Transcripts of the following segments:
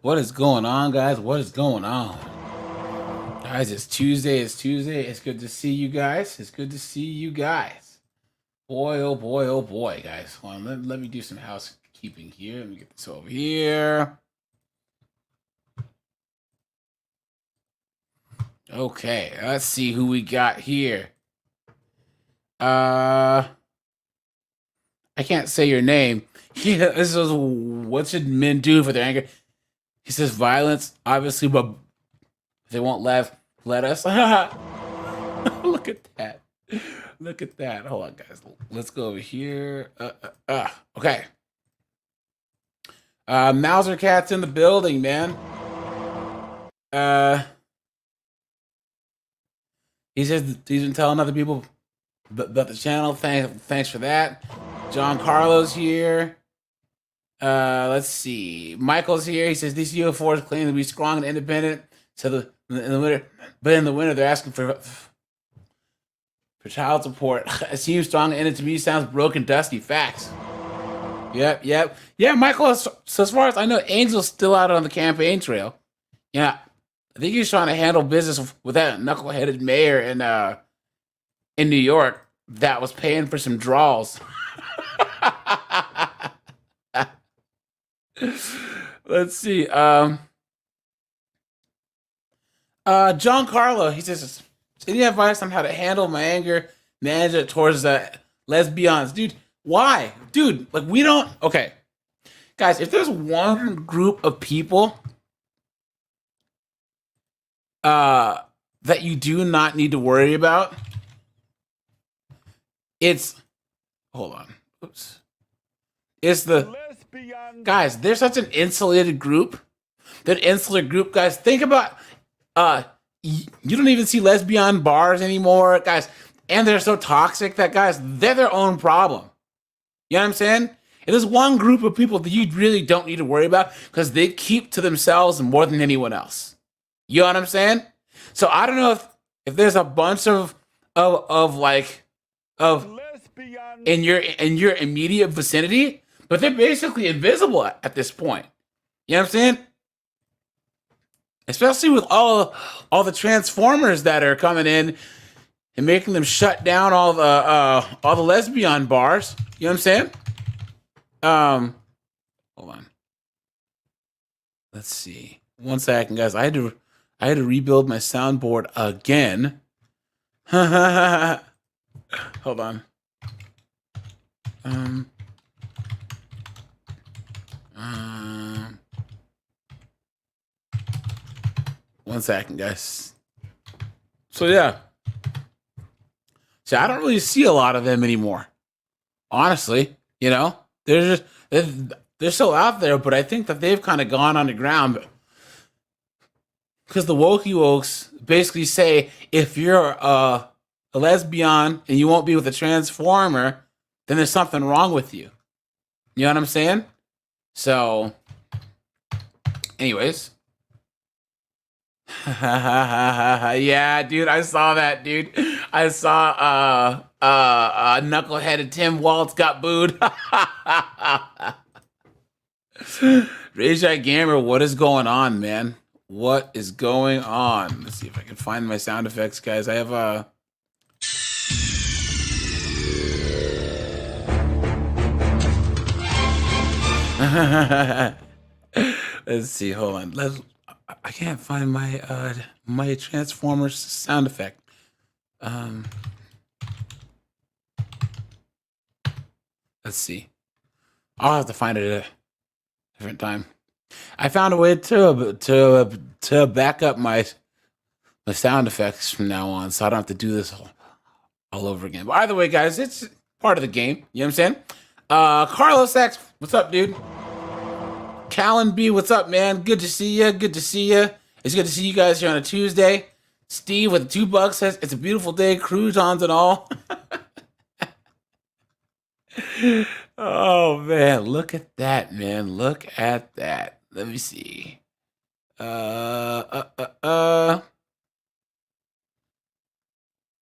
What is going on, guys? What is going on? Guys, it's Tuesday. It's Tuesday. It's good to see you guys. It's good to see you guys. Boy, oh boy, oh boy, guys. Hold on, let me do some housekeeping here. Let me get this over here. Okay, let's see who we got here. I can't say your name. Yeah, this is what should men do for their anger? He says violence, obviously, but they won't let us. Look at that. Look at that. Hold on, guys. Let's go over here. Okay. Mauser Cat's in the building, man. Uh, he says he's been telling other people about the channel. Thanks for that. John Carlos here. Let's see. Michael's here. He says these UFOs claim to be strong and independent. So in the winter, but in the winter they're asking for child support. It seems strong and it to me sounds broken, dusty. Facts. Yep. Yeah, Michael. So as far as I know, Angel's still out on the campaign trail. Yeah, I think he's trying to handle business with that knuckleheaded mayor in New York that was paying for some draws. Let's see. John Carlo. He says, "Any advice on how to handle my anger, manage it towards lesbians, dude? Why, dude? Like we don't. Okay, guys. If there's one group of people, that you do not need to worry about, it's hold on. Oops. It's the guys. They're such an insulated group. That insular group, guys. Think about you don't even see lesbian bars anymore, guys, and they're so toxic that guys they're their own problem. You know what I'm saying? It is one group of people that you really don't need to worry about because they keep to themselves more than anyone else. You know what I'm saying? So I don't know if there's a bunch of like of in your immediate vicinity, but they're basically invisible at this point. You know what I'm saying? Especially with all the transformers that are coming in and making them shut down all the lesbian bars. You know what I'm saying? Hold on. Let's see. One second, guys. I had to rebuild my soundboard again. Hold on. Um, um, One second, guys. So yeah. So I don't really see a lot of them anymore. Honestly, they're just they're still out there, but I think that they've kind of gone underground because the wokey wokes basically say if you're a lesbian and you won't be with a transformer, then there's something wrong with you. You know what I'm saying? So, anyways, yeah, dude, I saw that, dude. I saw knuckleheaded Tim Waltz got booed. Rage Gamer, what is going on, man? What is going on? Let's see if I can find my sound effects, guys. I have let's see. Hold on. I can't find my Transformers sound effect. Um, let's see. I'll have to find it at a different time. I found a way to back up my sound effects from now on, so I don't have to do this all over again. But either way, guys, it's part of the game. You know what I'm saying? Carlos X, what's up, dude? Callan B, what's up, man? Good to see you. Good to see you. It's good to see you guys here on a Tuesday. Steve with the $2 says it's a beautiful day, croutons and all. Oh man, look at that, man. Look at that. Let me see. Uh, uh, uh,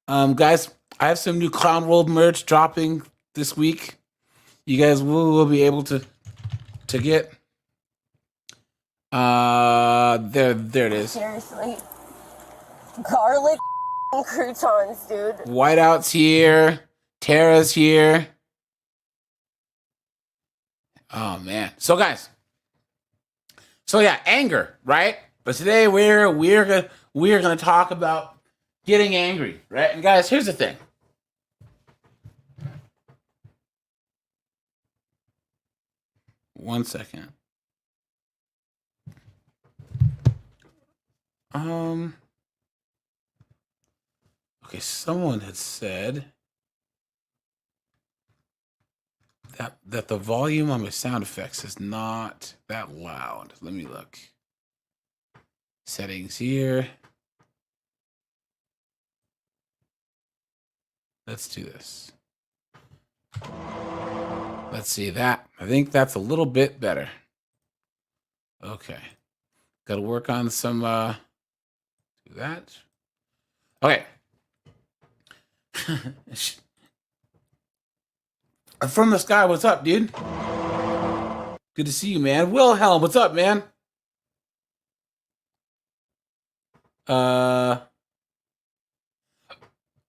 uh. Guys, I have some new Clown World merch dropping this week. You guys will be able to get. There it is. Seriously. Garlic croutons, dude. Whiteout's here. Tara's here. Oh man. So guys. So yeah, anger, right? But today we're gonna talk about getting angry, right? And guys, here's the thing. One second. Okay, someone had said that the volume on my sound effects is not that loud. Let me look. Settings here. Let's do this. Let's see that. I think that's a little bit better. Okay. Got to work on some do that. Okay. From the sky, what's up, dude? Good to see you, man. Wilhelm, what's up, man?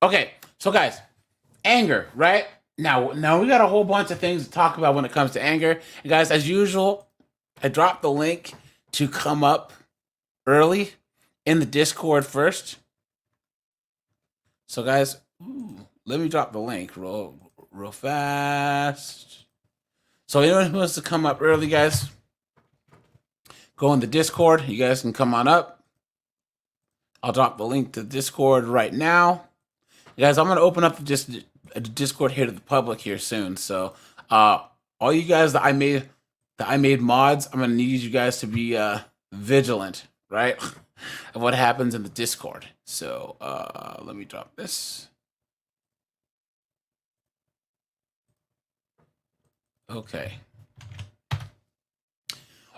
Okay, so guys, anger, right? Now we got a whole bunch of things to talk about when it comes to anger. And guys, as usual, I dropped the link to come up early in the Discord first. So guys, let me drop the link real fast. So anyone who wants to come up early, guys, go in the Discord. You guys can come on up. I'll drop the link to Discord right now. Guys, I'm going to open up the Discord here to the public here soon. So all you guys that I made mods, I'm going to need you guys to be vigilant, right? Of what happens in the Discord. So let me drop this. Okay. Oh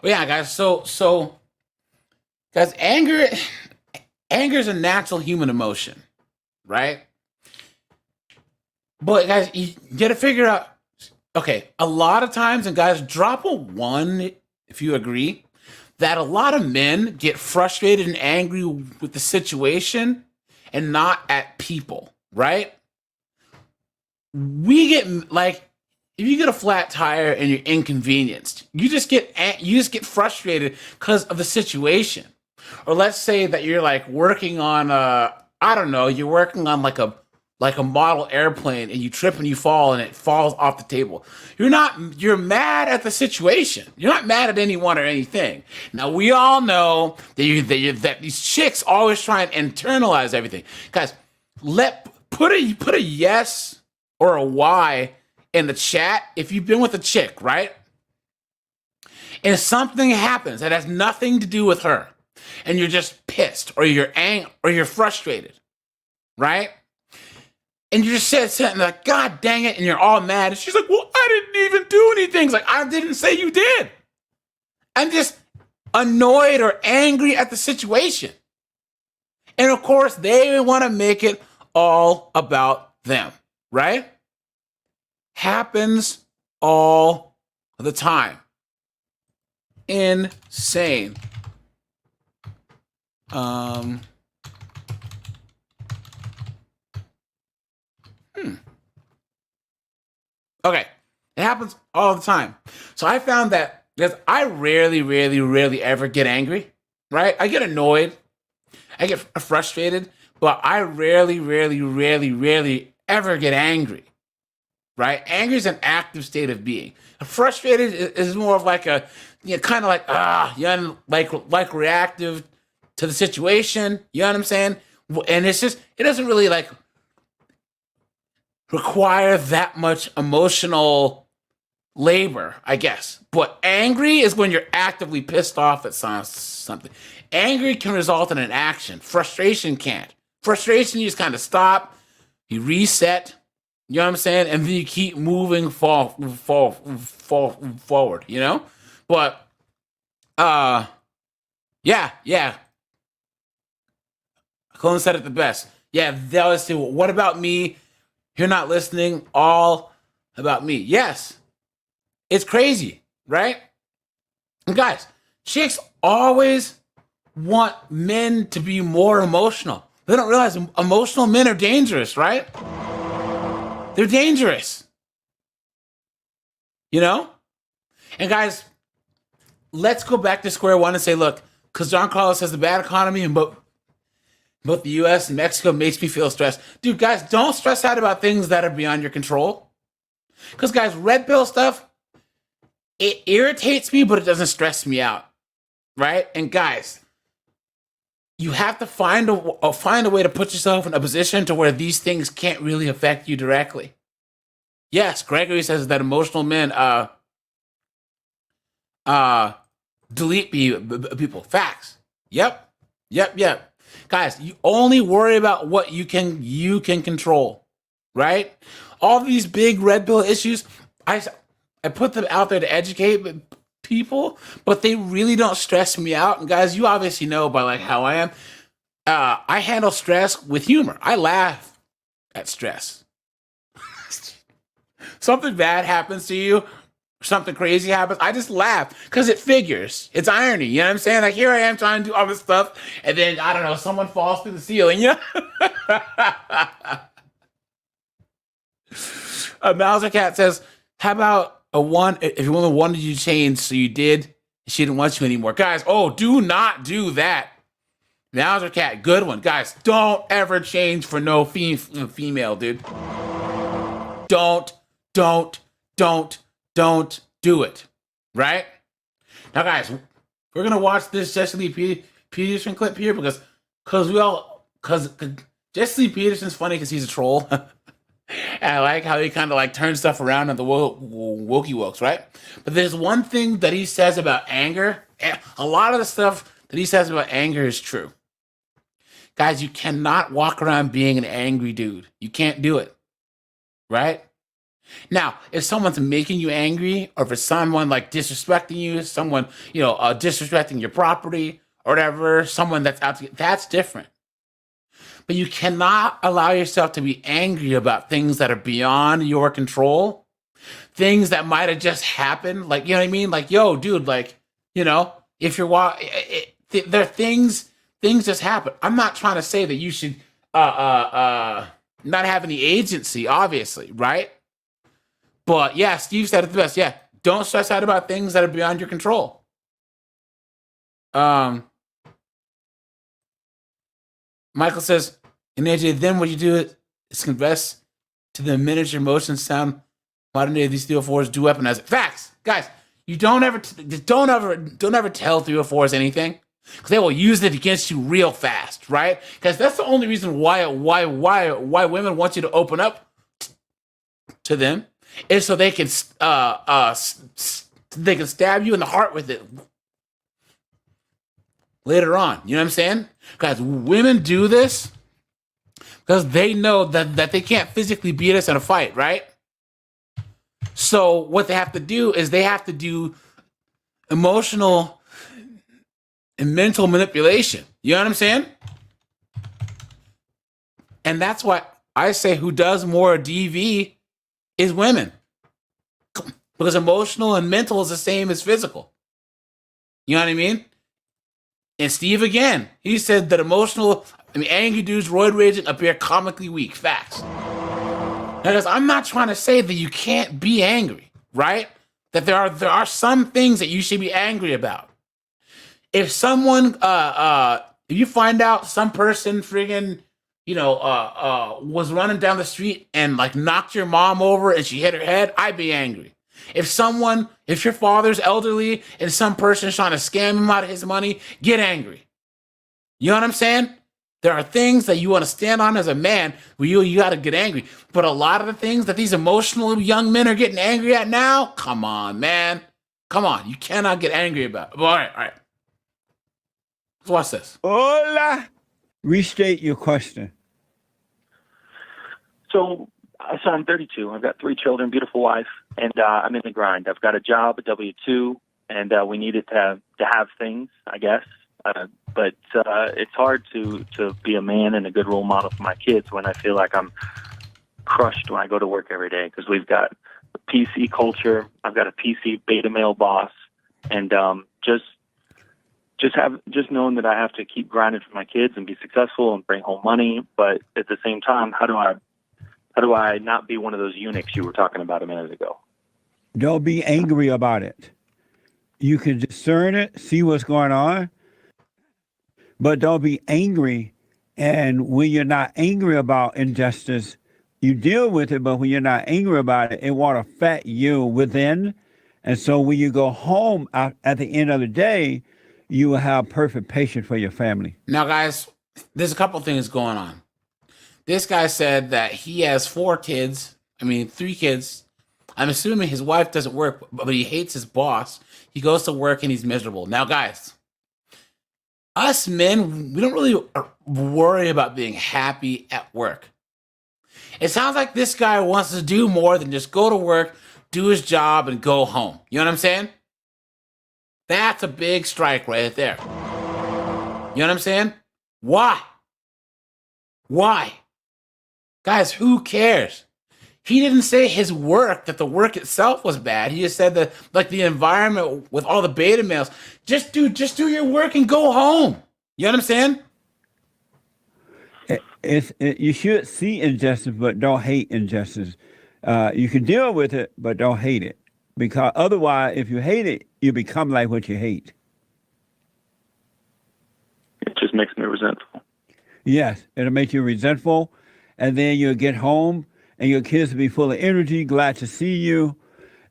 yeah, guys. So guys, anger is a natural human emotion, right? But guys, you got to figure out. Okay, a lot of times, and guys, drop a 1 if you agree that a lot of men get frustrated and angry with the situation and not at people, right? We get like, if you get a flat tire and you're inconvenienced, you just get frustrated because of the situation. Or let's say that you're like working on I don't know, you're working on like a model airplane and you trip and you fall and it falls off the table. You're mad at the situation. You're not mad at anyone or anything. Now we all know that these chicks always try and internalize everything. Guys, put a yes or a Y in the chat if you've been with a chick, right? And something happens that has nothing to do with her, and you're just pissed or you're angry or you're frustrated, right? And you're just sitting like, God dang it, and you're all mad. And she's like, well, I didn't even do anything. It's like, I didn't say you did. I'm just annoyed or angry at the situation. And of course, they want to make it all about them, right? Happens all the time. Insane. Okay. It happens all the time. So I found that because I rarely ever get angry, right? I get annoyed. I get frustrated, but I rarely ever get angry, right? Anger is an active state of being. Frustrated is more of like a, kind of like, like reactive to the situation. You know what I'm saying? And it's just, it doesn't really like require that much emotional labor, I guess. But angry is when you're actively pissed off at something. Angry can result in an action. Frustration can't. Frustration, you just kind of stop, you reset, you know what I'm saying? And then you keep moving forward, you know? But, yeah. Colin said it the best. Yeah, that was what about me? You're not listening, all about me. Yes. It's crazy, right? And guys, chicks always want men to be more emotional. They don't realize emotional men are dangerous, right? They're dangerous. You know? And guys, let's go back to square one and say, look, because John Carlos has the bad economy in both the US and Mexico makes me feel stressed. Dude, guys, don't stress out about things that are beyond your control. Because, guys, red pill stuff, it irritates me, but it doesn't stress me out. Right? And guys, you have to find a way to put yourself in a position to where these things can't really affect you directly. Yes, Gregory says that emotional men delete people. Facts. Yep. Guys, you only worry about what you can control, right? All these big red pill issues, I put them out there to educate people, but they really don't stress me out. And guys, you obviously know by like how I am. I handle stress with humor. I laugh at stress. Something bad happens to you, something crazy happens, I just laugh because it figures. It's irony. You know what I'm saying? Like, here I am trying to do all this stuff, and then, I don't know, someone falls through the ceiling, you know? Mauser Cat says, how about if your woman wanted you to change, so you did, she didn't want you anymore. Guys, do not do that. Mauser Cat, good one. Guys, don't ever change for no female, dude. Don't do it. Right? Now, guys, we're gonna watch this Jesse Lee Peterson clip here because Jesse Lee Peterson's funny because he's a troll. And I like how he kind of like turns stuff around on the wokey wokes, right? But there's one thing that he says about anger. A lot of the stuff that he says about anger is true. Guys, you cannot walk around being an angry dude. You can't do it. Right? Now, if someone's making you angry, or if it's someone like disrespecting you, someone, disrespecting your property or whatever, someone that's out to get, that's different. But you cannot allow yourself to be angry about things that are beyond your control, things that might have just happened. Like, you know what I mean? Like, yo, dude, like, if you're there are things just happen. I'm not trying to say that you should not have any agency, obviously, right? But yeah, Steve said it the best. Yeah, don't stress out about things that are beyond your control. Michael says, in AJ, then what you do is confess to the miniature motion sound modern day these 304s do weaponize it. Facts, guys. You don't ever tell 304s anything because they will use it against you real fast, right? Because that's the only reason why women want you to open up to them is so they can stab you in the heart with it later on. You know what I'm saying? Guys, women do this because they know that they can't physically beat us in a fight, right? So what they have to do is they have to do emotional and mental manipulation. You know what I'm saying? And that's why I say who does more DV is women. Because emotional and mental is the same as physical. You know what I mean? And Steve, again, he said that angry dudes, roid raging, appear comically weak. Facts. Because I'm not trying to say that you can't be angry, right? That there are some things that you should be angry about. If someone, if you find out some person friggin', was running down the street and like knocked your mom over and she hit her head, I'd be angry. If your father's elderly and some person's trying to scam him out of his money, get angry. You know what I'm saying? There are things that you want to stand on as a man where you got to get angry. But a lot of the things that these emotional young men are getting angry at now, come on, man. Come on. You cannot get angry about it. All right. Let's watch this. Hola. Restate your question. So I'm 32. I've got 3 children, beautiful wife, and I'm in the grind. I've got a job, a W-2, and we needed to have things, I guess. But it's hard to be a man and a good role model for my kids when I feel like I'm crushed when I go to work every day because we've got PC culture. I've got a PC beta male boss, and just knowing that I have to keep grinding for my kids and be successful and bring home money. But at the same time, how do I not be one of those eunuchs you were talking about a minute ago? Don't be angry about it. You can discern it, see what's going on, but don't be angry. And when you're not angry about injustice, you deal with it, but when you're not angry about it, it won't affect you within. And so when you go home at the end of the day, you will have perfect patience for your family. Now, guys, there's a couple things going on. This guy said that he has 3 kids. I'm assuming his wife doesn't work, but he hates his boss. He goes to work and he's miserable. Now, guys, us men, we don't really worry about being happy at work. It sounds like this guy wants to do more than just go to work, do his job, and go home. You know what I'm saying? That's a big strike right there. You know what I'm saying? Why? Guys, who cares? He didn't say his work, that the work itself was bad. He just said that, like, the environment with all the beta males, just do your work and go home. You know what I'm saying? You should see injustice, but don't hate injustice. You can deal with it, but don't hate it. Because otherwise, if you hate it, you become like what you hate. It just makes me resentful. Yes, it'll make you resentful. And then you'll get home and your kids will be full of energy, glad to see you,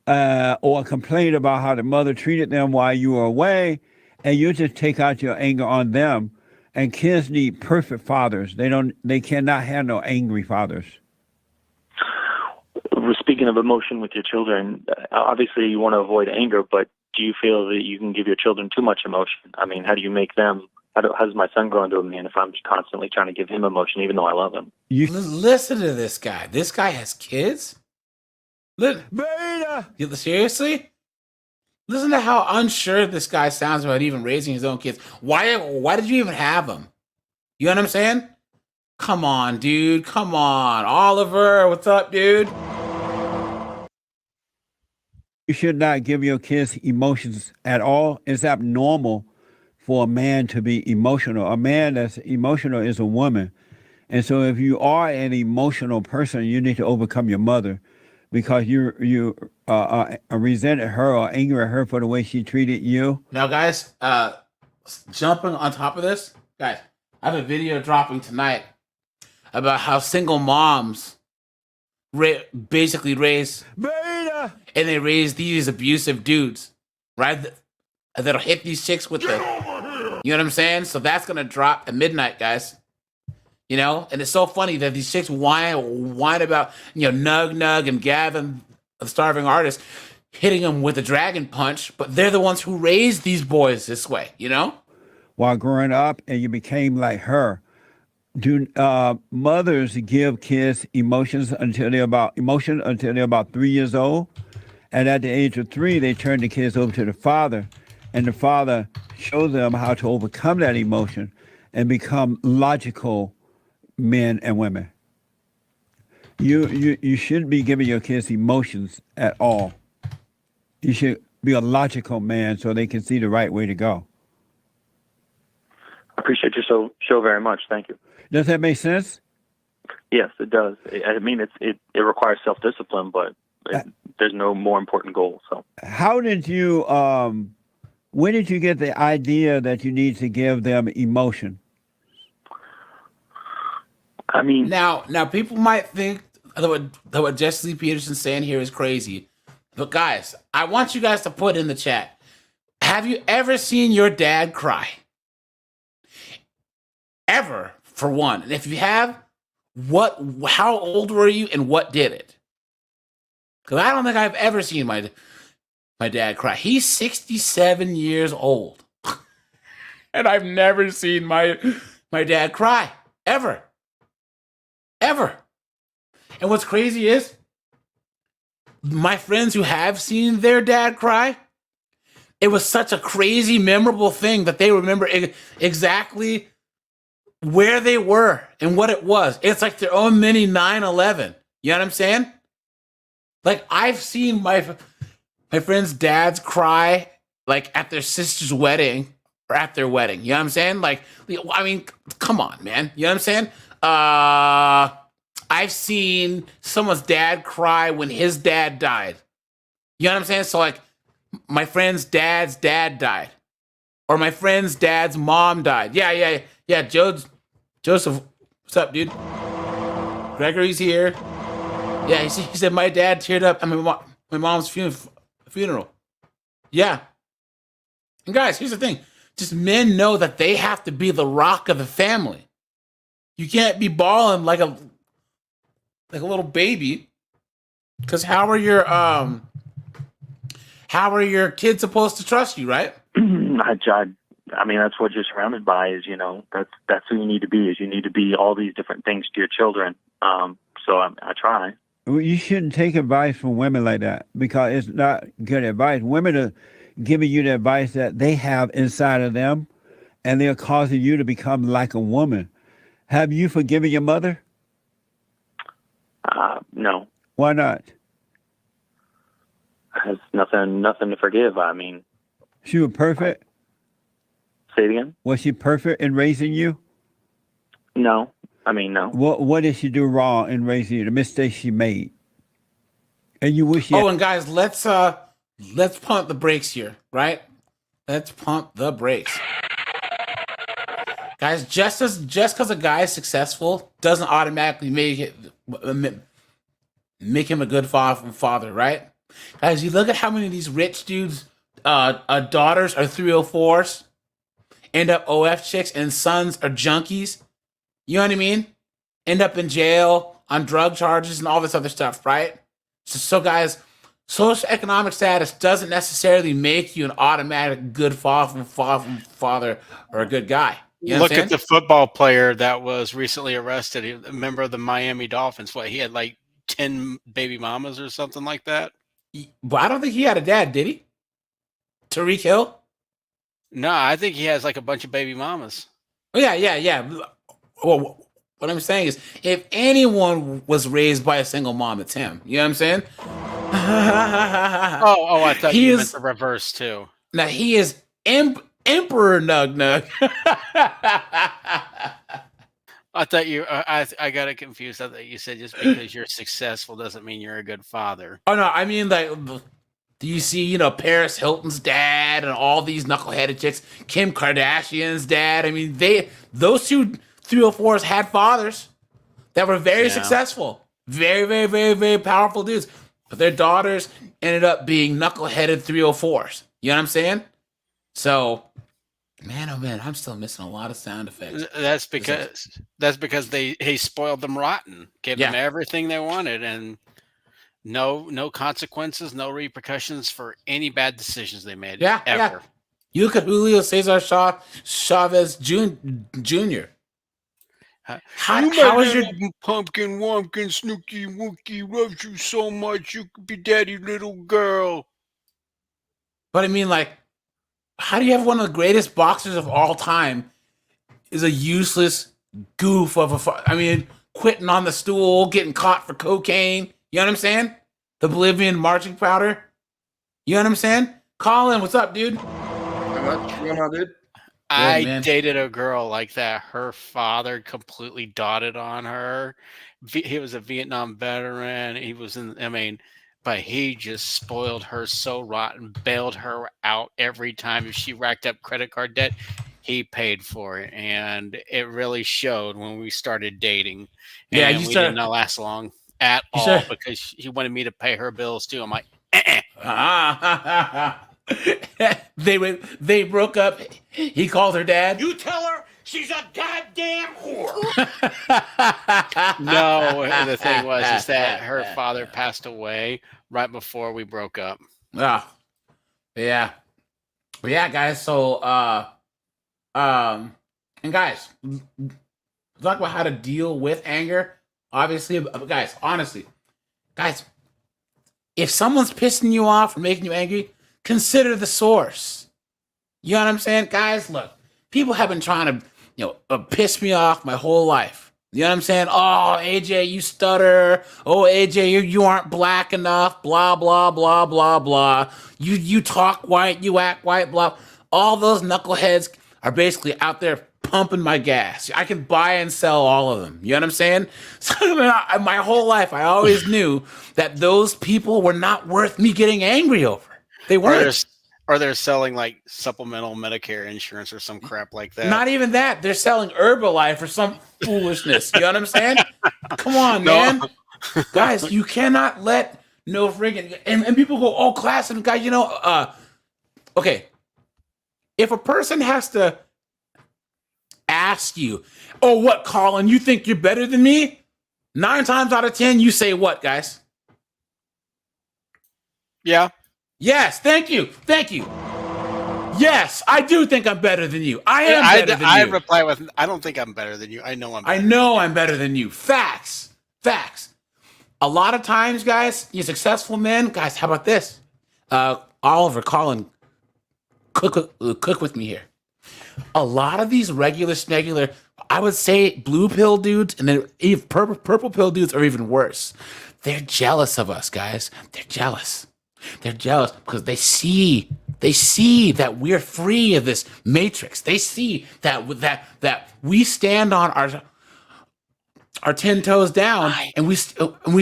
or complain about how the mother treated them while you were away. And you just take out your anger on them. And kids need perfect fathers. They cannot handle angry fathers. We're speaking of emotion with your children. Obviously, you want to avoid anger, but do you feel that you can give your children too much emotion? I mean, how do you make them? How does my son grow into a man if I'm constantly trying to give him emotion, even though I love him? Listen to this guy. This guy has kids? Beta! Seriously? Listen to how unsure this guy sounds about even raising his own kids. Why did you even have him? You know what I'm saying? Come on, dude. Come on. Oliver, what's up, dude? You should not give your kids emotions at all. It's abnormal for a man to be emotional. A man that's emotional is a woman. And so if you are an emotional person, you need to overcome your mother because you resented her or angry at her for the way she treated you. Now, guys, jumping on top of this, guys, I have a video dropping tonight about how single moms basically raise Beta! and they raise these abusive dudes, right? That'll hit these chicks with the, you know what I'm saying? So that's gonna drop at midnight, guys. You know, and it's so funny that these chicks whine about, you know, Nug and Gavin, the starving artist, hitting them with a dragon punch, but they're the ones who raised these boys this way, you know? While growing up and you became like her. Do mothers give kids emotions until they're about 3 years old? And at the age of 3, they turn the kids over to the father, and the father shows them how to overcome that emotion and become logical men and women. You shouldn't be giving your kids emotions at all. You should be a logical man so they can see the right way to go. I appreciate your show very much. Thank you. Does that make sense? Yes, it does. I mean, it requires self-discipline, but there's no more important goal. So, how did you? When did you get the idea that you need to give them emotion? I mean, now people might think that what Jesse Lee Peterson's saying here is crazy, but guys, I want you guys to put in the chat: have you ever seen your dad cry? Ever? For one, and if you have, how old were you and what did it? Because I don't think I've ever seen my dad cry. He's 67 years old. And I've never seen my dad cry. Ever. And what's crazy is, my friends who have seen their dad cry, it was such a crazy, memorable thing that they remember exactly where they were and what it was. It's like their own mini 9/11. You know what I'm saying? Like I've seen my friends' dads cry like at their sister's wedding or at their wedding. You know what I'm saying? Like, I mean, come on, man. You know what I'm saying? I've seen someone's dad cry when his dad died. You know what I'm saying? So like, my friend's dad's dad died, or my friend's dad's mom died. Yeah. Joseph, what's up, dude? Gregory's here. Yeah, he said my dad teared up at my mom's funeral. Yeah. And guys, here's the thing. Just men know that they have to be the rock of the family. You can't be bawling like a little baby. Because how are your kids supposed to trust you, right? I mean, that's what you're surrounded by. Is that's who you need to be. Is you need to be all these different things to your children. So I try. Well, you shouldn't take advice from women like that because it's not good advice. Women are giving you the advice that they have inside of them, and they're causing you to become like a woman. Have you forgiven your mother? No. Why not? Has nothing to forgive. I mean, She was perfect? say it again. Was she perfect in raising you? No. I mean, no. What did she do wrong in raising you? The mistakes she made, and you wish. Oh, and guys, let's pump the brakes here, right? Let's pump the brakes, guys. Just because a guy is successful doesn't automatically make him a good father, right? Guys, you look at how many of these rich dudes' daughters are 304s, end up OF chicks, and sons are junkies. You know what I mean? End up in jail on drug charges and all this other stuff, right? So guys, socioeconomic status doesn't necessarily make you an automatic good father or a good guy. You know Look at the football player that was recently arrested, a member of the Miami Dolphins. What, he had like 10 baby mamas or something like that? But I don't think he had a dad, did he? Tariq Hill? No, I think he has like a bunch of baby mamas. Oh, yeah. Well, what I'm saying is, if anyone was raised by a single mom, it's him. You know what I'm saying? I thought He you is- meant the reverse too. Now, he is Emperor Nug Nug. I thought you. I got it confused. I thought you said just because you're successful doesn't mean you're a good father. Oh, no, I mean, like, do you see, Paris Hilton's dad and all these knuckleheaded chicks? Kim Kardashian's dad. I mean, those two 304s had fathers that were very successful. Very, very, very, very powerful dudes. But their daughters ended up being knuckleheaded 304s. You know what I'm saying? So, man, oh man, I'm still missing a lot of sound effects. That's because he spoiled them rotten, gave them everything they wanted, and no consequences, no repercussions for any bad decisions they made. Yeah. ever. You look at Julio Cesar Chavez Jr. How is your pumpkin wumpkin snooky wookie loves you so much you could be daddy little girl? But I mean, like, how do you have one of the greatest boxers of all time is a useless goof of quitting on the stool, getting caught for cocaine? You know what I'm saying? The Bolivian marching powder. You know what I'm saying? Colin, what's up, dude? What's going on, dude? I man. dated a girl like that. Her father completely dotted on her. He was a Vietnam veteran. He was but he just spoiled her so rotten, bailed her out every time. If she racked up credit card debt, he paid for it. And it really showed when we started dating. Yeah, and we did not last long at all because he wanted me to pay her bills too. I'm like, They broke up. He called her dad. You tell her she's a goddamn whore. No, the thing is that her father passed away right before we broke up. Oh, yeah. But yeah, guys. So, and guys, talk about how to deal with anger. Obviously, guys, honestly, guys, if someone's pissing you off or making you angry, consider the source. You know what I'm saying? Guys, look, people have been trying to, piss me off my whole life. You know what I'm saying? Oh, AJ, you stutter. Oh, AJ, you aren't black enough. Blah blah blah blah blah. You talk white, you act white. Blah. All those knuckleheads are basically out there pumping my gas. I can buy and sell all of them. You know what I'm saying? So my whole life, I always knew that those people were not worth me getting angry over. They weren't. Or they're selling like supplemental Medicare insurance or some crap like that. Not even that. They're selling Herbalife or some foolishness. You know what I'm saying? Come on, man. Guys, you cannot let no friggin' and people go, oh, class and guys, okay. If a person has to ask you, oh, what, Colin, you think you're better than me? 9 times out of 10, you say what, guys? Yeah. Yes, thank you. Thank you. Yes, I do think I'm better than you. I am better than you. I reply with, I don't think I'm better than you. I know I'm better. I know I'm better than you. Facts. Facts. A lot of times, guys, you successful men, guys, how about this? Oliver, Colin, cook with me here. A lot of these regular, I would say blue pill dudes and then even purple pill dudes are even worse. They're jealous of us, guys. They're jealous. They're jealous because they see that we're free of this matrix. They see that we stand on our 10 toes down and we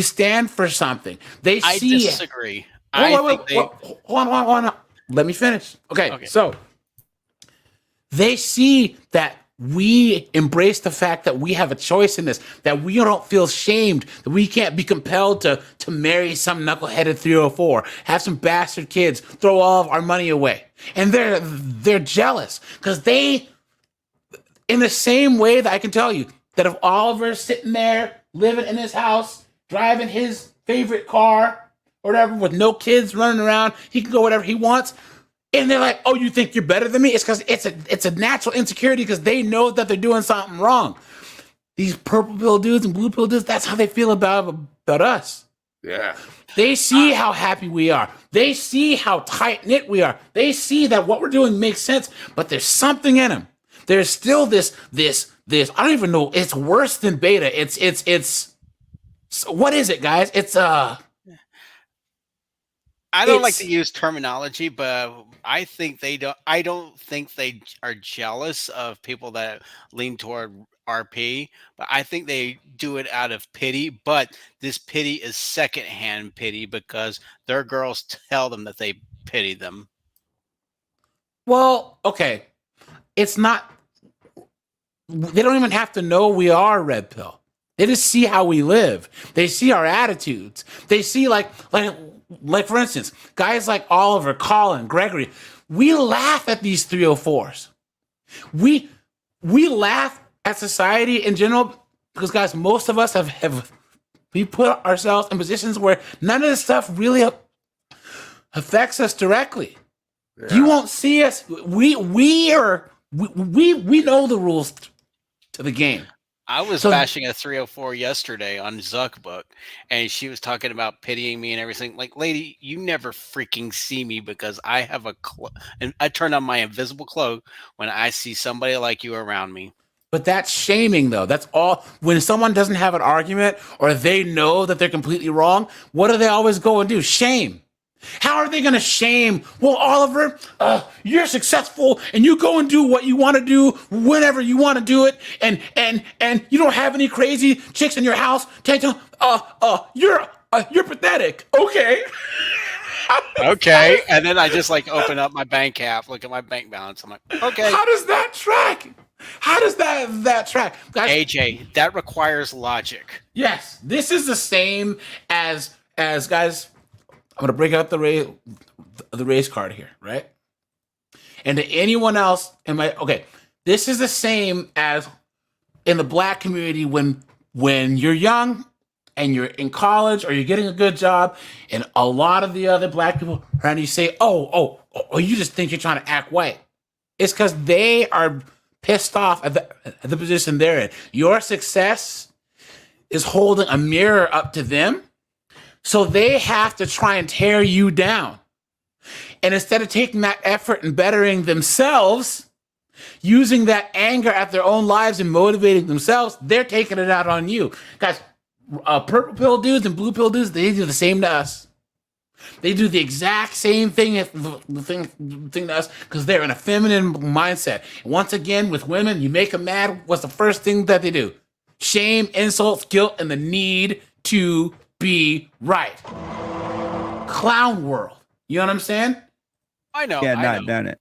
stand for something. They see. I disagree. Hold on. Let me finish. Okay. So they see that we embrace the fact that we have a choice in this, that we don't feel shamed, that we can't be compelled to marry some knuckleheaded 304, have some bastard kids, throw all of our money away. And they're jealous because they, in the same way that I can tell you that if Oliver's sitting there living in his house, driving his favorite car or whatever with no kids running around, he can go whatever he wants. And they're like, oh, you think you're better than me? It's because it's a natural insecurity because they know that they're doing something wrong. These purple pill dudes and blue pill dudes, that's how they feel about us. Yeah. They see how happy we are. They see how tight-knit we are. They see that what we're doing makes sense, but there's something in them. There's still this, I don't even know, it's worse than beta. It's what is it, guys? I don't like to use terminology, but I don't think they are jealous of people that lean toward RP, but I think they do it out of pity. But this pity is secondhand pity because their girls tell them that they pity them. Well, okay. It's not, they don't even have to know we are red pill. They just see how we live. They see our attitudes. They see like for instance, guys like Oliver, Colin, Gregory, we laugh at these 304s. We laugh at society in general because, guys, most of us have we put ourselves in positions where none of this stuff really affects us directly. Yeah. You won't see us. We know the rules to the game. I was bashing a 304 yesterday on Zuckbook, and she was talking about pitying me and everything. Like, lady, you never freaking see me because I have a and I turn on my invisible cloak when I see somebody like you around me. But that's shaming, though. That's all. When someone doesn't have an argument or they know that they're completely wrong, what do they always go and do? Shame. How are they going to shame? Well, Oliver, you're successful and you go and do what you want to do whenever you want to do it. And you don't have any crazy chicks in your house. You're pathetic. Okay. Okay. And then I just like open up my bank app, look at my bank balance. I'm like, okay. How does that track? How does that track? Guys, AJ, that requires logic. Yes. This is the same as guys, I'm going to break out the race card here, right? And to anyone else, this is the same as in the black community when you're young and you're in college or you're getting a good job and a lot of the other black people around you say, oh, you just think you're trying to act white. It's because they are pissed off at the position they're in. Your success is holding a mirror up to them. So they have to try and tear you down. And instead of taking that effort and bettering themselves, using that anger at their own lives and motivating themselves, they're taking it out on you. Guys, purple pill dudes and blue pill dudes, they do the same to us. They do the exact same thing to us because they're in a feminine mindset. Once again, with women, you make them mad. What's the first thing that they do? Shame, insults, guilt, and the need to be right. Clown world. You know what I'm saying? I know. Yeah, I not know. done it.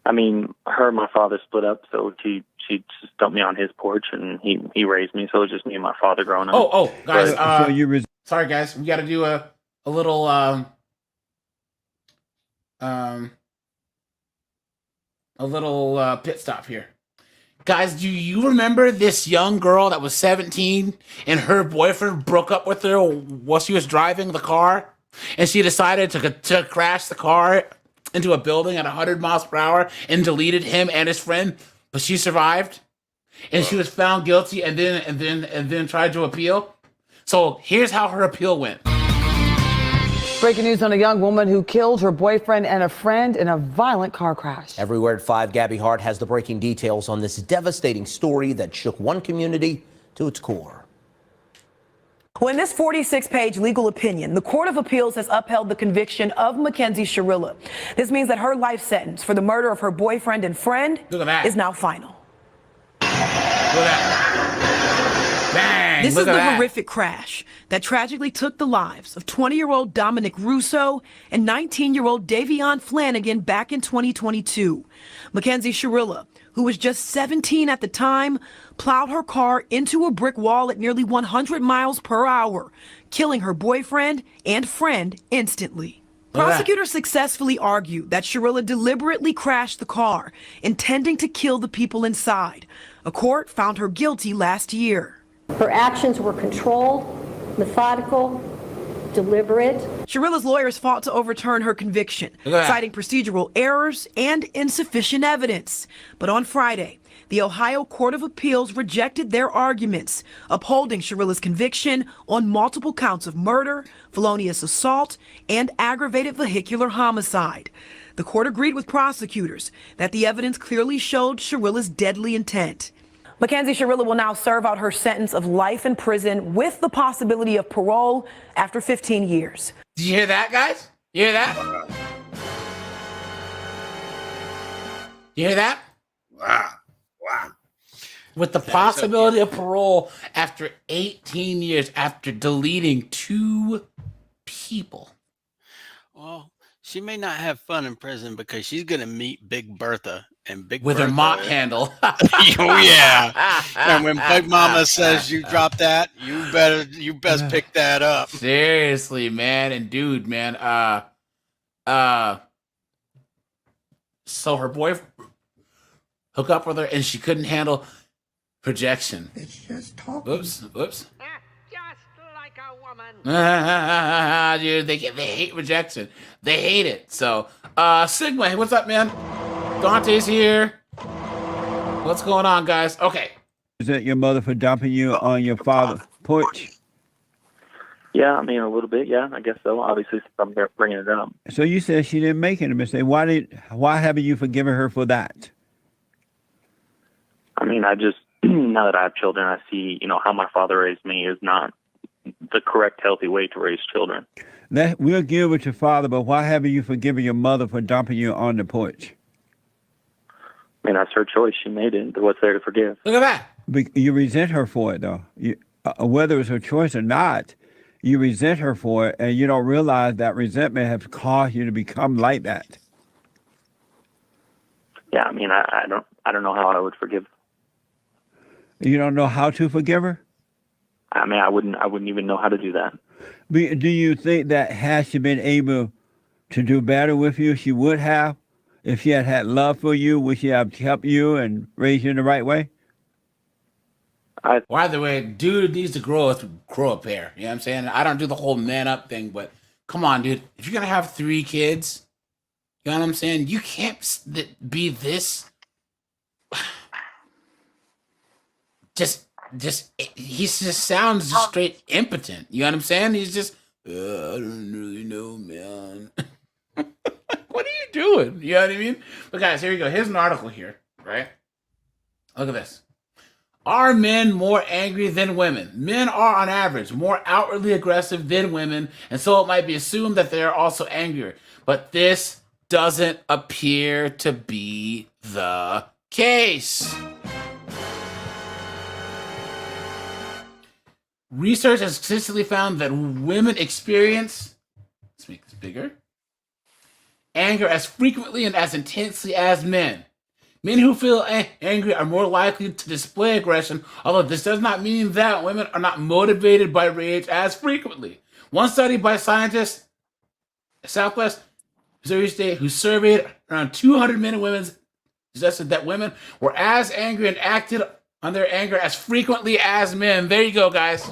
I mean, her and my father split up, so she just dumped me on his porch, and he raised me, so it was just me and my father growing up. Oh, guys. So you Sorry, guys. We got to do a little pit stop here. Guys, do you remember this young girl that was 17 and her boyfriend broke up with her while she was driving the car? And she decided to crash the car into a building at 100 miles per hour and deleted him and his friend, but she survived. And she was found guilty and then tried to appeal. So here's how her appeal went. Breaking news on a young woman who killed her boyfriend and a friend in a violent car crash. Everywhere at 5, Gabby Hart has the breaking details on this devastating story that shook one community to its core. Well, in this 46-page legal opinion, the Court of Appeals has upheld the conviction of Mackenzie Shirilla. This means that her life sentence for the murder of her boyfriend and friend is now final. Look at that. Bang. This Look is at the that. horrific crash that tragically took the lives of 20-year-old Dominic Russo and 19-year-old Davion Flanagan back in 2022. Mackenzie Shirilla, who was just 17 at the time, plowed her car into a brick wall at nearly 100 miles per hour, killing her boyfriend and friend instantly. Prosecutors successfully argue that Shirilla deliberately crashed the car, intending to kill the people inside. A court found her guilty last year. Her actions were controlled, methodical, deliberate. Shirilla's lawyers fought to overturn her conviction, citing procedural errors and insufficient evidence. But on Friday, the Ohio Court of Appeals rejected their arguments, upholding Shirilla's conviction on multiple counts of murder, felonious assault, and aggravated vehicular homicide. The court agreed with prosecutors that the evidence clearly showed Shirilla's deadly intent. Mackenzie Shirilla will now serve out her sentence of life in prison with the possibility of parole after 15 years. Did you hear that, guys? You hear that? You hear that? Wow. With the possibility of parole after 18 years after deleting 2 people. Well, she may not have fun in prison because she's going to meet Big Bertha. And Big With Bertha, her mop handle. Oh yeah. And when Big Mama says you drop that, you best pick that up. Seriously, man. And dude, man, so her boyfriend hooked up with her and she couldn't handle projection. It's just talking. Oops. Just like a woman. Dude, they hate rejection. They hate it. So, Sigma, hey, what's up, man? Dante's here. What's going on, guys? Okay. Is that your mother for dumping you on your father's porch? Yeah, I mean, a little bit, yeah, I guess so. Obviously, since I'm here bringing it up. So you said she didn't make any mistake. Why haven't you forgiven her for that? I mean, I just, now that I have children, I see, how my father raised me is not the correct, healthy way to raise children. We'll deal with your father, but why haven't you forgiven your mother for dumping you on the porch? I mean, that's her choice. She made it. What's there to forgive? Look at that. But you resent her for it, though. Whether it's her choice or not, you resent her for it, and you don't realize that resentment has caused you to become like that. Yeah, I mean, I don't know how I would forgive. You don't know how to forgive her? I mean, I wouldn't even know how to do that. Do you think that had she been able to do better with you, she would have? If she had had love for you, would she have helped you and raised you in the right way? By the way, dude needs to grow a pair. You know what I'm saying? I don't do the whole man up thing, but come on, dude. If you're going to have 3 kids, you know what I'm saying? You can't be this. He just sounds just straight impotent. You know what I'm saying? He's just, I don't really know, man. What are you doing? You know what I mean? But guys, here you go. Here's an article here, right? Look at this. Are men more angry than women? Men are, on average, more outwardly aggressive than women, and so it might be assumed that they are also angrier. But this doesn't appear to be the case. Research has consistently found that women experience, let's make this bigger, anger as frequently and as intensely as men. Men who feel angry are more likely to display aggression, although this does not mean that women are not motivated by rage as frequently. One study by scientists at Southwest Missouri State, who surveyed around 200 men and women, suggested that women were as angry and acted on their anger as frequently as men. There you go, guys.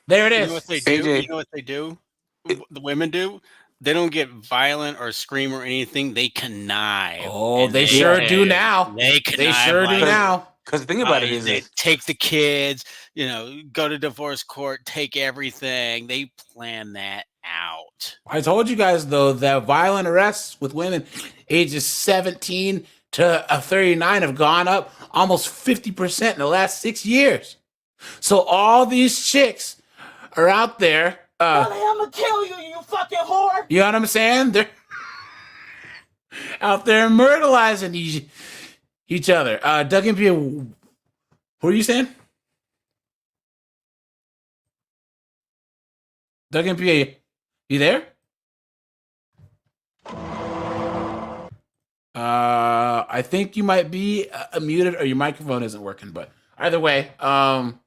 There it is. You know what they do? You know what they do? The women do? They don't get violent or scream or anything. They connive. Oh, they sure do now. They connive. They sure do now. Because the thing about it is, they take the kids, go to divorce court, take everything. They plan that out. I told you guys, though, that violent arrests with women ages 17 to 39 have gone up almost 50% in the last 6 years. So all these chicks are out there. I'm gonna kill you, you fucking whore. You know what I'm saying? They're out there myrtleizing each other. Doug and Pia, what are you saying? Doug and Pia, you there? I think you might be muted or your microphone isn't working, but either way, and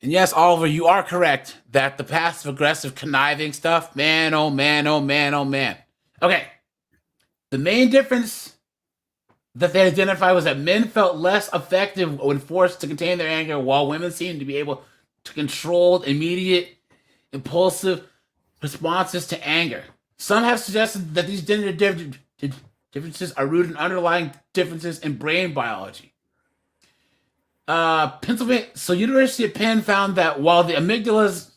yes, Oliver, you are correct that the passive-aggressive conniving stuff, man, oh man, oh man, oh man. Okay, the main difference that they identified was that men felt less effective when forced to contain their anger, while women seemed to be able to control immediate, impulsive responses to anger. Some have suggested that these gender differences are rooted in underlying differences in brain biology. University of Penn found that while the amygdala is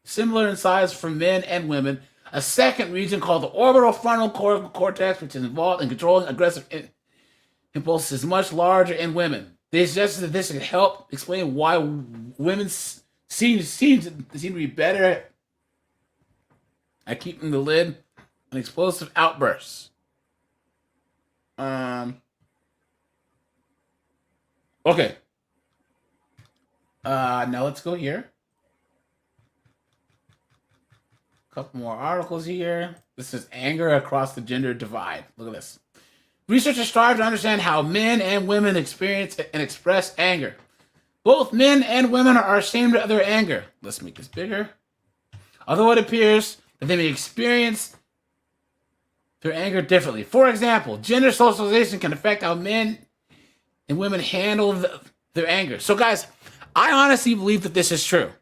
similar in size for men and women, a second region called the orbital frontal cortex, which is involved in controlling aggressive impulses, is much larger in women. They suggested that this could help explain why women seem to be better at keeping the lid on explosive outbursts. Okay. Now let's go here. A couple more articles here. This is anger across the gender divide. Look at this. Researchers strive to understand how men and women experience and express anger. Both men and women are ashamed of their anger. Let's make this bigger. Although it appears that they may experience their anger differently. For example, gender socialization can affect how men and women handle their anger. So guys, I honestly believe that this is true,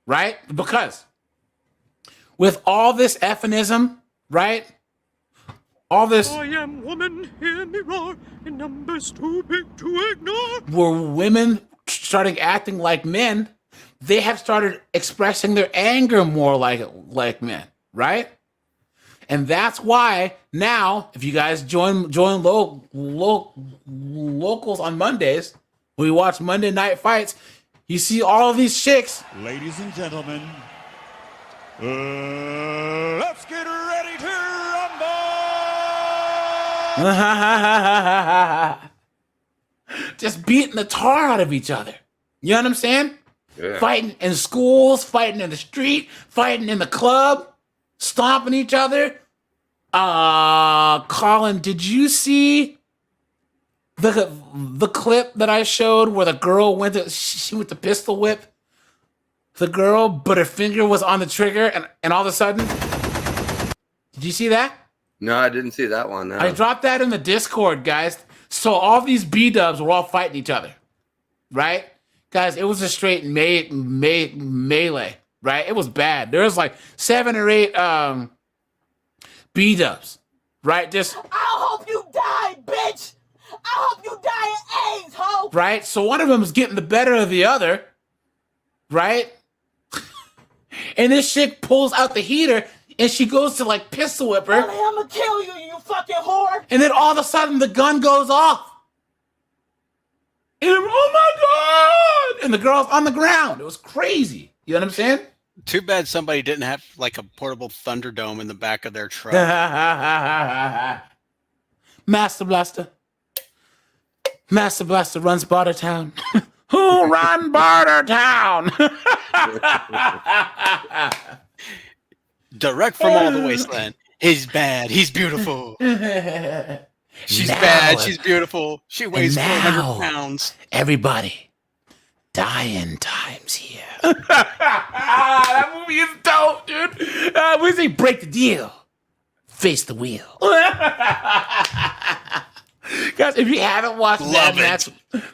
right? Because with all this effinism, right? All this, I am woman, hear me roar, in numbers too big to ignore. Were women starting acting like men, they have started expressing their anger more like men, right? And that's why now, if you guys join locals on Mondays, we watch Monday Night Fights, you see all of these chicks. Ladies and gentlemen, let's get ready to rumble! Just beating the tar out of each other. You know what I'm saying? Yeah. Fighting in schools, fighting in the street, fighting in the club, stomping each other. Colin, did you see the clip that I showed where the girl went to pistol whip the girl, but her finger was on the trigger, and all of a sudden, did you see that? No, I didn't see that one. No. I dropped that in the Discord, guys. So all these B-dubs were all fighting each other, right? Guys, it was a straight melee, right? It was bad. There was like 7 or 8 B-dubs, right? Just, I hope you die, bitch! I hope you die of AIDS, ho! right? So one of them is getting the better of the other, right? And this chick pulls out the heater and she goes to like pistol whip her. I'm gonna kill you, you fucking whore. And then all of a sudden the gun goes off. And oh my God! And the girl's on the ground. It was crazy. You know what I'm saying? Too bad somebody didn't have like a portable Thunderdome in the back of their truck. Master Blaster. Master Blaster runs Bartertown. Who run Bartertown? Direct from all the wasteland. He's bad. He's beautiful. She's bad. She's beautiful. She weighs 400 pounds. Everybody, dying times here. That movie is dope, dude. We say break the deal, face the wheel. Guys, if you haven't watched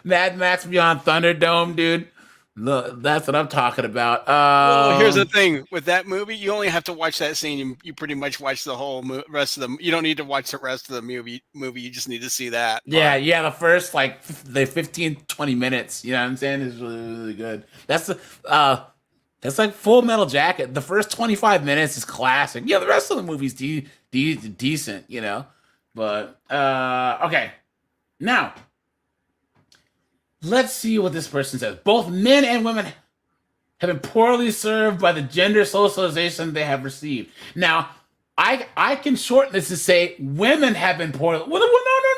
Mad Max Beyond Thunderdome, dude, look, that's what I'm talking about. Well, here's the thing with that movie: you only have to watch that scene. You pretty much watch the whole rest of the. You don't need to watch the rest of the movie. You just need to see that. Yeah, the first like the 15-20 minutes. You know what I'm saying? Is really, really good. That's like Full Metal Jacket. The first 25 minutes is classic. Yeah, the rest of the movie's decent. You know, but okay, now. Let's see what this person says. Both men and women have been poorly served by the gender socialization they have received. Now, I can shorten this to say women have been poorly. Well,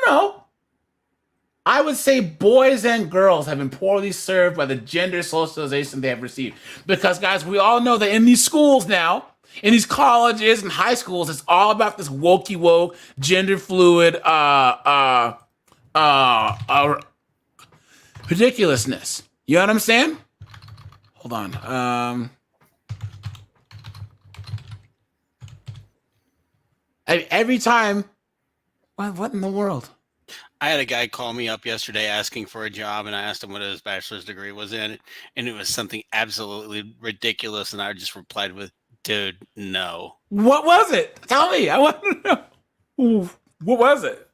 no. I would say boys and girls have been poorly served by the gender socialization they have received. Because, guys, we all know that in these schools now, in these colleges and high schools, it's all about this wokey woke, gender fluid, ridiculousness. You know what I'm saying? Hold on. Every time. What in the world? I had a guy call me up yesterday asking for a job, and I asked him what his bachelor's degree was in, and it was something absolutely ridiculous. And I just replied with, "Dude, no." What was it? Tell me. I want to know. What was it?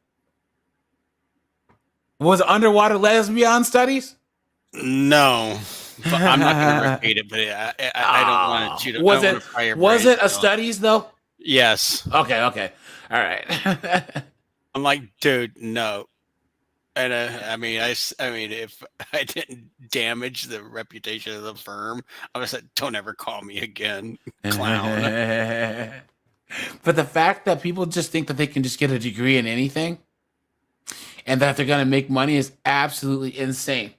Was it underwater lesbian studies? No, but I'm not going to repeat it. But I don't want you to. Was it a studies though? Yes. Okay. All right. I'm like, dude, no. And I mean, if I didn't damage the reputation of the firm, I was like, don't ever call me again, clown. But the fact that people just think that they can just get a degree in anything and that they're going to make money is absolutely insane.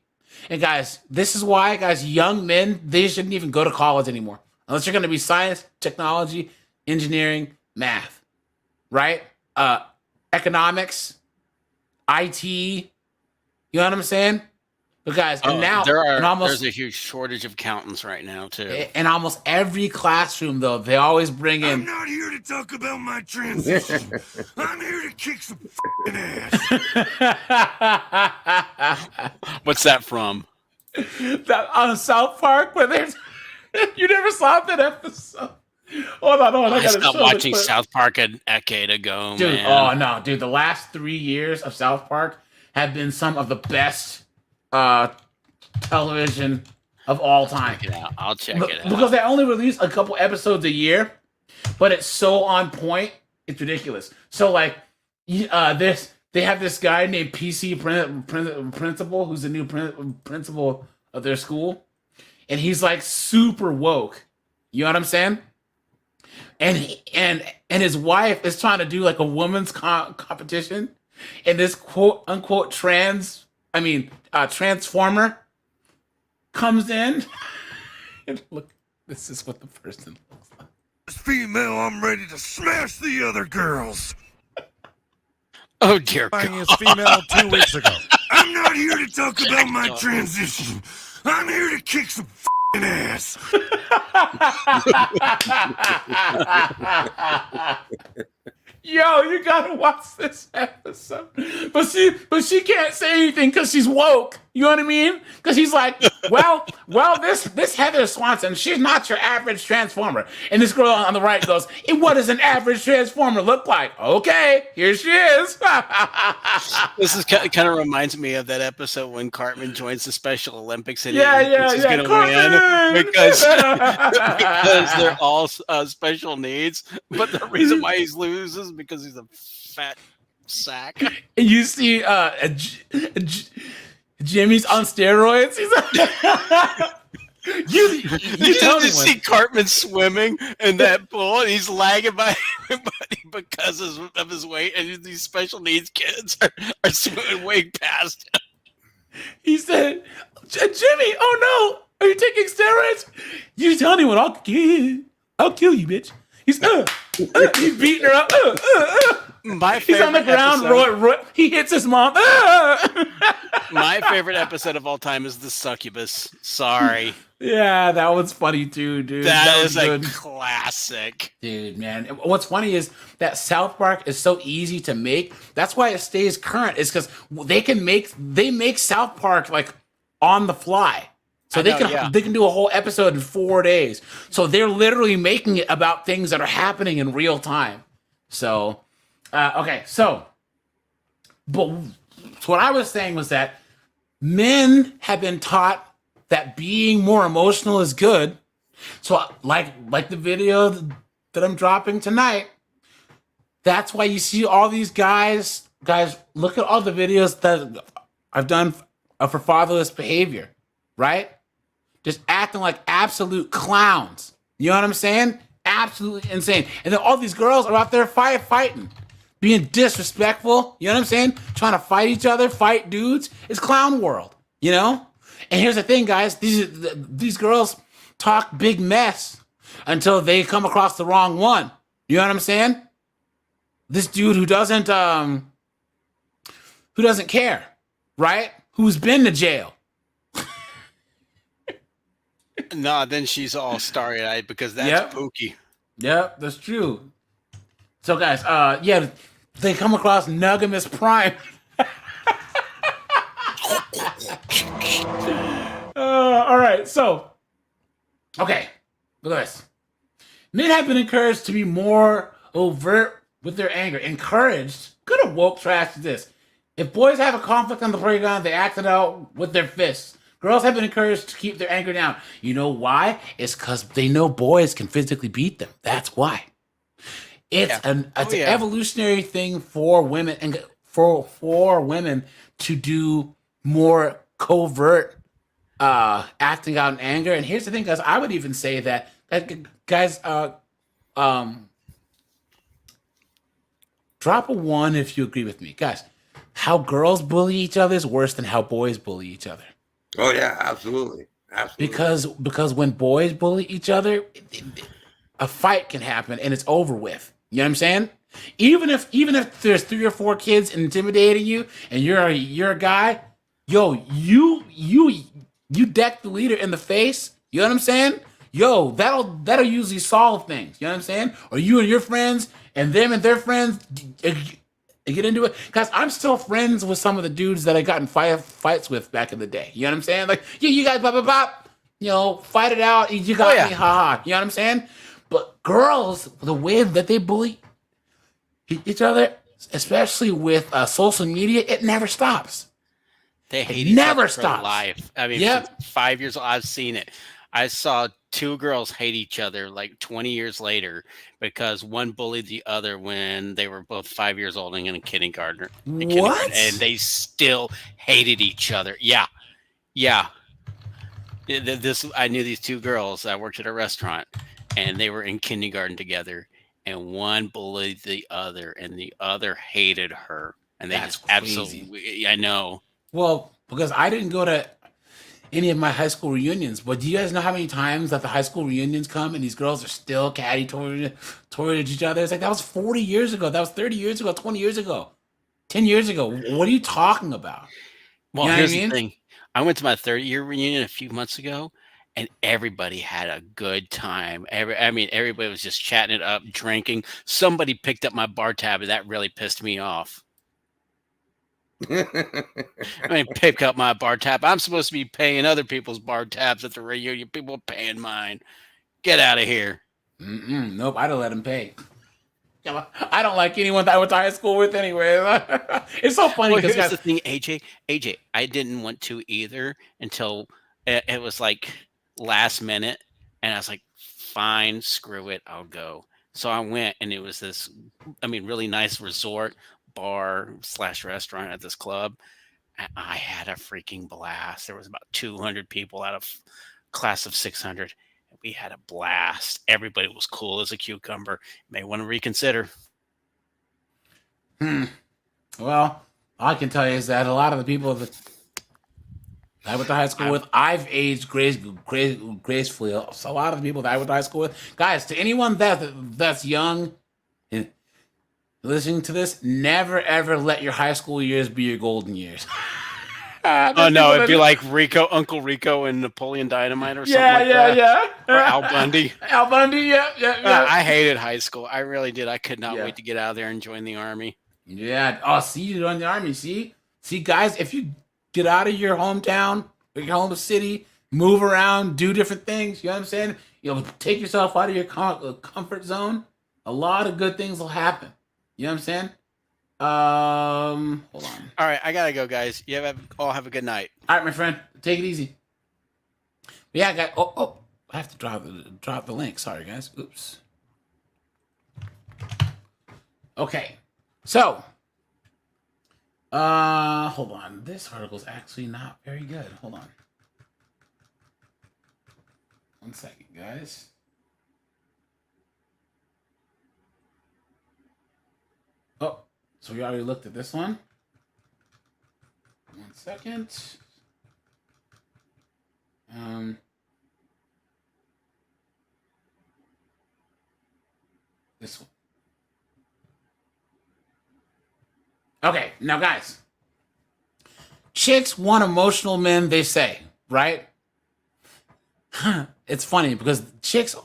And guys, this is why, guys, young men, they shouldn't even go to college anymore. Unless you're going to be science, technology, engineering, math, right? Economics, IT, you know what I'm saying? But guys, and now there's a huge shortage of accountants right now too. In almost every classroom, though, they always bring in. I'm not here to talk about my transition. I'm here to kick some ass. What's that from? That on South Park, where there's you never saw that episode. Hold on. I stopped watching South Park a decade ago, dude. Man. Oh no, dude! The last 3 years of South Park have been some of the best television of all time. Check it out. I'll check it out. Because they only release a couple episodes a year, but it's so on point, it's ridiculous. So like, they have this guy named PC Principal, who's the new principal of their school, and he's like super woke. You know what I'm saying? And his wife is trying to do like a woman's competition, and this quote unquote transformer comes in. And look, this is what the person looks like. As female, I'm ready to smash the other girls. Oh dear God. As female 2 weeks ago. I'm not here to talk about my transition. I'm here to kick some ass. Yo, you gotta watch this episode. But she can't say anything because she's woke. You know what I mean? Because he's like, well, this Heather Swanson, she's not your average Transformer. And this girl on the right goes, and what does an average Transformer look like? Okay, here she is. This is kind of reminds me of that episode when Cartman joins the Special Olympics and Yeah, he's going to win because they're all special needs. But the reason why he loses is because he's a fat sack. And you see Jimmy's on steroids. He's you tell me see Cartman swimming in that pool, and he's lagging by everybody because of his weight, and these special needs kids are swimming way past him. He said, Jimmy, oh no, are you taking steroids? You tell anyone, I'll kill you, bitch. He's beating her up. He's on the ground. Roy, he hits his mom. My favorite episode of all time is the Succubus. Sorry. Yeah, that one's funny too, dude. That is a classic. Dude, man. What's funny is that South Park is so easy to make. That's why it stays current. Is because they make South Park like on the fly. So they can do a whole episode in 4 days. So they're literally making it about things that are happening in real time. So, okay. So what I was saying was that men have been taught that being more emotional is good. So like the video that I'm dropping tonight, that's why you see all these guys, look at all the videos that I've done for fatherless behavior, right? Just acting like absolute clowns. You know what I'm saying? Absolutely insane. And then all these girls are out there fighting, being disrespectful. You know what I'm saying? Trying to fight each other, fight dudes. It's clown world, you know? And here's the thing, guys. These girls talk big mess until they come across the wrong one. You know what I'm saying? This dude who doesn't care, right? Who's been to jail. No, then she's all starry-eyed because that's Pookie. Yep, that's true. So, guys, they come across Nugamus Prime. All right, so, okay, look at this. Men have been encouraged to be more overt with their anger. Encouraged? Good of woke trash is this. If boys have a conflict on the playground, they act it out with their fists. Girls have been encouraged to keep their anger down. You know why? It's because they know boys can physically beat them. That's why. It's an evolutionary thing for women and for women to do more covert acting out in anger. And here's the thing, guys. I would even say that guys, drop a 1 if you agree with me, guys. How girls bully each other is worse than how boys bully each other. Oh yeah, absolutely. Because when boys bully each other, a fight can happen and it's over with. You know what I'm saying? Even if there's 3 or 4 kids intimidating you and you're a guy, yo, you deck the leader in the face. You know what I'm saying? Yo, that'll usually solve things. You know what I'm saying? Or you and your friends and them and their friends get into it. Because I'm still friends with some of the dudes that I got in fights with back in the day. You know what I'm saying? Like, you guys, bop, you know, fight it out. You got me, haha. You know what I'm saying? But girls, the way that they bully each other, especially with social media, it never stops. They hate each other for life. I mean, for 5 years, I've seen it. I saw 2 girls hate each other like 20 years later because one bullied the other when they were both 5 years old and in kindergarten. What? And they still hated each other. Yeah. I knew these 2 girls. I worked at a restaurant, and they were in kindergarten together. And one bullied the other, and the other hated her. And they That's just crazy. absolutely, I know. Well, because I didn't go to any of my high school reunions, but do you guys know how many times that the high school reunions come and these girls are still catty toward each other? It's like, that was 40 years ago. That was 30 years ago, 20 years ago, 10 years ago. What are you talking about? Well, You know here's what I mean? the thing. I went to my 30-year reunion a few months ago, and everybody had a good time. Everybody was just chatting it up, drinking. Somebody picked up my bar tab, and that really pissed me off. I mean, pick up my bar tab. I'm supposed to be paying other people's bar tabs at the reunion. People are paying mine. Get out of here. Nope, I don't let him pay. I don't like anyone that I went to high school with anyway. It's so funny Well, because here's the thing, AJ, I didn't want to either until it was like last minute, and I was like, fine, screw it, I'll go. So I went, and it was this, really nice resort bar / restaurant at this club. And I had a freaking blast. There was about 200 people out of class of 600. We had a blast. Everybody was cool as a cucumber. May want to reconsider. Well, all I can tell you is that a lot of the people that I went to high school with, I've aged gracefully. So a lot of the people that I went to high school with, guys, to anyone that's young and listening to this, never ever let your high school years be your golden years. Oh no, it'd be like Uncle Rico and Napoleon Dynamite or something like that. Yeah. Or Al Bundy. Al Bundy, yeah. I hated high school. I really did. I could not wait to get out of there and join the army. Yeah. Oh, see, you joined the army. See, guys, if you get out of your hometown, or your home city, move around, do different things. You know what I'm saying? Take yourself out of your comfort zone. A lot of good things will happen. You know what I'm saying? Hold on. All right, I gotta go, guys. You all have a good night. All right, my friend, take it easy. Yeah, guys. Oh, I have to drop the link. Sorry, guys. Oops. Okay, so, hold on. This article's actually not very good. Hold on. 1 second, guys. Oh. So we already looked at this one. 1 second. This one. Okay, now guys. Chicks want emotional men, they say, right? It's funny because chicks,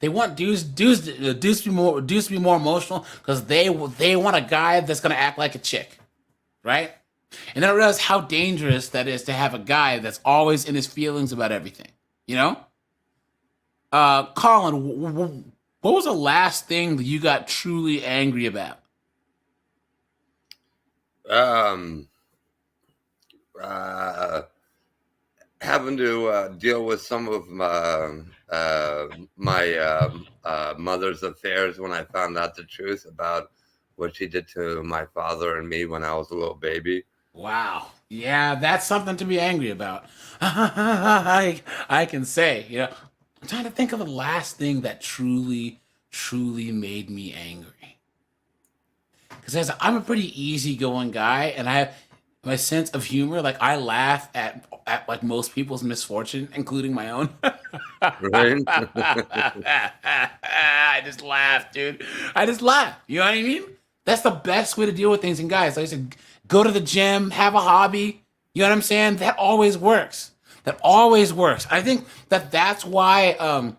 they want dudes to be more emotional because they want a guy that's gonna act like a chick, right? And then I realize how dangerous that is to have a guy that's always in his feelings about everything. You know? Colin, what was the last thing that you got truly angry about? Having to deal with some of my mother's affairs when I found out the truth about what she did to my father and me when I was a little baby. Wow. Yeah, that's something to be angry about. I can say, I'm trying to think of the last thing that truly made me angry. Because I'm a pretty easygoing guy, and I have my sense of humor. Like, I laugh at like most people's misfortune, including my own. Right? I just laugh, dude. I just laugh. You know what I mean? That's the best way to deal with things. And guys, like I said, go to the gym, have a hobby. You know what I'm saying? That always works. That always works. I think that's why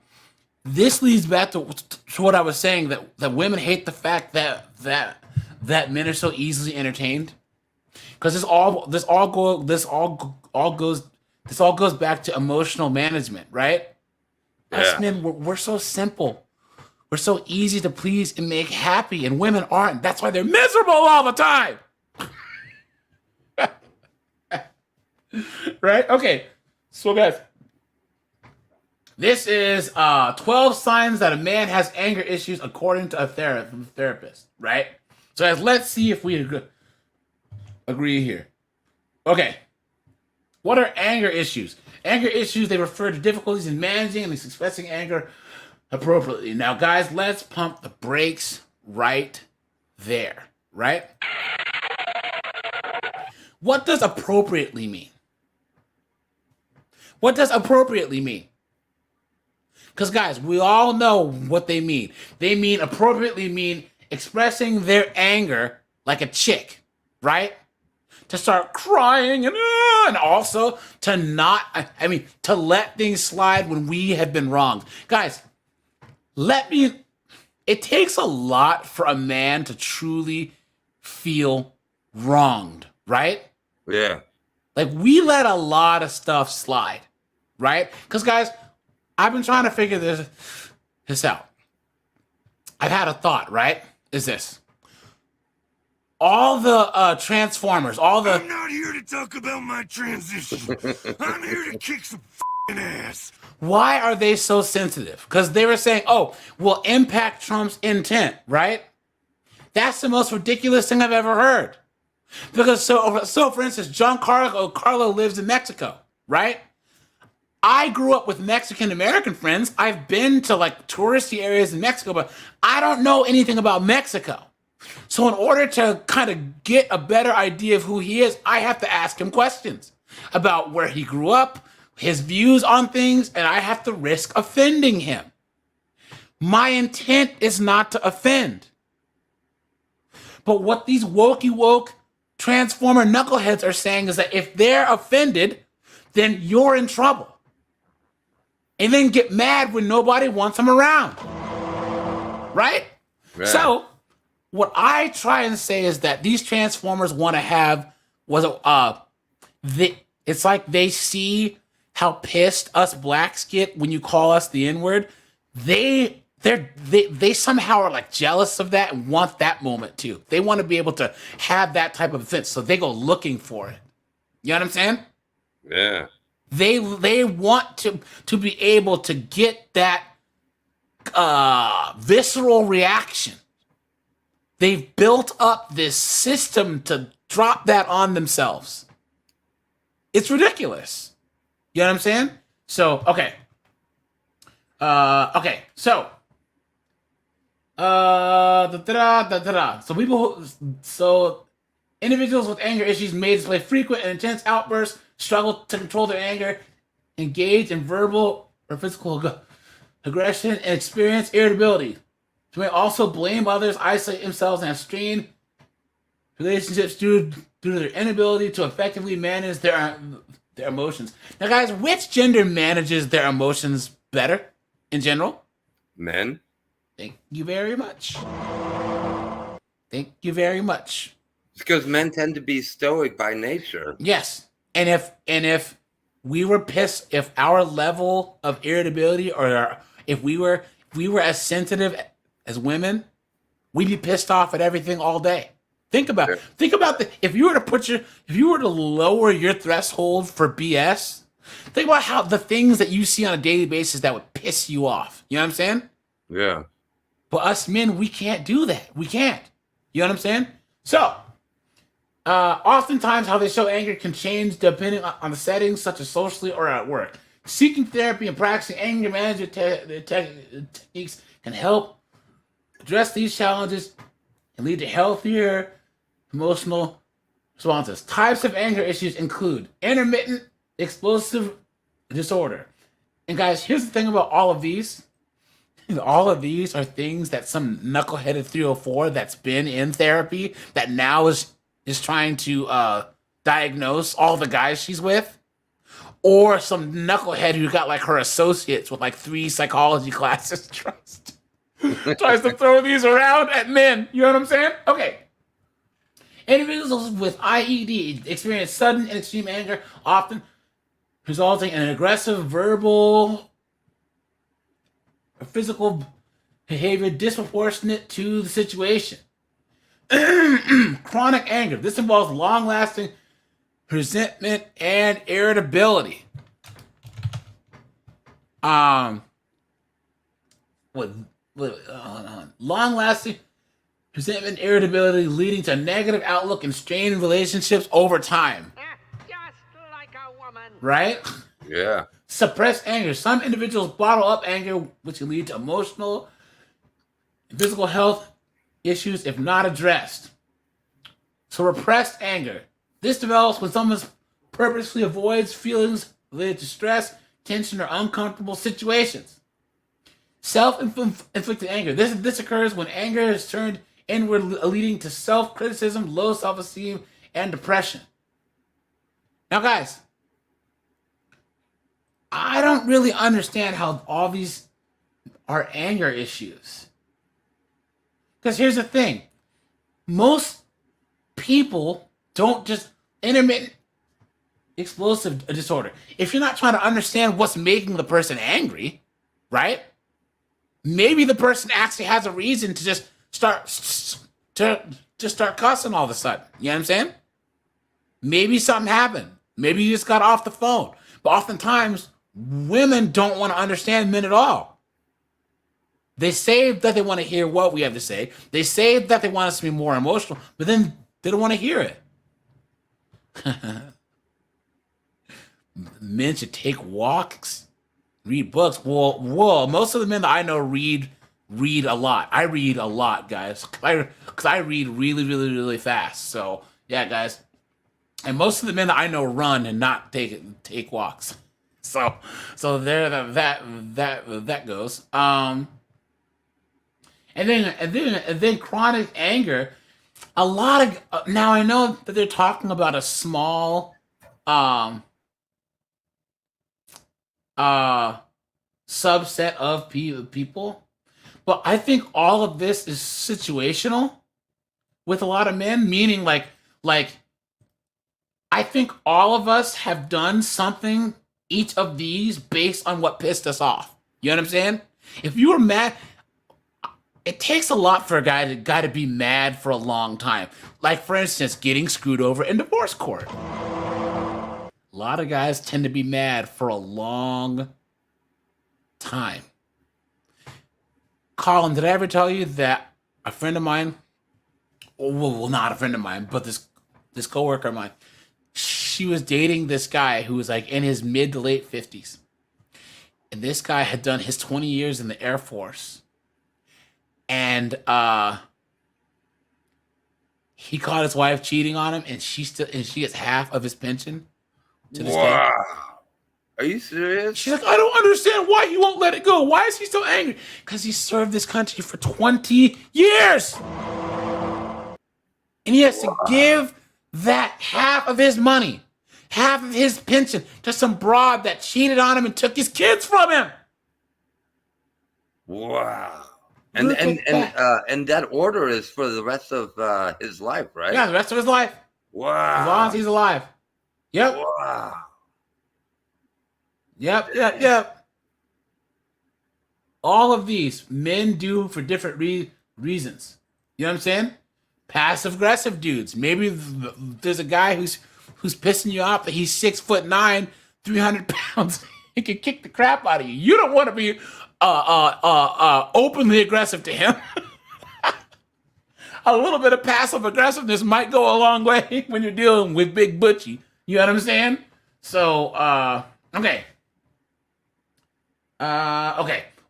this leads back to what I was saying, that women hate the fact that men are so easily entertained. Because this all goes back to emotional management, right? Yeah. Us men, we're so simple. We're so easy to please and make happy, and women aren't. That's why they're miserable all the time. Right? Okay. So guys, this is 12 signs that a man has anger issues according to a therapist, right? So guys, let's see if we agree here. Okay. What are anger issues? Anger issues, they refer to difficulties in managing and expressing anger appropriately. Now, guys, let's pump the brakes right there, right? What does appropriately mean? What does appropriately mean? Because, guys, we all know what they mean. They mean appropriately mean expressing their anger like a chick, right? To start crying and also to to let things slide when we have been wronged. Guys, it takes a lot for a man to truly feel wronged, right? Yeah. Like, we let a lot of stuff slide, right? Because, guys, I've been trying to figure this out. I've had a thought, right? Is this. All the Transformers, I'm not here to talk about my transition. I'm here to kick some f***ing ass. Why are they so sensitive? Because they were saying, oh, well, impact trumps intent, right? That's the most ridiculous thing I've ever heard. Because so for instance, Carlo lives in Mexico, right? I grew up with Mexican American friends. I've been to like touristy areas in Mexico, but I don't know anything about Mexico. So in order to kind of get a better idea of who he is, I have to ask him questions about where he grew up, his views on things, and I have to risk offending him. My intent is not to offend. But what these woke Transformer knuckleheads are saying is that if they're offended, then you're in trouble. And then get mad when nobody wants them around. Right? Yeah. So, what I try and say is that these Transformers want to have it's like they see how pissed us blacks get when you call us the N-word. They somehow are like jealous of that and want that moment too. They want to be able to have that type of offense, so they go looking for it. You know what I'm saying? Yeah. They want to be able to get that visceral reaction. They've built up this system to drop that on themselves. It's ridiculous. You know what I'm saying? So, okay. So individuals with anger issues may display frequent and intense outbursts, struggle to control their anger, engage in verbal or physical aggression, and experience irritability. They may also blame others, isolate themselves, and have strained relationships due to their inability to effectively manage their emotions. Now, guys, which gender manages their emotions better in general? Men. Thank you very much. Thank you very much. It's because men tend to be stoic by nature. Yes. And if we were pissed, if our level of irritability or if we were as sensitive as women, we'd be pissed off at everything all day. Think about if you were to lower your threshold for BS, think about how the things that you see on a daily basis that would piss you off. You know what I'm saying? Yeah. But us men, we can't do that. We can't. You know what I'm saying? So, oftentimes how they show anger can change depending on the settings, such as socially or at work. Seeking therapy and practicing anger management techniques can help address these challenges and lead to healthier emotional responses. Types of anger issues include intermittent explosive disorder. And guys, here's the thing about all of these. All of these are things that some knuckleheaded 304 that's been in therapy that now is trying to diagnose all the guys she's with. Or some knucklehead who got like her associates with like 3 psychology classes tries to throw these around at men. You know what I'm saying? Okay. Individuals with IED experience sudden and extreme anger, often resulting in an aggressive verbal or physical behavior disproportionate to the situation. Chronic anger. This involves long-lasting resentment and irritability. Long-lasting resentment, irritability, leading to a negative outlook and strained relationships over time. Just like a woman. Right? Yeah. Suppressed anger. Some individuals bottle up anger, which can lead to emotional and physical health issues if not addressed. So repressed anger. This develops when someone purposely avoids feelings related to stress, tension, or uncomfortable situations. Self-inflicted anger. This occurs when anger is turned inward, leading to self-criticism, low self-esteem, and depression. Now, guys, I don't really understand how all these are anger issues. Because here's the thing. Most people don't just intermittent explosive disorder. If you're not trying to understand what's making the person angry, right? Maybe the person actually has a reason to just start cussing all of a sudden. You know what I'm saying? Maybe something happened. Maybe you just got off the phone. But oftentimes, women don't want to understand men at all. They say that they want to hear what we have to say. They say that they want us to be more emotional, but then they don't want to hear it. Men should take walks, read books. Well, most of the men that I know read a lot. I read a lot, guys, because I read really, really, really fast. So yeah, guys, and most of the men that I know run and not take walks. So there that goes. And then chronic anger. A lot of now I know that they're talking about a small subset of people, but I think all of this is situational with a lot of men, meaning like I think all of us have done something, each of these, based on what pissed us off. You know what I'm saying? If you were mad, it takes a lot for a guy to be mad for a long time. Like, for instance, getting screwed over in divorce court. A lot of guys tend to be mad for a long time. Colin, did I ever tell you that a friend of mine, well, not a friend of mine, but this coworker of mine, she was dating this guy who was like in his mid to late 50s. And this guy had done his 20 years in the Air Force. And he caught his wife cheating on him, and she gets half of his pension to this day. Are you serious? She's like, I don't understand why he won't let it go. Why is he so angry? Because he served this country for 20 years. And he has to give that half of his money, half of his pension, to some broad that cheated on him and took his kids from him. Wow. And that order is for the rest of his life, right? Yeah, the rest of his life. Wow. As long as he's alive. Yep. Wow. Yep. All of these men do for different reasons. You know what I'm saying? Passive aggressive dudes. Maybe there's a guy who's pissing you off that he's 6'9", 300 pounds. He can kick the crap out of you. You don't want to be openly aggressive to him. A little bit of passive aggressiveness might go a long way when you're dealing with Big Butchie. You know what I'm saying? So, okay.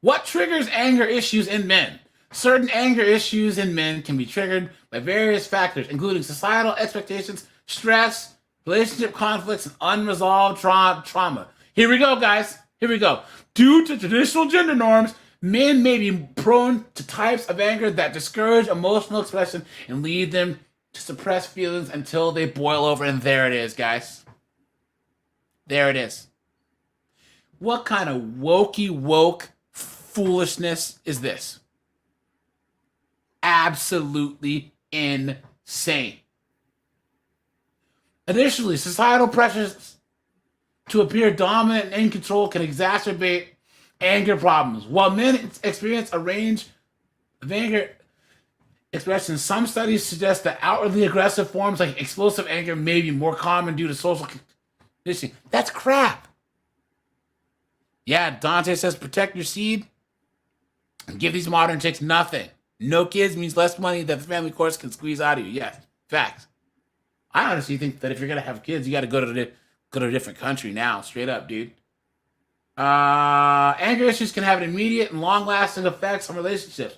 What triggers anger issues in men? Certain anger issues in men can be triggered by various factors, including societal expectations, stress, relationship conflicts, and unresolved trauma. Here we go, guys. Here we go. Due to traditional gender norms, men may be prone to types of anger that discourage emotional expression and lead them to suppress feelings until they boil over. And there it is, guys. There it is. What kind of woke foolishness is this? Absolutely insane. Additionally, societal pressures to appear dominant and in control can exacerbate anger problems. While men experience a range of anger expressions, some studies suggest that outwardly aggressive forms like explosive anger may be more common due to social conditioning. That's crap. Yeah, Dante says protect your seed and give these modern chicks nothing. No kids means less money that the family courts can squeeze out of you. Yes, facts. I honestly think that if you're gonna have kids, you got to go to a different country now. Straight up, dude. Anger issues can have an immediate and long-lasting effects on relationships.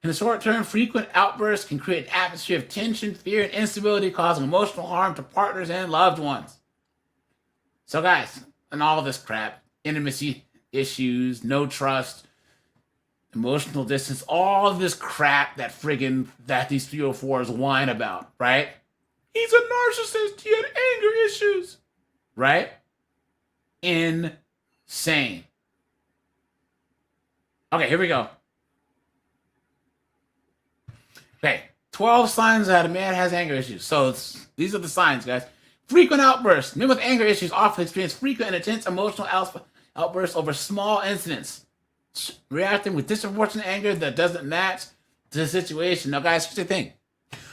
In the short term, frequent outbursts can create an atmosphere of tension, fear, and instability, causing emotional harm to partners and loved ones. So, guys, and all of this crap, intimacy issues, no trust, emotional distance, all of this crap that these 304s whine about, right? He's a narcissist. He had anger issues, right? Insane. Okay, here we go. Okay, 12 signs that a man has anger issues. So these are the signs, guys. Frequent outbursts. Men with anger issues often experience frequent and intense emotional outbursts over small incidents, reacting with disproportionate anger that doesn't match the situation. Now, guys, here's the thing.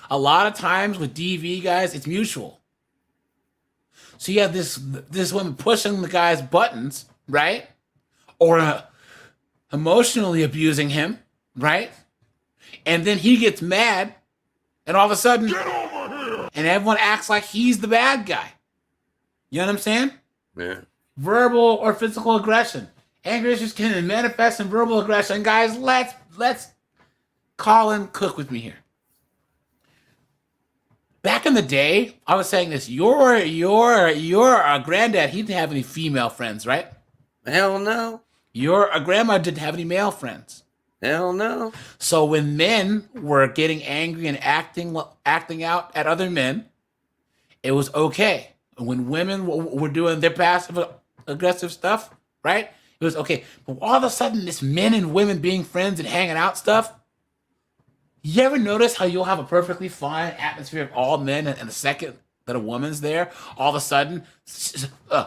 A lot of times with DV, guys, it's mutual. So you have this woman pushing the guy's buttons, right? Or emotionally abusing him, right? And then he gets mad, and all of a sudden, get over here! And everyone acts like he's the bad guy. You know what I'm saying? Yeah. Verbal or physical aggression. Anger issues can manifest in verbal aggression. Guys, let's call and cook with me here. Back in the day, I was saying this. Your granddad, he didn't have any female friends, right? Hell no. Your grandma didn't have any male friends. Hell no. So when men were getting angry and acting out at other men, it was okay. When women were doing their passive aggressive stuff, right? It was okay. But all of a sudden, this men and women being friends and hanging out stuff, you ever notice how you'll have a perfectly fine atmosphere of all men, and the second that a woman's there, all of a sudden,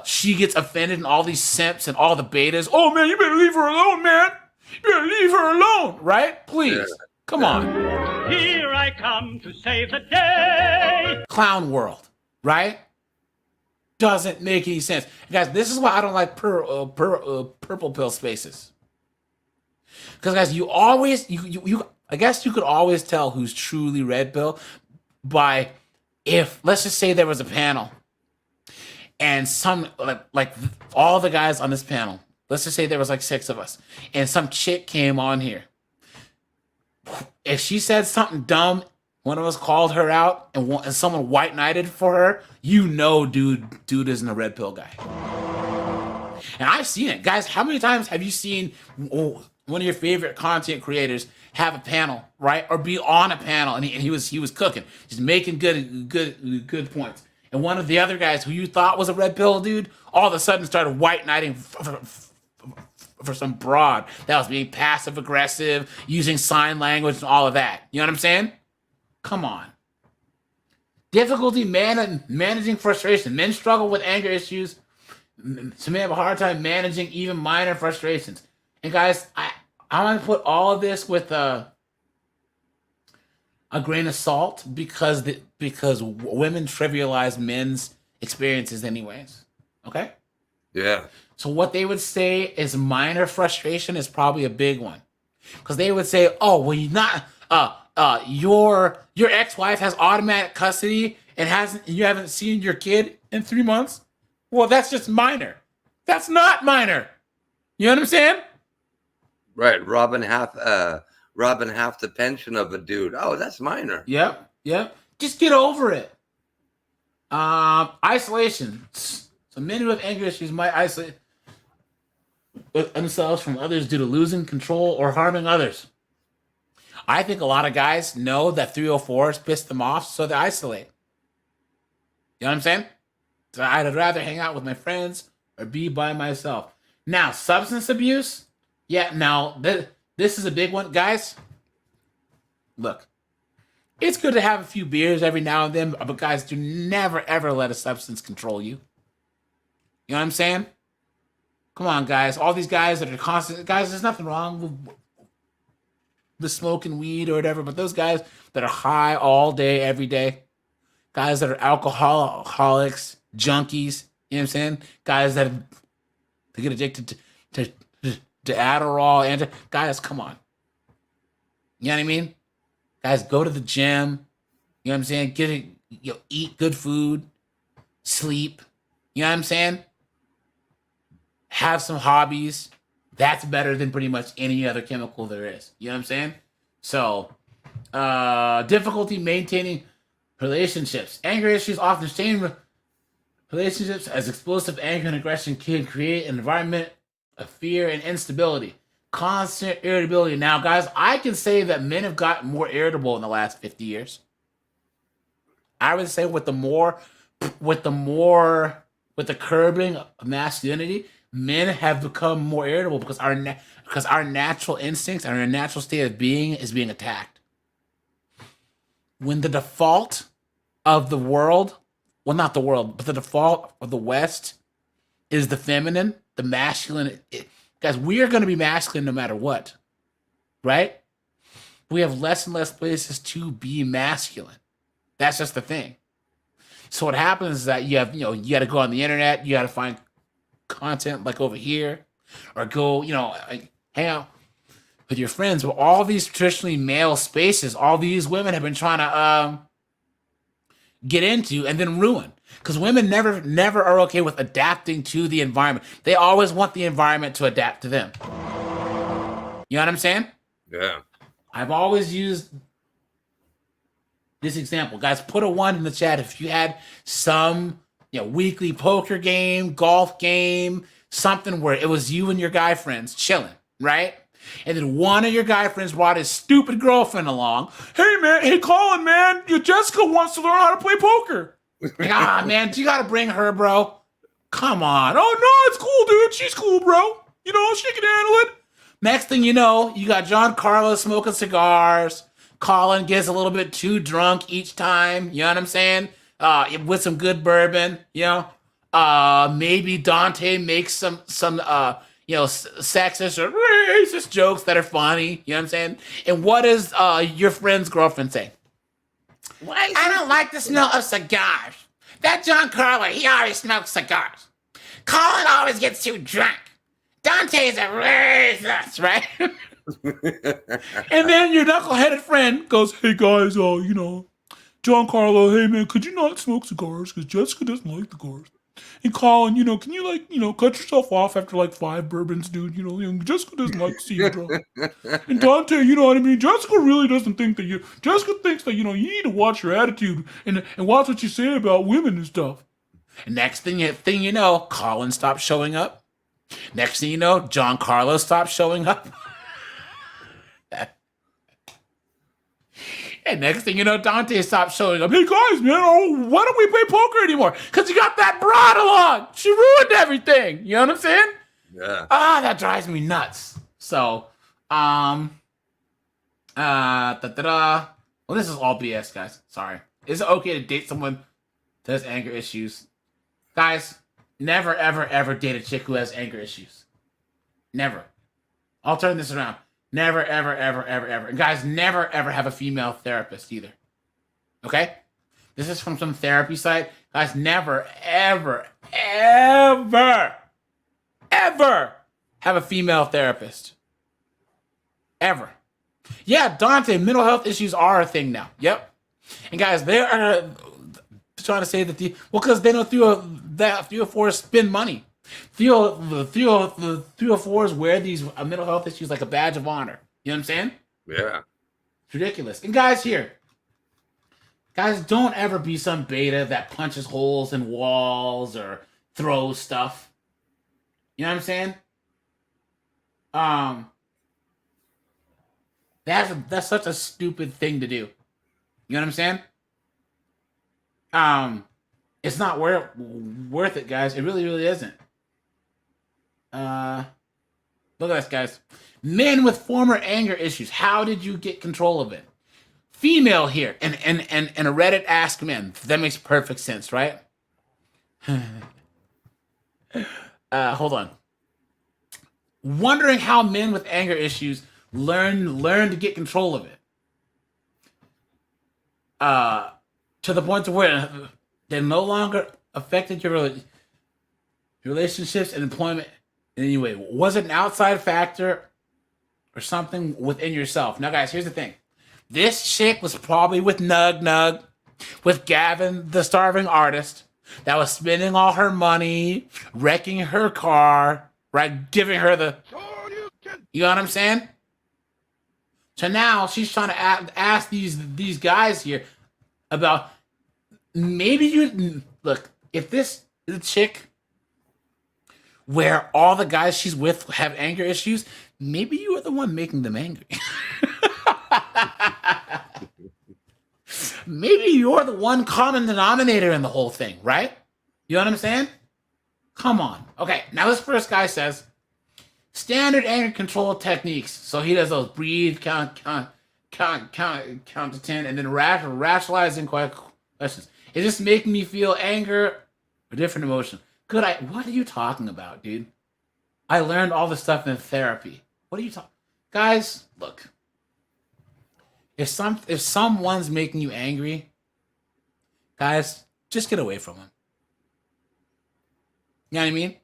she gets offended, and all these simps and all the betas, oh man, you better leave her alone, man. You better leave her alone, right? Please. Come on. Here I come to save the day. Clown world, right? Doesn't make any sense. Guys, this is why I don't like purple pill spaces. Because, guys, you always, I guess you could always tell who's truly red pill by if, let's just say there was a panel and some, like all the guys on this panel, let's just say there was like 6 of us, and some chick came on here. If she said something dumb, one of us called her out, and someone white knighted for her, you know, dude isn't a red pill guy. And I've seen it, guys. How many times have you seen one of your favorite content creators have a panel, right, or be on a panel, and he was cooking, just making good points, and one of the other guys who you thought was a red pill dude, all of a sudden started white knighting for some broad that was being passive aggressive, using sign language and all of that. You know what I'm saying? Come on. Difficulty managing frustration. Men struggle with anger issues. Some men have a hard time managing even minor frustrations. And guys, I want to put all of this with a grain of salt because women trivialize men's experiences anyways. Okay? Yeah. So what they would say is minor frustration is probably a big one. Because they would say, oh, well, you're not your ex-wife has automatic custody and you haven't seen your kid in 3 months. Well, that's just minor. That's not minor. You know what I'm saying? Right. Robbing half the pension of a dude. Oh, that's minor. Yep. Just get over it. Isolation. So men who have anger issues might isolate themselves from others due to losing control or harming others. I think a lot of guys know that 304s piss them off, so they isolate. You know what I'm saying? So I'd rather hang out with my friends or be by myself. Now, substance abuse. Yeah, now, this is a big one. Guys, look, it's good to have a few beers every now and then, but guys, do never, ever let a substance control you. You know what I'm saying? Come on, guys. All these guys that are constant... Guys, there's nothing wrong with the smoking weed or whatever, but those guys that are high all day, every day, guys that are alcoholics, junkies, you know what I'm saying? Guys that they get addicted to Adderall, and guys, come on. You know what I mean? Guys, go to the gym. You know what I'm saying? Eat good food, sleep. You know what I'm saying? Have some hobbies. That's better than pretty much any other chemical there is. You know what I'm saying? So, difficulty maintaining relationships. Anger issues often strain relationships as explosive anger and aggression can create an environment of fear and instability. Constant irritability. Now, guys, I can say that men have gotten more irritable in the last 50 years. I would say with the curbing of masculinity, men have become more irritable because our natural instincts and our natural state of being is being attacked. When the default of the world well, not the world, but the default of the West is the feminine, the masculine. Guys, we are going to be masculine no matter what, right? We have less and less places to be masculine. That's just the thing. So what happens is that you have, you got to go on the internet, you got to find content like over here, or go, hang out with your friends. But all these traditionally male spaces, all these women have been trying to get into and then ruin. Because women never are okay with adapting to the environment. They always want the environment to adapt to them. You know what I'm saying? Yeah. I've always used this example. Guys, put a 1 in the chat if you had some weekly poker game, golf game, something where it was you and your guy friends chilling, right? And then one of your guy friends brought his stupid girlfriend along. Hey Colin, man, Jessica wants to learn how to play poker. Like, man, you gotta bring her, bro. Come on. Oh no, it's cool, dude. She's cool, bro. She can handle it. Next thing you know, you got John Carlos smoking cigars. Colin gets a little bit too drunk each time. You know what I'm saying? With some good bourbon. Maybe Dante makes some sexist or racist jokes that are funny. You know what I'm saying? And what does your friend's girlfriend say? I don't like the smell of cigars. That John Carlo, he always smokes cigars. Colin always gets too drunk. Dante's a racist, right? And then your knuckleheaded friend goes, hey guys, John Carlo, hey man, could you not smoke cigars? Because Jessica doesn't like cigars. And Colin, can you cut yourself off after 5 bourbons, dude? Jessica doesn't like to see you drunk. And Dante, you know what I mean? Jessica really doesn't think that Jessica thinks that, you need to watch your attitude and watch what you say about women and stuff. And next thing you know, Colin stopped showing up. Next thing you know, John Carlos stopped showing up. And next thing you know, Dante stopped showing up. Hey guys, man, why don't we play poker anymore? Because you got that broad along. She ruined everything. You know what I'm saying? Yeah. That drives me nuts. So, well, this is all BS, guys. Sorry. Is it okay to date someone that has anger issues? Guys, never, ever, ever date a chick who has anger issues. Never. I'll turn this around. Never, ever, ever, ever, ever. And guys, never, ever have a female therapist either. Okay? This is from some therapy site. Guys, never, ever, ever, ever have a female therapist. Ever. Yeah, Dante, mental health issues are a thing now. Yep. And guys, they are trying to say that because they know 304 spend money. 304s wear these mental health issues like a badge of honor. You know what I'm saying? Yeah. It's ridiculous. And guys, don't ever be some beta that punches holes in walls or throws stuff. You know what I'm saying? That's such a stupid thing to do. You know what I'm saying? It's not worth it, guys. It really, really isn't. Look at this, guys. Men with former anger issues. How did you get control of it? Female here, and a Reddit Ask Men. That makes perfect sense, right? Hold on. Wondering how men with anger issues learn to get control of it. To the point to where they no longer affected your relationships and employment in any way. Was it an outside factor or something within yourself? Now, guys, here's the thing. This chick was probably with Nug, with Gavin, the starving artist, that was spending all her money, wrecking her car, right? Giving her the... You know what I'm saying? So now she's trying to ask these guys here about... Maybe you... Look, if this is a chick where all the guys she's with have anger issues, maybe you are the one making them angry. Maybe you're the one common denominator in the whole thing, right? You know what I'm saying? Come on. Okay, now this first guy says, standard anger control techniques. So he does those breathe, count to 10, and then rationalizing questions. Is this making me feel anger or different emotion? What are you talking about, dude? I learned all this stuff in therapy. What are you talking? Guys, look. If someone's making you angry, guys, just get away from them. You know what I mean?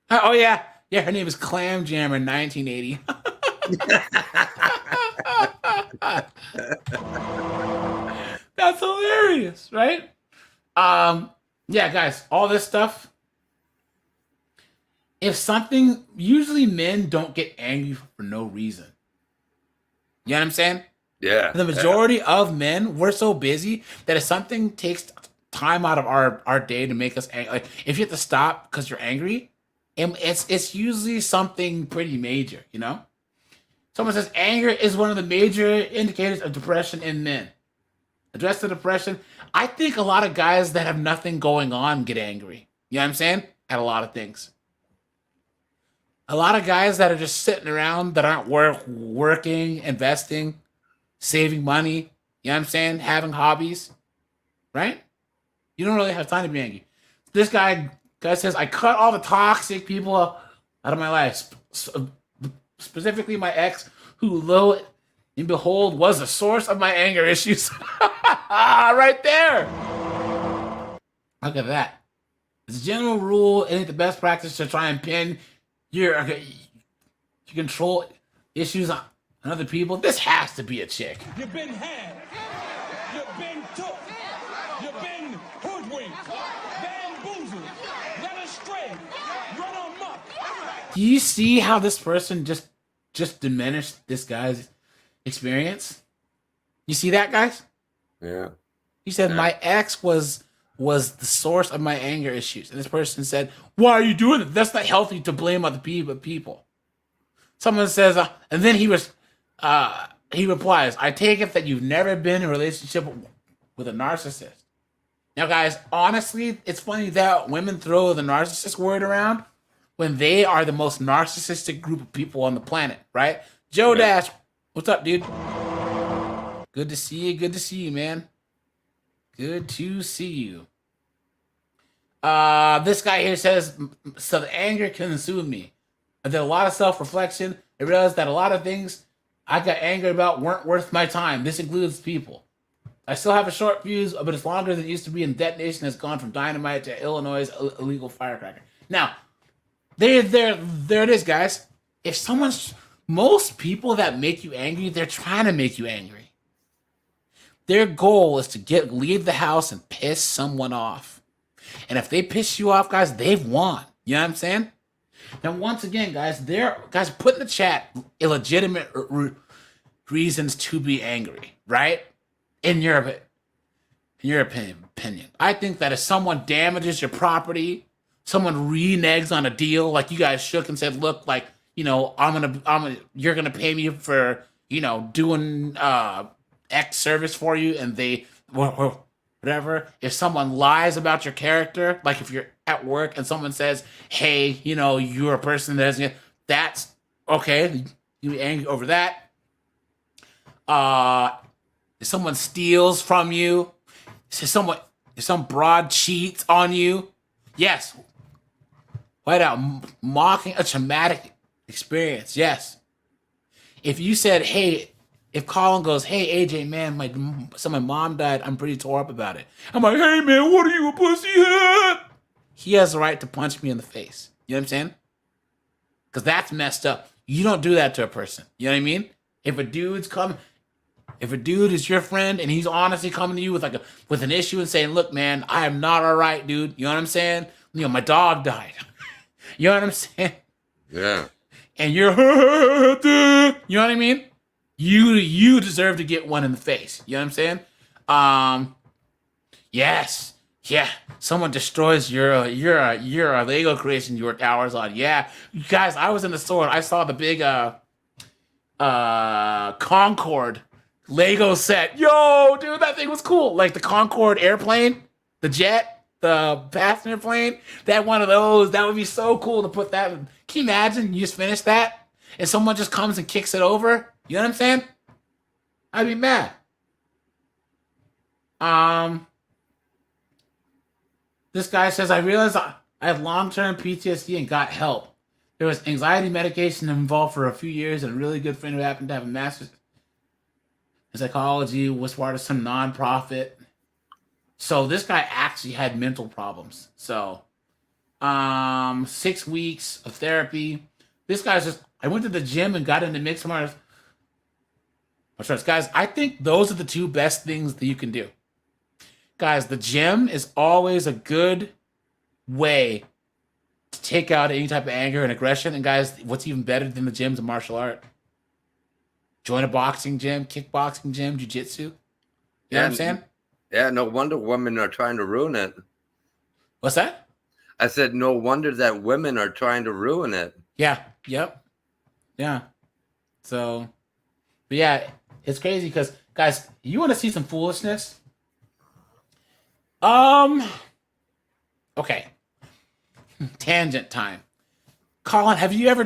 Oh yeah. Yeah, her name is Clam Jammer 1980. That's hilarious, right? Yeah, guys, all this stuff. Usually men don't get angry for no reason. You know what I'm saying? Yeah. The majority of men, we're so busy that if something takes time out of our day to make us angry, like if you have to stop because you're angry, it's usually something pretty major, you know? Someone says anger is one of the major indicators of depression in men. Address the depression. I think a lot of guys that have nothing going on get angry. You know what I'm saying? At a lot of things. A lot of guys that are just sitting around that aren't working, investing, saving money, you know what I'm saying? Having hobbies, right? You don't really have time to be angry. This guy says, I cut all the toxic people out of my life, specifically my ex, who, lo and behold, was the source of my anger issues. Right there. Look at that. As a general rule, it ain't the best practice to try and pin your control issues on other people. This has to be a chick. You've been had. You've been took. You've been hoodwinked. Bamboozled. Led astray. Run amok. Do you see how this person just diminished this guy's experience? You see that, guys? Yeah. He said, my ex was the source of my anger issues. And this person said, why are you doing it? That's not healthy to blame other people. Someone says, and then he replies, I take it that you've never been in a relationship with a narcissist. Now, guys, honestly, it's funny that women throw the narcissist word around when they are the most narcissistic group of people on the planet, right? Joe Dash, what's up, dude? Good to see you. Good to see you, man. Good to see you. This guy here says, so the anger consumed me. I did a lot of self-reflection. I realized that a lot of things I got angry about weren't worth my time. This includes people. I still have a short fuse, but it's longer than it used to be, and detonation has gone from dynamite to Illinois' illegal firecracker. Now, there it is, guys. Most people that make you angry, they're trying to make you angry. Their goal is to leave the house and piss someone off. And if they piss you off, guys, they've won. You know what I'm saying? Now, once again, guys, put in the chat illegitimate reasons to be angry, right? In your opinion. I think that if someone damages your property, someone reneges on a deal, like you guys shook and said, look, like, you know, you're gonna pay me for, you know, doing X service for you, and they whatever. If someone lies about your character, like if you're at work and someone says, hey, you know, you're a person that doesn't, that's okay. You be angry over that. If someone steals from you, if some broad cheats on you, yes. White out mocking a traumatic experience, yes. If you said, hey, if Colin goes, hey, AJ, man, my mom died, I'm pretty tore up about it. I'm like, hey, man, what are you, a pussyhead? He has the right to punch me in the face. You know what I'm saying? Because that's messed up. You don't do that to a person. You know what I mean? If a dude is your friend and he's honestly coming to you with an issue and saying, look, man, I am not all right, dude. You know what I'm saying? You know, my dog died. You know what I'm saying? Yeah. And you're, you know what I mean? You deserve to get one in the face. You know what I'm saying? Yes. Yeah. Someone destroys your Lego creation you worked hours on. Yeah. You guys, I was in the store and I saw the big Concorde Lego set. Yo, dude, that thing was cool. Like the Concorde airplane, the jet, the passenger plane. That one of those, that would be so cool to put that. Can you imagine? You just finish that and someone just comes and kicks it over. You know what I'm saying? I'd be mad. This guy says, I realized I have long-term PTSD and got help. There was anxiety medication involved for a few years, and a really good friend who happened to have a master's in psychology was part of some nonprofit. So this guy actually had mental problems. So 6 weeks of therapy. This guy's just, I went to the gym and got into mixed martial arts. Guys, I think those are the two best things that you can do. Guys, the gym is always a good way to take out any type of anger and aggression. And guys, what's even better than the gym's a martial art? Join a boxing gym, kickboxing gym, jiu-jitsu. You know what I'm saying? Yeah, no wonder women are trying to ruin it. What's that? I said, no wonder that women are trying to ruin it. Yeah. Yep. Yeah. So, but yeah, it's crazy because, guys, you want to see some foolishness? Okay. Tangent time. Colin, have you ever,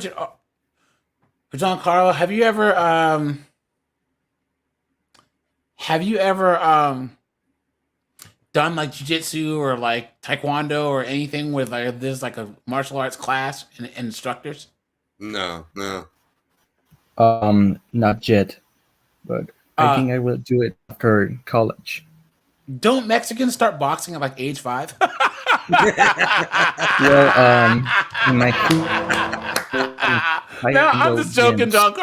Giancarlo, have you ever done like jiu-jitsu or like taekwondo or anything with like this, like a martial arts class and instructors? No. Not yet, but I think I will do it after college. Don't Mexicans start boxing at like age 5? Well, in my no, I'm just joking, John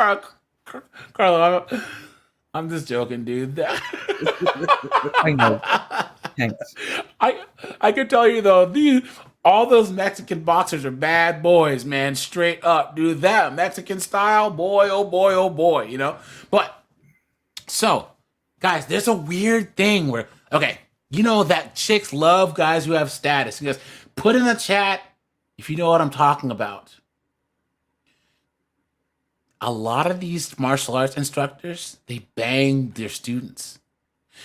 Carlo. I'm just joking, dude. I know. Thanks. I can tell you though, all those Mexican boxers are bad boys, man. Straight up, dude. That Mexican style, boy, oh boy, oh boy. You know. But so, guys, there's a weird thing where, okay, you know that chicks love guys who have status. Because put in the chat if you know what I'm talking about. A lot of these martial arts instructors, they bang their students.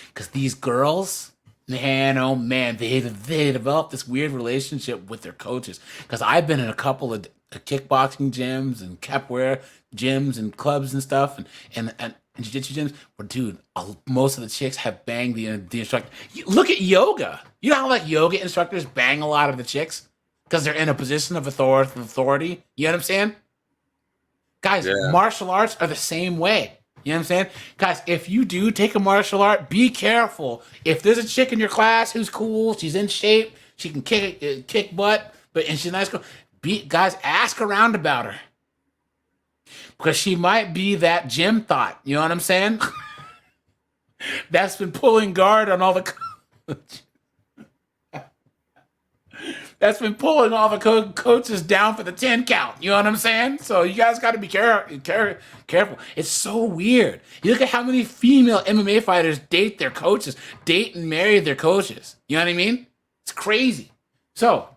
Because these girls, man, oh man, they develop this weird relationship with their coaches. Because I've been in a couple of kickboxing gyms and capoeira gyms and clubs and stuff and jiu-jitsu gyms where, dude, most of the chicks have banged the instructor. Look at yoga. You know how like yoga instructors bang a lot of the chicks? Because they're in a position of authority. You know what I'm saying? Guys, yeah. Martial arts are the same way. You know what I'm saying? Guys, if you do take a martial art, be careful. If there's a chick in your class who's cool, she's in shape, she can kick butt, and she's a nice girl, guys, ask around about her. Because she might be that gym thought. You know what I'm saying? That's been pulling guard on all the that's been pulling all the coaches down for the 10 count. You know what I'm saying? So you guys got to be careful. It's so weird. You look at how many female MMA fighters date their coaches, date and marry their coaches. You know what I mean? It's crazy. So,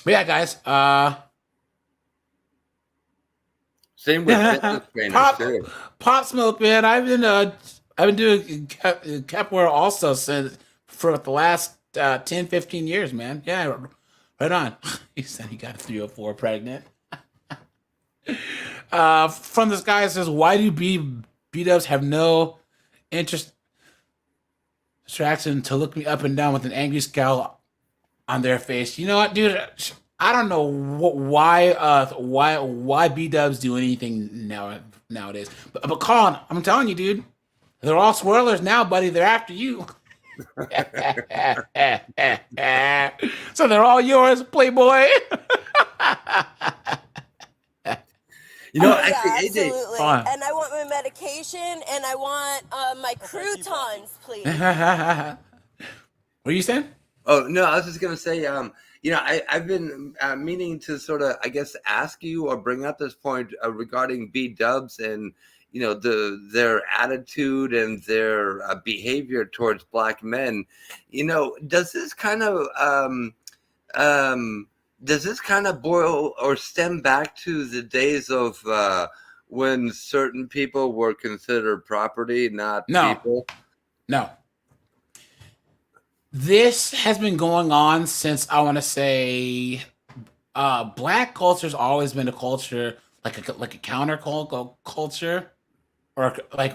but yeah, guys. Same with fitness trainers too. Pop Smoke, man. I've been doing capoeira also for the last 10, 15 years, man. Yeah. Right on. He said he got 304 pregnant. From this guy says, why do B-dubs have no distraction to look me up and down with an angry scowl on their face? You know what, dude? I don't know why B-dubs do anything nowadays. But Colin, I'm telling you, dude, they're all swirlers now, buddy. They're after you. So they're all yours, Playboy. You know, yeah, absolutely. And I want my medication and I want my croutons, please. What are you saying? Oh no, I was just gonna say, you know, I've been meaning to sort of, I guess, ask you or bring up this point regarding B-dubs and, you know, their attitude and their behavior towards black men. You know, does this kind of boil or stem back to the days of when certain people were considered property, not people? No. This has been going on since, I want to say, black culture's always been a culture like a counter culture, or like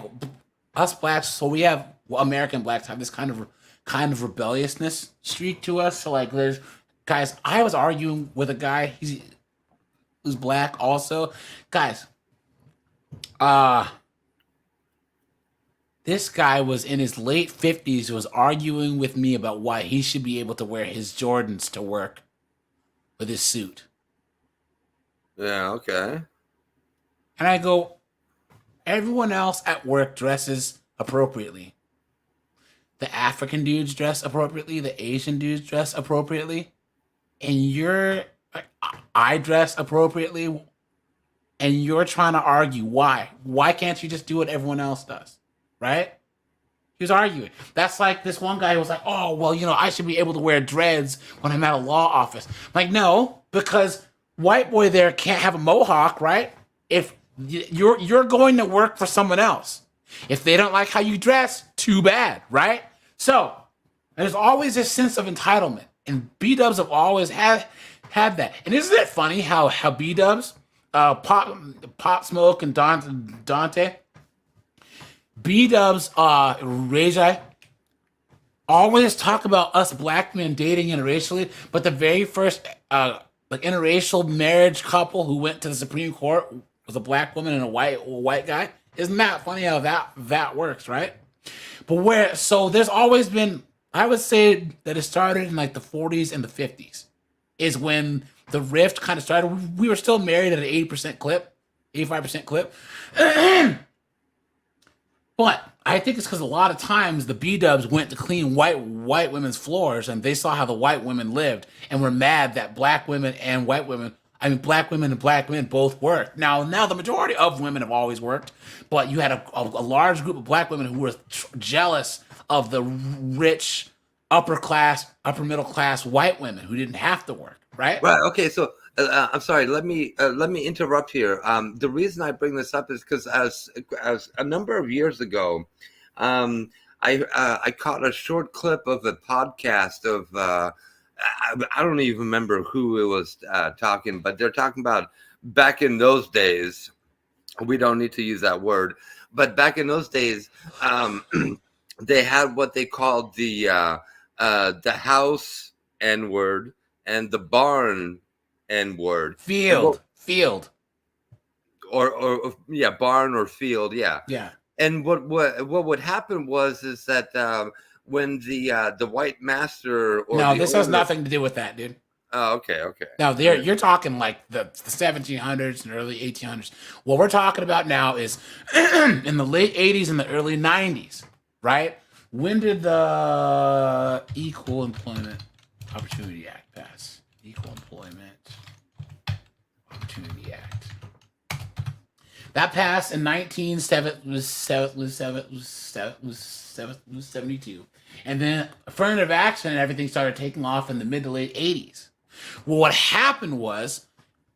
us blacks. So we have American blacks have this kind of kind of rebelliousness streak to us. So like, there's guys. I was arguing with a guy. Who's black also, guys. This guy was in his late 50s, was arguing with me about why he should be able to wear his Jordans to work with his suit. Yeah, okay. And I go, everyone else at work dresses appropriately. The African dudes dress appropriately. The Asian dudes dress appropriately. And I dress appropriately. And you're trying to argue why. Why can't you just do what everyone else does? Right? He was arguing. That's like this one guy who was like, oh, well, I should be able to wear dreads when I'm at a law office. I'm like, no, because white boy there can't have a mohawk, right? If you're going to work for someone else. If they don't like how you dress, too bad, right? So there's always this sense of entitlement. And B-dubs have always had that. And isn't it funny how B-dubs, Pop Smoke and Dante, B-dubs, Rajai, always talk about us black men dating interracially, but the very first interracial marriage couple who went to the Supreme Court was a black woman and a white guy. Isn't that funny how that works, right? But so there's always been, I would say that it started in like the 40s and the 50s is when the rift kind of started. We were still married at an 80% clip, 85% clip. But I think it's because a lot of times the B-dubs went to clean white women's floors and they saw how the white women lived and were mad that black women and black women and black men both worked. Now the majority of women have always worked, but you had a large group of black women who were jealous of the rich, upper middle class white women who didn't have to work, right? Right. Okay. So I'm sorry. Let me interrupt here. The reason I bring this up is because as a number of years ago, I caught a short clip of a podcast of I don't even remember who it was talking, but they're talking about back in those days. We don't need to use that word, but back in those days, they had what they called the house N-word and the barn N-word. Field. Or yeah, barn or field, yeah. Yeah. And what would happen is that when the white master or no, this has nothing to do with that, dude. Oh, okay. Now you're talking like the 1700s and early 1800s. What we're talking about now is in the late 80s and the early 90s, right? When did the Equal Employment Opportunity Act pass? Equal Employment Opportunity Act. That passed in 1972. And then affirmative action and everything started taking off in the mid to late 80s. Well, what happened was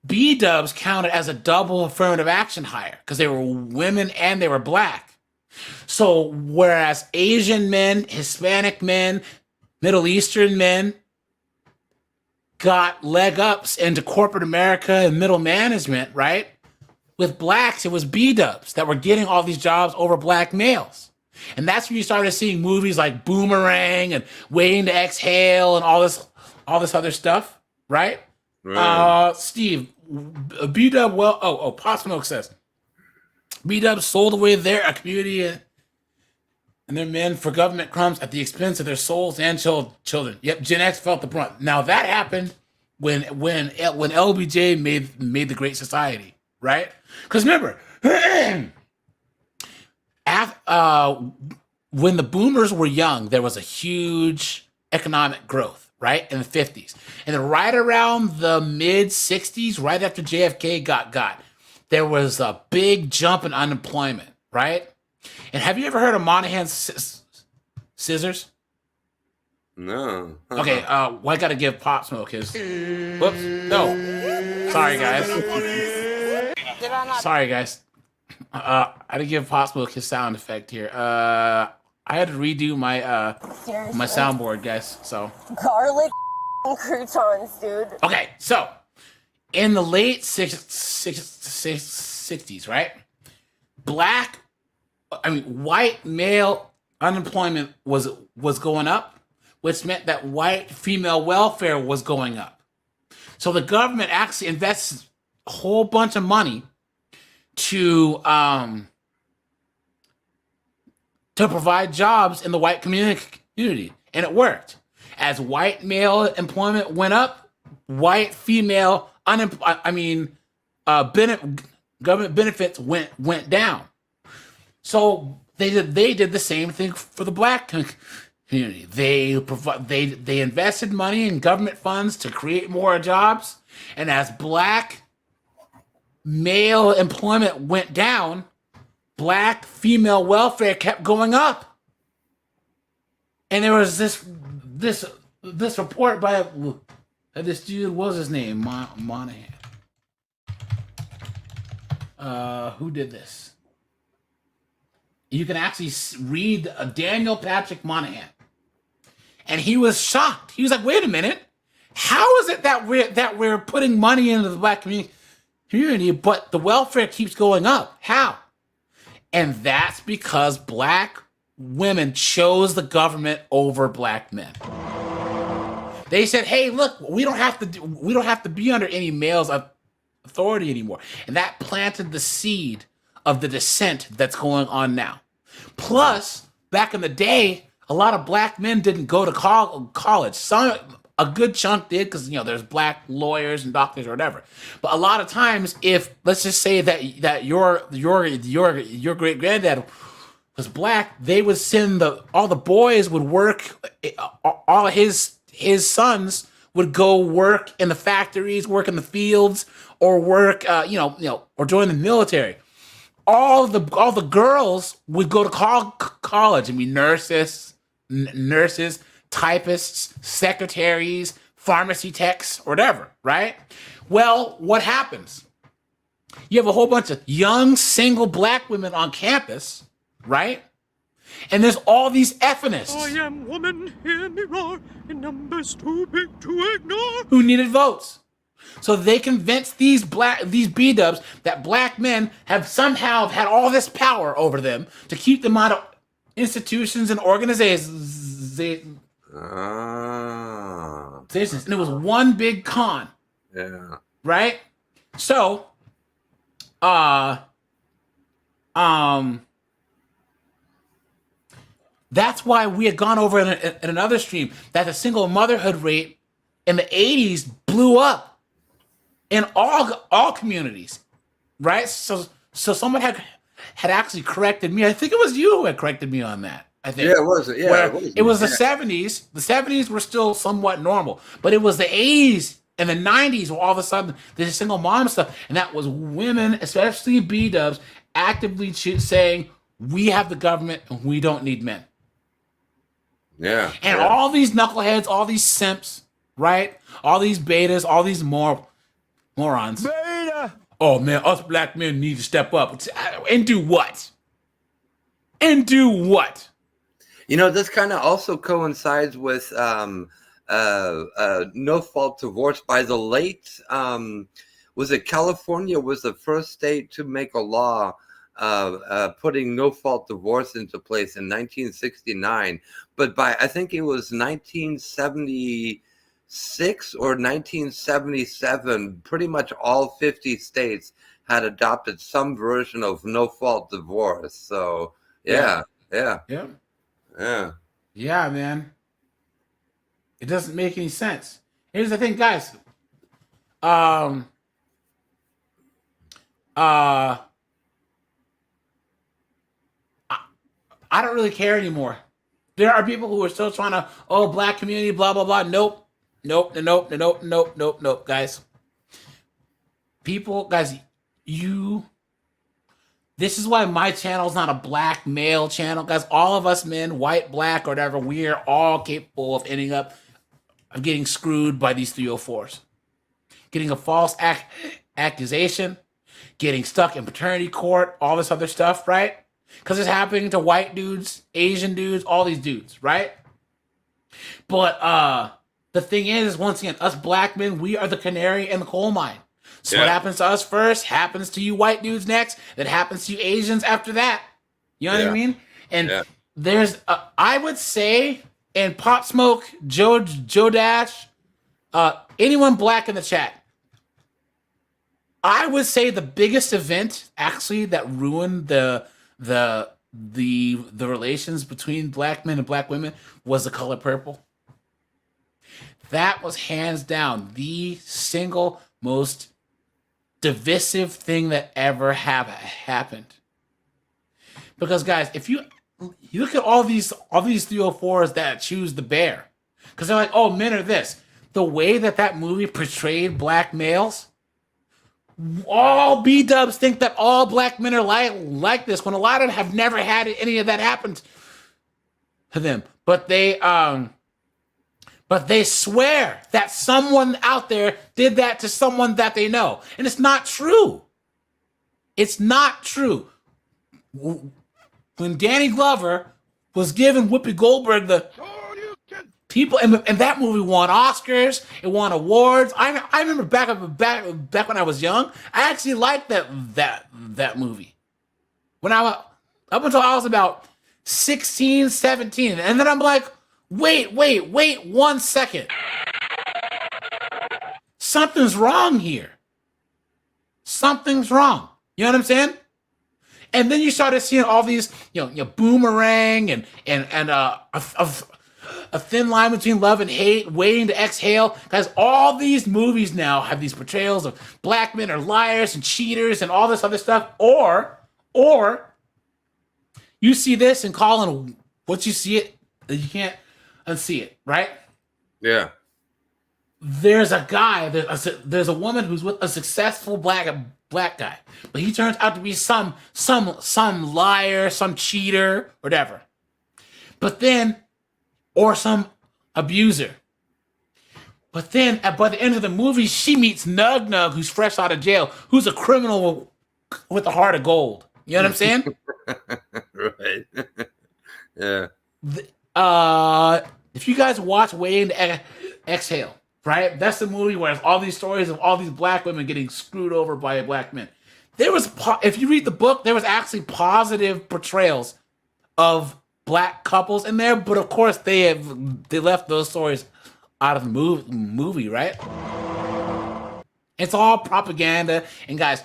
B-dubs counted as a double affirmative action hire because they were women and they were black. So whereas Asian men, Hispanic men, Middle Eastern men got leg ups into corporate America and middle management, right? With blacks, it was B-dubs that were getting all these jobs over black males. And that's when you started seeing movies like Boomerang and Waiting to Exhale and all this other stuff, right? Steve, B-dub, Pop Smoke says, B-dubs sold away their community and their men for government crumbs at the expense of their souls and children. Yep, Gen X felt the brunt. Now that happened when LBJ made the Great Society, right? Because remember, when the boomers were young, there was a huge economic growth, right, in the 50s. And then right around the mid-60s, right after JFK got, there was a big jump in unemployment, right? And have you ever heard of Monahan's scissors? No. Okay, well, I got to give Pop Smoke his... Whoops. No. Sorry, guys. I had to give Pop Smoke his sound effect here. I had to redo my my soundboard, guys. So Garlic croutons, dude. okay, so in the late 60s, right? White male unemployment was going up, which meant that white female welfare was going up. So the government actually invests a whole bunch of money to provide jobs in the white community, and it worked. As white male employment went up, white female government benefits went down. So they did the same thing for the black community. They invested money in government funds to create more jobs, and as black male employment went down, black female welfare kept going up. And there was this report by this dude, what was his name? Monahan. Who did this? You can actually read Daniel Patrick Monahan. And he was shocked. He was like, wait a minute. How is it that we're putting money into the black community, but the welfare keeps going up? How? And that's because black women chose the government over black men. They said, "Hey, look, we don't have to be under any male's authority anymore." And that planted the seed of the dissent that's going on now. Plus, back in the day, a lot of black men didn't go to college. A good chunk did, because there's black lawyers and doctors or whatever. But a lot of times, if let's just say that your great granddad was black, they would send all the boys would work. All his sons would go work in the factories, work in the fields, or work or join the military. All the girls would go to college and be nurses, typists, secretaries, pharmacy techs, or whatever, right? Well, what happens? You have a whole bunch of young, single black women on campus, right? And there's all these effinists. I am woman, hear me roar, in numbers too big to ignore. Who needed votes. So they convinced these B-dubs that black men have somehow had all this power over them to keep them out of institutions and organizations. And it was one big con. Yeah. Right? So, that's why we had gone over in another stream that the single motherhood rate in the 80s blew up in all communities, right? So someone had actually corrected me. I think it was you who had corrected me on that. I think. Yeah, it was. Yeah, it was the 70s. The 70s were still somewhat normal, but it was the 80s and the 90s where all of a sudden there's single mom stuff, and that was women, especially B-dubs, actively saying, we have the government and we don't need men. Yeah. And all these knuckleheads, all these simps, right? All these betas, all these morons. Beta! Oh man, us black men need to step up. And do what? And do what? This kind of also coincides with no-fault divorce by the late, was it California was the first state to make a law putting no-fault divorce into place in 1969. But I think it was 1976 or 1977, pretty much all 50 states had adopted some version of no-fault divorce. So, yeah. Yeah, man. It doesn't make any sense. Here's the thing, guys. I don't really care anymore. There are people who are still trying to, black community, blah, blah, blah. Nope, guys. This is why my channel is not a black male channel, guys. All of us men, white, black, or whatever, we are all capable of ending up of getting screwed by these 304s. Getting a false accusation, getting stuck in paternity court, all this other stuff, right? Because it's happening to white dudes, Asian dudes, all these dudes, right? But the thing is, once again, us black men, we are the canary in the coal mine. So what happens to us first happens to you white dudes next. That happens to you Asians after that. You know what I mean? And there's, I would say and Pop Smoke, Joe Dash, anyone black in the chat. I would say the biggest event actually that ruined the relations between black men and black women was The Color Purple. That was hands down the single most divisive thing that ever happened. Because guys, if you look at all these 304s that choose the bear, because they're like, oh, men are this. The way that movie portrayed black males, all B-dubs think that all black men are like this, when a lot of them have never had any of that happen to them. But they swear that someone out there did that to someone that they know. And it's not true. It's not true. When Danny Glover was giving Whoopi Goldberg the people, and that movie won Oscars, it won awards. I remember back when I was young, I actually liked that movie. When up until I was about 16, 17, and then I'm like, wait 1 second. Something's wrong here. Something's wrong. You know what I'm saying? And then you started seeing all these, Boomerang and a thin line between love and hate, Waiting to Exhale. Guys, all these movies now have these portrayals of black men are liars and cheaters and all this other stuff. Or you see this and Colin, once you see it, you can't unsee it, right? Yeah. There's a guy, there's a woman who's with a successful black guy, but he turns out to be some liar, some cheater, whatever. But then, or some abuser. But then, by the end of the movie, she meets Nug Nug, who's fresh out of jail, who's a criminal with a heart of gold. You know what I'm saying? Right. Yeah. If you guys watch Waiting to Exhale, right? That's the movie where it's all these stories of all these black women getting screwed over by black men. If you read the book, there was actually positive portrayals of black couples in there, but of course they left those stories out of the movie, right? It's all propaganda. And guys,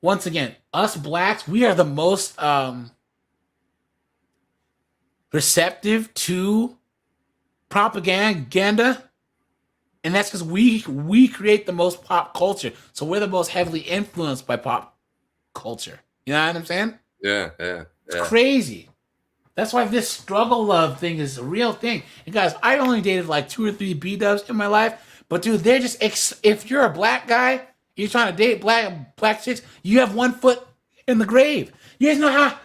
once again, us blacks, we are the most receptive to propaganda. And that's because we create the most pop culture. So we're the most heavily influenced by pop culture. You know what I'm saying? Yeah. It's crazy. That's why this struggle love thing is a real thing. And guys, I only dated like 2 or 3 B-dubs in my life. But dude, they're just, if you're a black guy, you're trying to date black chicks, you have one foot in the grave. You guys know how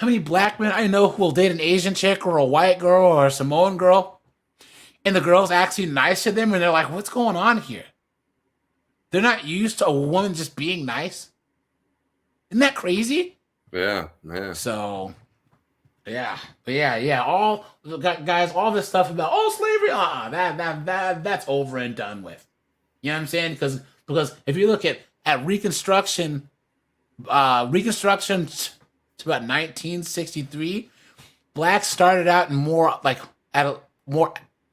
many black men I know who will date an Asian chick or a white girl or a Samoan girl, and the girl's actually nice to them, and they're like, what's going on here? They're not used to a woman just being nice. Isn't that crazy? Yeah. So, yeah. All guys, all this stuff about slavery, that's over and done with. You know what I'm saying? Because if you look at Reconstruction to about 1963, blacks started out in more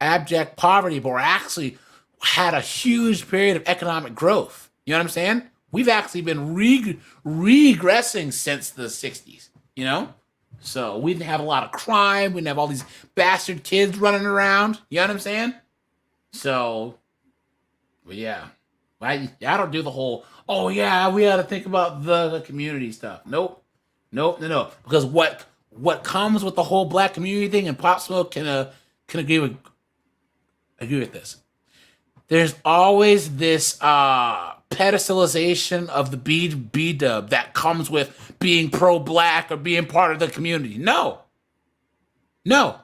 abject poverty, but actually had a huge period of economic growth. You know what I'm saying? We've actually been regressing since the 60s, you know? So we didn't have a lot of crime. We didn't have all these bastard kids running around. You know what I'm saying? So, but yeah. I don't do the whole, we got to think about the community stuff. Nope. Because what comes with the whole black community thing, and Pop Smoke can agree with this. There's always this pedestalization of the B-dub that comes with being pro-black or being part of the community. No. Nope.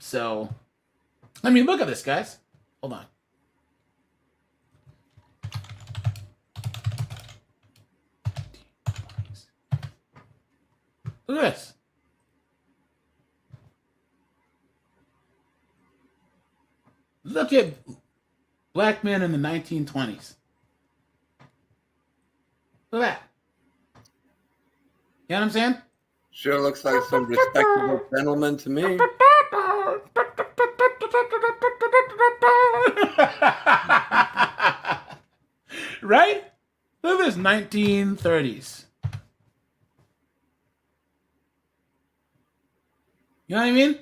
So, I mean, look at this, guys. Hold on. Look at this. Look at black men in the 1920s. Look at that. You know what I'm saying? Sure looks like some respectable gentleman to me. Right? Look at this, 1930s. You know what I mean?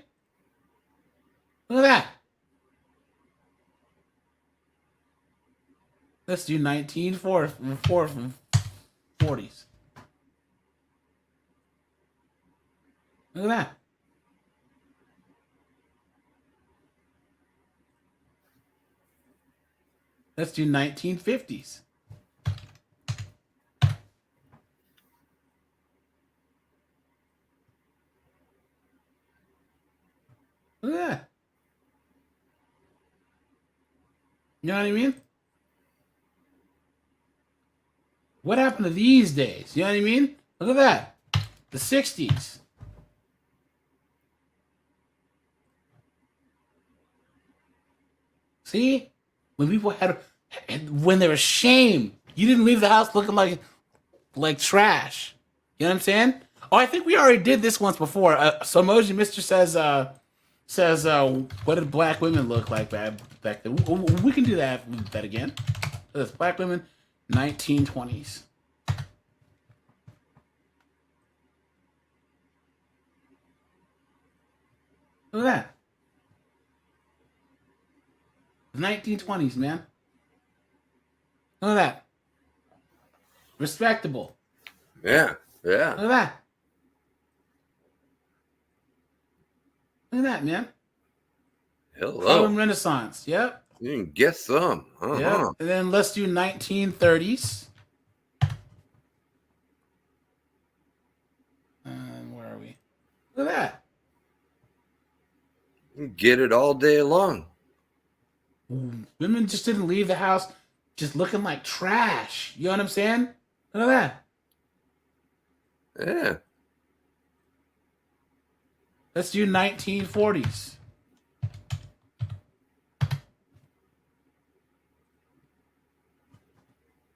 Look at that. Let's do 1940s. Look at that. Let's do 1950s. Look at that. You know what I mean? What happened to these days? You know what I mean? Look at that. The 60s. See? When people when there was shame, you didn't leave the house looking like trash. You know what I'm saying? Oh, I think we already did this once before. So Emoji Mister says, what did black women look like back then? We can do that again. That's black women, 1920s. Look at that. The 1920s, man. Look at that. Respectable. Yeah, yeah. Look at that. Look at that, man. Hello. Harlem Renaissance. Yep. You can get some. Yep. And then let's do 1930s. Where are we? Look at that. You can get it all day long. Women just didn't leave the house just looking like trash. You know what I'm saying? Look at that. Yeah. Let's do 1940s.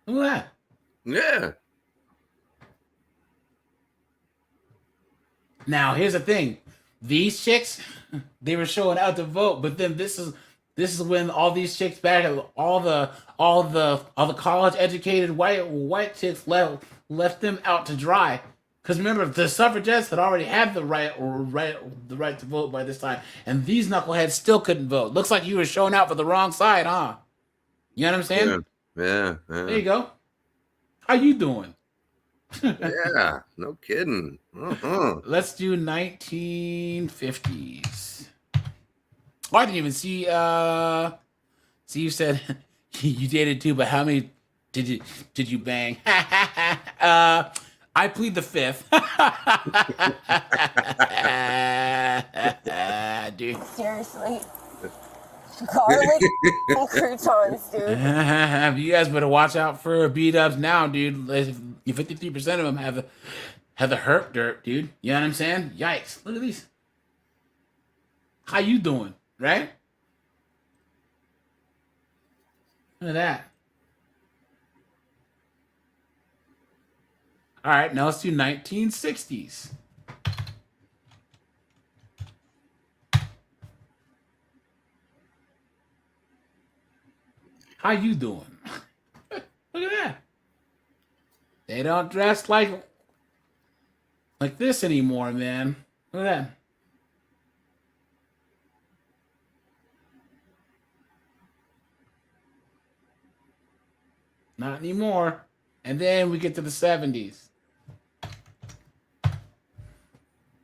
Look at that. Yeah. Now, here's the thing. These chicks, they were showing out to vote, but then this is when all these chicks back, all the college educated white chicks left them out to dry. Because remember, the suffragettes had already had the right to vote by this time, and these knuckleheads still couldn't vote. Looks like you were showing out for the wrong side, huh? You know what I'm saying? Yeah. There you go. How you doing? Yeah, no kidding. Let's do 1950s. Oh, I didn't even see. See, you said you dated too, but how many did you bang? I plead the fifth. Dude. Seriously. Garlic and croutons, dude. You guys better watch out for B-dubs now, dude. 53% of them have the herp dirt, dude. You know what I'm saying? Yikes. Look at these. How you doing? Right? Look at that. All right, now let's do 1960s. How you doing? Look at that. They don't dress like this anymore, man. Look at that. Not anymore. And then we get to the 70s.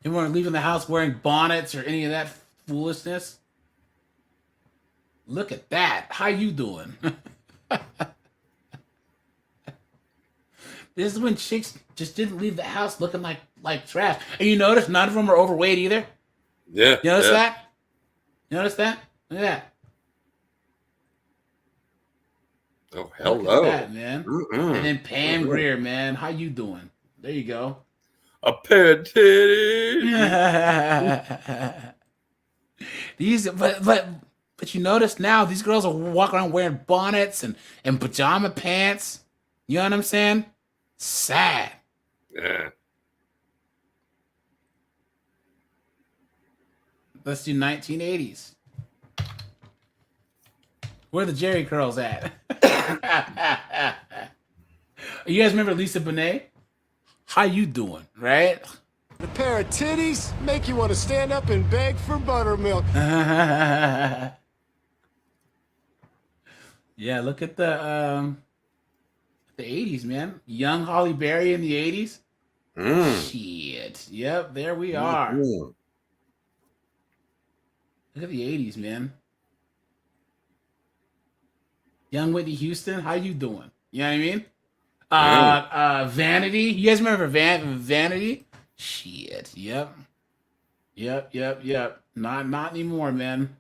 They weren't leaving the house wearing bonnets or any of that foolishness. Look at that. How you doing? This is when chicks just didn't leave the house looking like trash. And you notice none of them are overweight either? Yeah. You notice that? You notice that? Look at that. Oh, hello. Look at that, man. And then Pam Grier, man. How you doing? There you go. A pair of titties. But you notice now these girls are walking around wearing bonnets and pajama pants. You know what I'm saying? Sad. Yeah. Let's do 1980s. Where are the Jerry curls at? You guys remember Lisa Bonet? How you doing, right? A pair of titties make you want to stand up and beg for buttermilk. Yeah, look at the 80s, man. Young Holly Berry in the 80s. Shit. Yep, there we are. Look at the 80s, man. Young Whitney Houston, how you doing? You know what I mean? Vanity. You guys remember Vanity? Shit. Yep. Not anymore, man.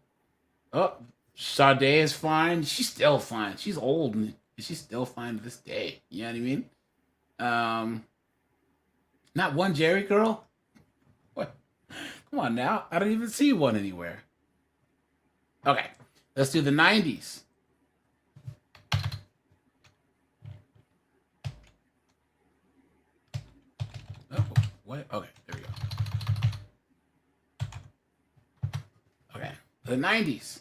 Oh, Sade is fine. She's still fine. She's old and she's still fine to this day. You know what I mean? Not one Jerry girl? What? Come on now. I don't even see one anywhere. Okay. Let's do the 90s. Oh, what? Okay, there we go. Okay. The 90s.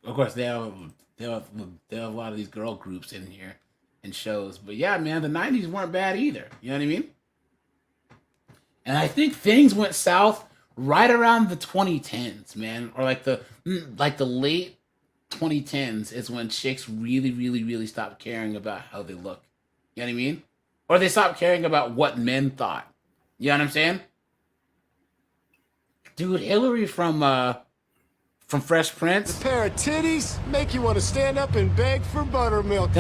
Of course, they have a lot of these girl groups in here and shows. But yeah, man, the 90s weren't bad either. You know what I mean? And I think things went south right around the 2010s, man. Or like the late 2010s is when chicks really stopped caring about how they look. You know what I mean? Or they stopped caring about what men thought. You know what I'm saying? Dude, Hillary from Fresh Prince. A pair of titties make you want to stand up and beg for buttermilk.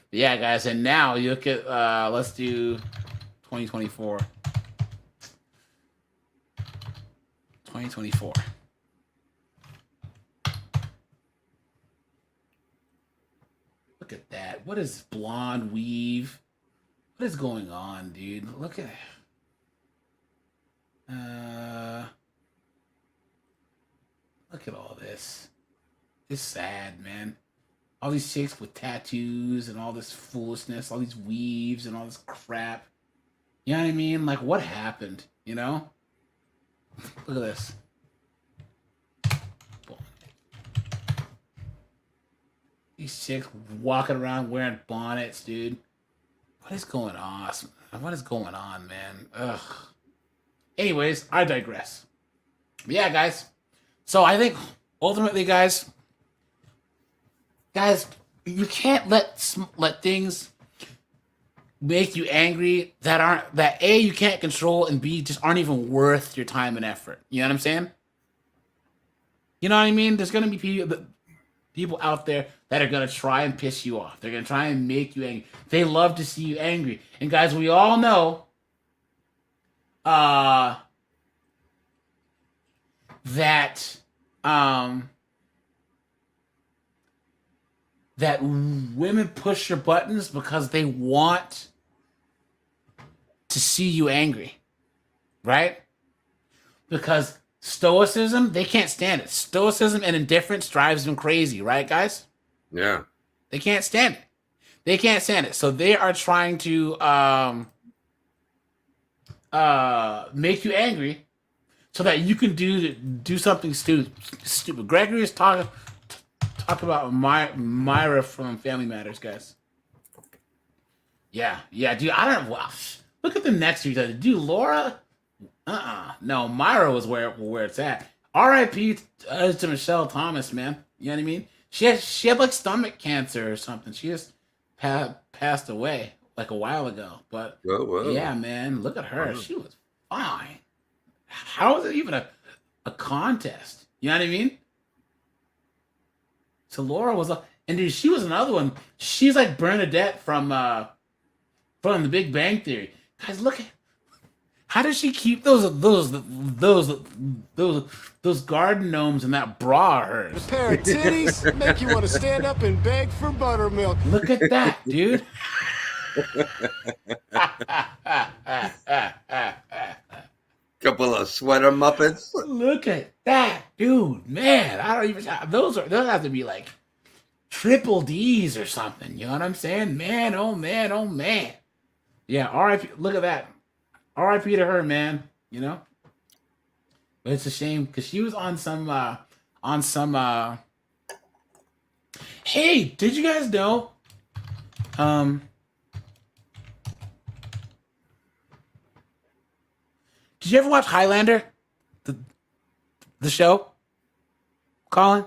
Yeah, guys, and now you look at let's do 2024. 2024. Look at that. What is blonde weave? What is going on, dude? Look at look at all this. It's sad, man. All these chicks with tattoos and all this foolishness, all these weaves and all this crap. You know what I mean? Like, what happened? You know? Look at this. These chicks walking around wearing bonnets, dude. What is going on? What is going on, man? Ugh. Anyways, I digress. But yeah, guys. So I think ultimately, guys, you can't let things make you angry that A, you can't control, and B, just aren't even worth your time and effort. You know what I'm saying? You know what I mean? There's gonna be people out there that are gonna try and piss you off. They're gonna try and make you angry. They love to see you angry. And guys, we all know that women push your buttons because they want to see you angry, right? Because stoicism, they can't stand it. Stoicism and indifference drives them crazy, right, guys? Yeah. They can't stand it. They can't stand it. So they are trying to make you angry so that you can do something stupid. Gregory is talking about Myra from Family Matters, guys. Yeah, dude. I don't know. Wow. Look at them next to each other. Dude, Laura? No, Myra was where it's at. R.I.P. to Michelle Thomas, man. You know what I mean? She had like stomach cancer or something. She just passed away like a while ago. But whoa. Yeah, man. Look at her. She was fine. How is it even a contest? You know what I mean? So Laura was and dude, she was another one. She's like Bernadette from The Big Bang Theory. Guys, look at how does she keep those garden gnomes in that bra of hers? A pair of titties make you want to stand up and beg for buttermilk. Look at that, dude. Couple of sweater muppets. Look at that, dude. Man, I don't even. Those have to be like triple D's or something. You know what I'm saying? Man, oh man, oh man. Yeah, R.I.P. Look at that. R.I.P. to her, man. You know? But it's a shame because she was on some Hey, did you guys know? Did you ever watch Highlander? The show? Colin?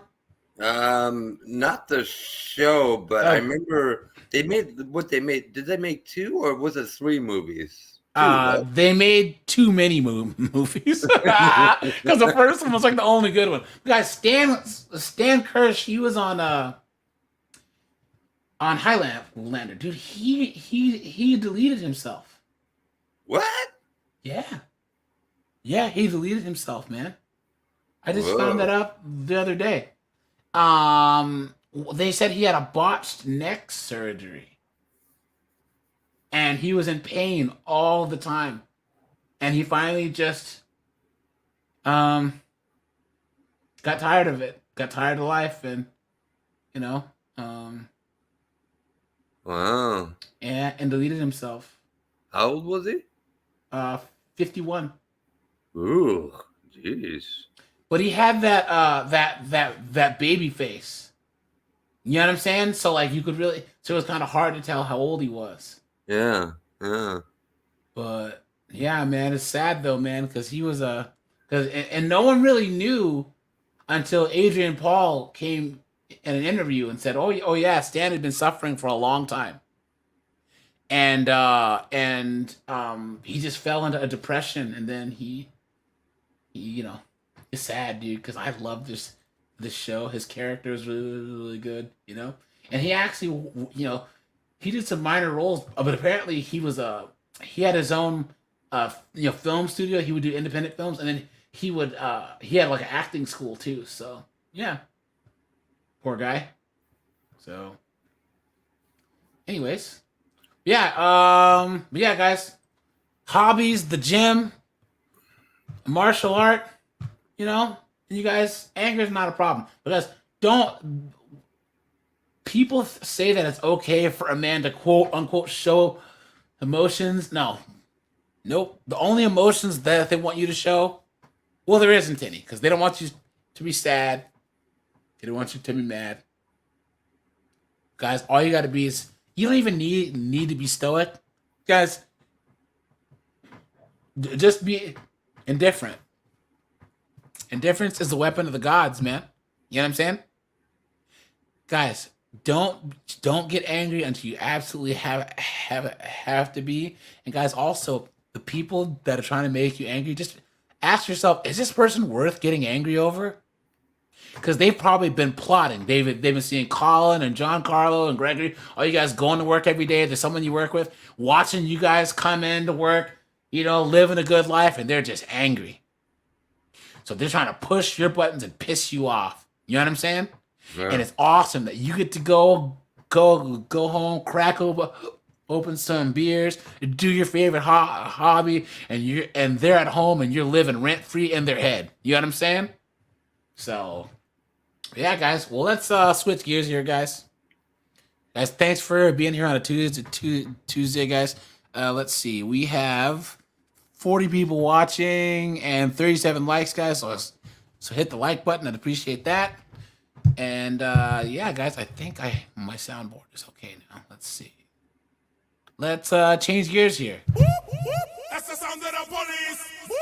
Not the show, but I remember they made what they made. Did they make 2 or was it 3 movies? 2, right? They made too many movies because the first one was like the only good one. Guys, Stan Kirsch, he was on Highlander, dude. He deleted himself. What? Yeah, he deleted himself, man. I just found that out the other day. They said he had a botched neck surgery. And he was in pain all the time. And he finally just got tired of it. Got tired of life and Wow. and deleted himself. How old was he? 51. Ooh, jeez. But he had that baby face. You know what I'm saying? So like you could really, so it was kind of hard to tell how old he was. Yeah. But yeah, man, it's sad though, man, because he was and no one really knew until Adrian Paul came in an interview and said, "Oh yeah, Stan had been suffering for a long time," and he just fell into a depression, and then he it's sad, dude, because I love this show. His character is really, really good, and he actually, he did some minor roles, but apparently he had his own film studio. He would do independent films, and then he had like an acting school too. So yeah, poor guy. So anyways, yeah, guys, hobbies, the gym, martial art, and you guys, anger is not a problem, because people say that it's okay for a man to quote unquote show emotions. Nope. The only emotions that they want you to show, well, there isn't any, because they don't want you to be sad. They don't want you to be mad. Guys, all you got to be is, you don't even need to be stoic. Guys, just be indifferent. Indifference is the weapon of the gods, man. You know what I'm saying? Guys, don't get angry until you absolutely have to be. And guys, also, the people that are trying to make you angry, just ask yourself, is this person worth getting angry over? Because they've probably been plotting. They've been seeing Colin and John Carlo and Gregory, all you guys going to work every day. There's someone you work with, watching you guys come into work, living a good life, and they're just angry. So they're trying to push your buttons and piss you off. You know what I'm saying? Yeah. And it's awesome that you get to go home, crack open some beers, do your favorite hobby, and they're at home and you're living rent free in their head. You know what I'm saying? So, yeah, guys. Well, let's switch gears here, guys. Guys, thanks for being here on a Tuesday, guys. Let's see. We have 40 people watching and 37 likes, guys. So hit the like button. I'd appreciate that. And yeah, guys, I think my soundboard is okay now. Let's see. Let's change gears here. That's the sound of the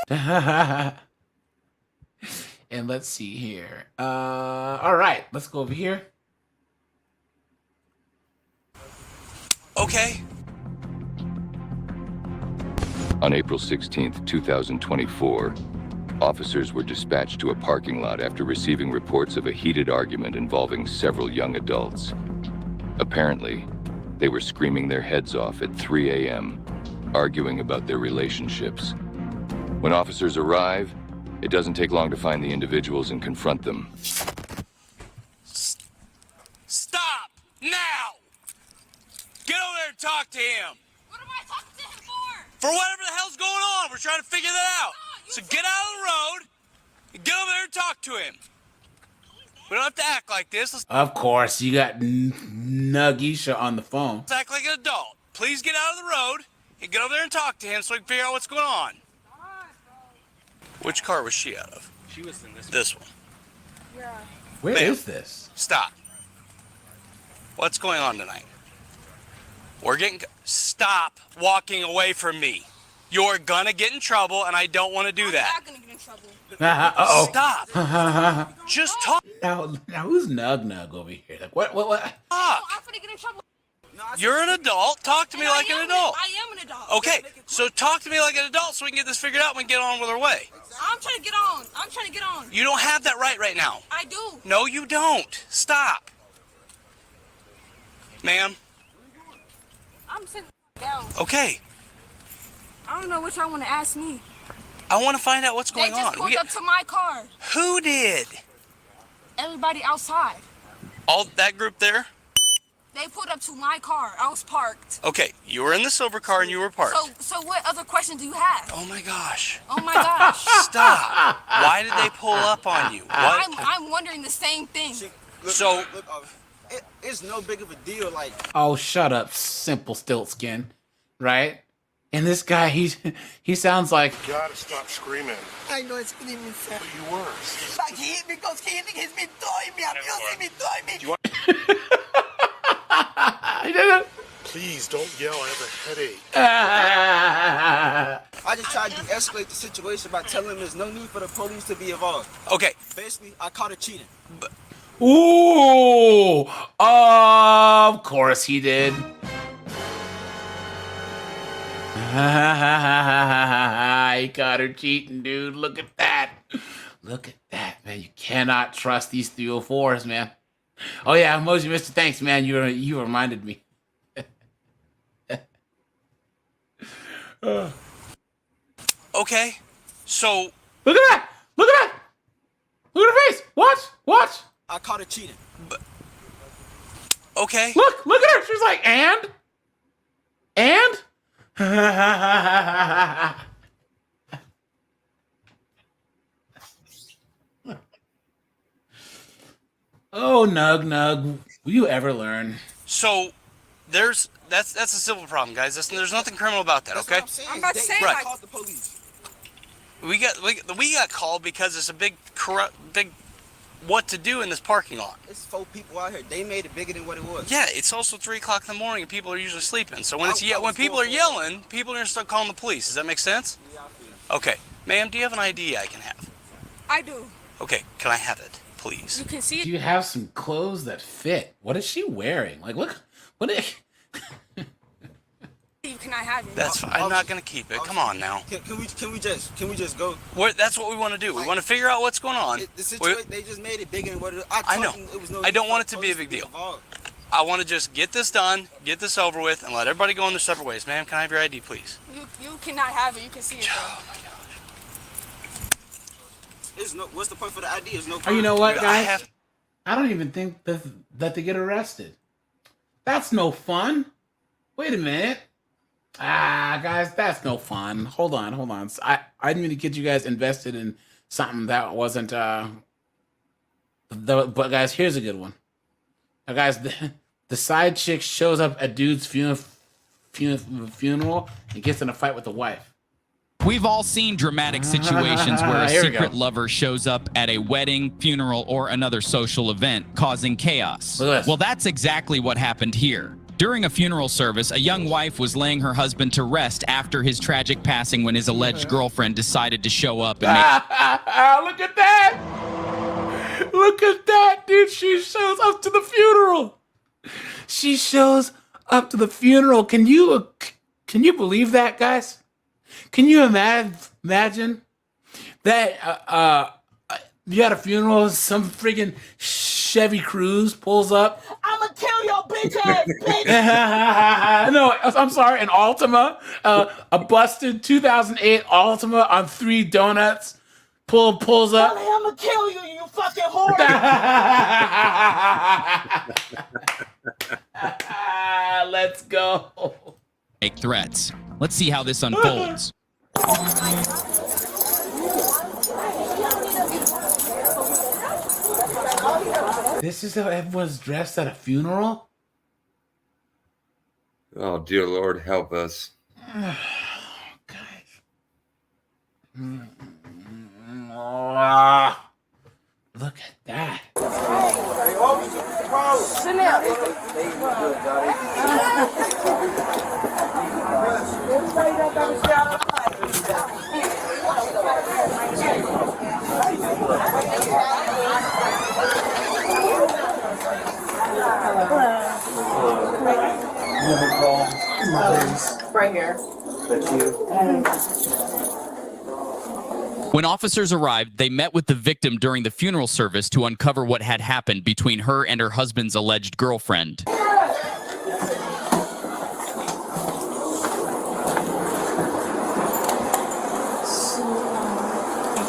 police. And let's see here. All right, let's go over here. Okay. On April 16th, 2024, officers were dispatched to a parking lot after receiving reports of a heated argument involving several young adults. Apparently, they were screaming their heads off at 3 a.m., arguing about their relationships. When officers arrive, it doesn't take long to find the individuals and confront them. Stop! Now! Get over there and talk to him! What am I talking to him for? For whatever the hell's going on, we're trying to figure that out. So get out of the road and get over there and talk to him. We don't have to act like this. Let's Of course, you got Nugisha on the phone. act like an adult. Please get out of the road and get over there and talk to him so we can figure out what's going on. Which car was she out of? She was in This one. Where is this? Stop. What's going on tonight? We're getting... Stop walking away from me. You're gonna get in trouble, and I don't want to do that. I'm not gonna get in trouble. Uh-oh. Stop. Just talk. Now who's Nug over here? Like, what? Talk. I'm gonna get in trouble. You're an adult. Talk to me like an adult. I am an adult. Okay, so talk to me like an adult so we can get this figured out and we can get on with our way. I'm trying to get on. You don't have that right now. I do. No, you don't. Stop. Ma'am. I'm sitting down. Okay. I don't know what y'all want to ask me. I want to find out what's going They just on. pulled up to my car. Who did? Everybody outside. All that group there? They pulled up to my car. I was parked. Okay, you were in the silver car and you were parked. So what other questions do you have? Oh my gosh. Oh my gosh. Stop. Why did they pull up on you? What? I'm wondering the same thing. So it's no big of a deal. Like, Oh, shut up, simple stilt skin, right? And this guy, he sounds like. you gotta stop screaming. I know it's getting me sad. You were. Like, he hit me because he's been throwing me, abusing me, throwing me. He did it. Please don't yell. I have a headache. I just tried to escalate the situation by telling him there's no need for the police to be involved. Okay. Basically, I caught her cheating. Ooh, of course he did. He caught her cheating, dude. Look at that. Look at that, man. You cannot trust these 304s, man. Oh yeah, Mosey, Mr. Thanks, man. You reminded me. Okay. So Look at that. Look at that. Look at her face. Watch. I caught her cheating. okay. Look at her. She's like, and? Oh, Nug. Will you ever learn? So that's a civil problem, guys. There's nothing criminal about that, okay? I'm about to say Right. like, Called the police. We got called because it's a big what to do in this parking lot. It's 4 people out here. They made it bigger than what it was. Yeah, it's also 3 o'clock in the morning and people are usually sleeping. So when I when was people going are for it. yelling, people are gonna start calling the police. Does that make sense? Yeah, I feel. Okay, ma'am, do you have an ID I can have? I do. Okay, can I have it, please? You can see Do it. you have some clothes that fit? What is she wearing? Like, look. What is... You cannot have it. That's fine. I'm not gonna keep it. Come on now. Can we just go? That's what we want to do. We want to figure out what's going on. The situation, they just made it bigger than what it was. I know. It was no I don't need want for it to be a police big deal. involved. I want to just get this done, get this over with, and let everybody go in their separate ways. Ma'am, can I have your ID, please? You cannot have it. You can see it. Oh my gosh. What's the point for the ID? There's no. Oh, you know what, I guys? have- I don't even think that they get arrested. That's no fun. Wait a minute. Guys, that's no fun. Hold on. I didn't mean to get you guys invested in something that wasn't. But guys, here's a good one. Now, guys, the side chick shows up at dude's funeral and gets in a fight with the wife. We've all seen dramatic situations where a Here we secret go. lover shows up at a wedding, funeral, or another social event, causing chaos. Look at this. Well, that's exactly what happened here. During a funeral service, a young wife was laying her husband to rest after his tragic passing when his alleged girlfriend decided to show up and make Look at that! Look at that, dude. She shows up to the funeral. She shows up to the funeral. Can you believe that, guys? Can you imagine that you had a funeral, some friggin' Chevy Cruze pulls up. I'ma kill your bitch ass, bitch. No, I'm sorry, an Altima, a busted 2008 Altima on 3 donuts pulls up. I'ma kill you, you fucking whore. Let's go. make threats. Let's see how this unfolds. This is how everyone's dressed at a funeral? Oh, dear Lord, help us. Look at that. Right here. When officers arrived, they met with the victim during the funeral service to uncover what had happened between her and her husband's alleged girlfriend.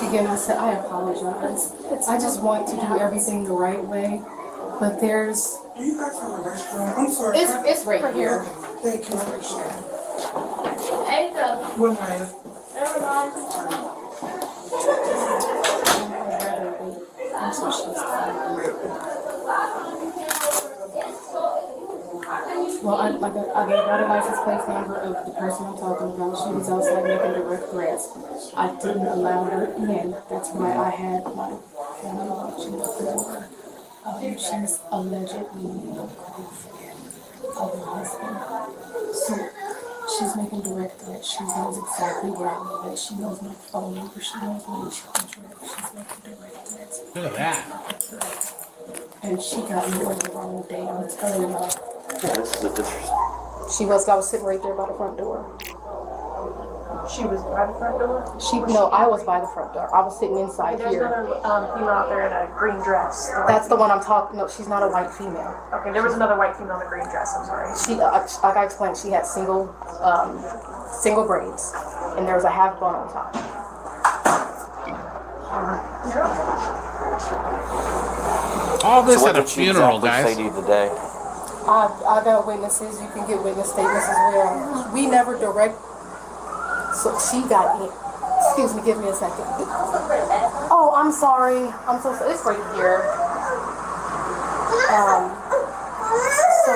Again, I apologize. I just want to do everything the right way, but there's... It's right here. Well, I got a license plate number of the person I'm talking about. She was outside making direct threats. I didn't allow her in. That's why I had my family watching the door. She's allegedly a girlfriend of her husband. So she's making direct threats. She knows exactly where I live. She knows my phone number. She knows my insurance record. She's making direct threats. Look at that. And she got me on the wrong day. I'm telling you. Yeah, this is a disrespect. I was sitting right there by the front door. She was by the front door? I was by the front door. I was sitting inside There's here. another female out there in a green dress. That's the one I'm talking. No, she's not a white female. Okay, there was another white female in a green dress. I'm sorry. She, like I explained, she had single braids, and there was a half bun on top. All this at a funeral, guys. Say to you today? I got witnesses. You can get witness statements as well. We never direct. So she got it. Excuse me, give me a second. Oh, I'm sorry. I'm so sorry. It's right here. So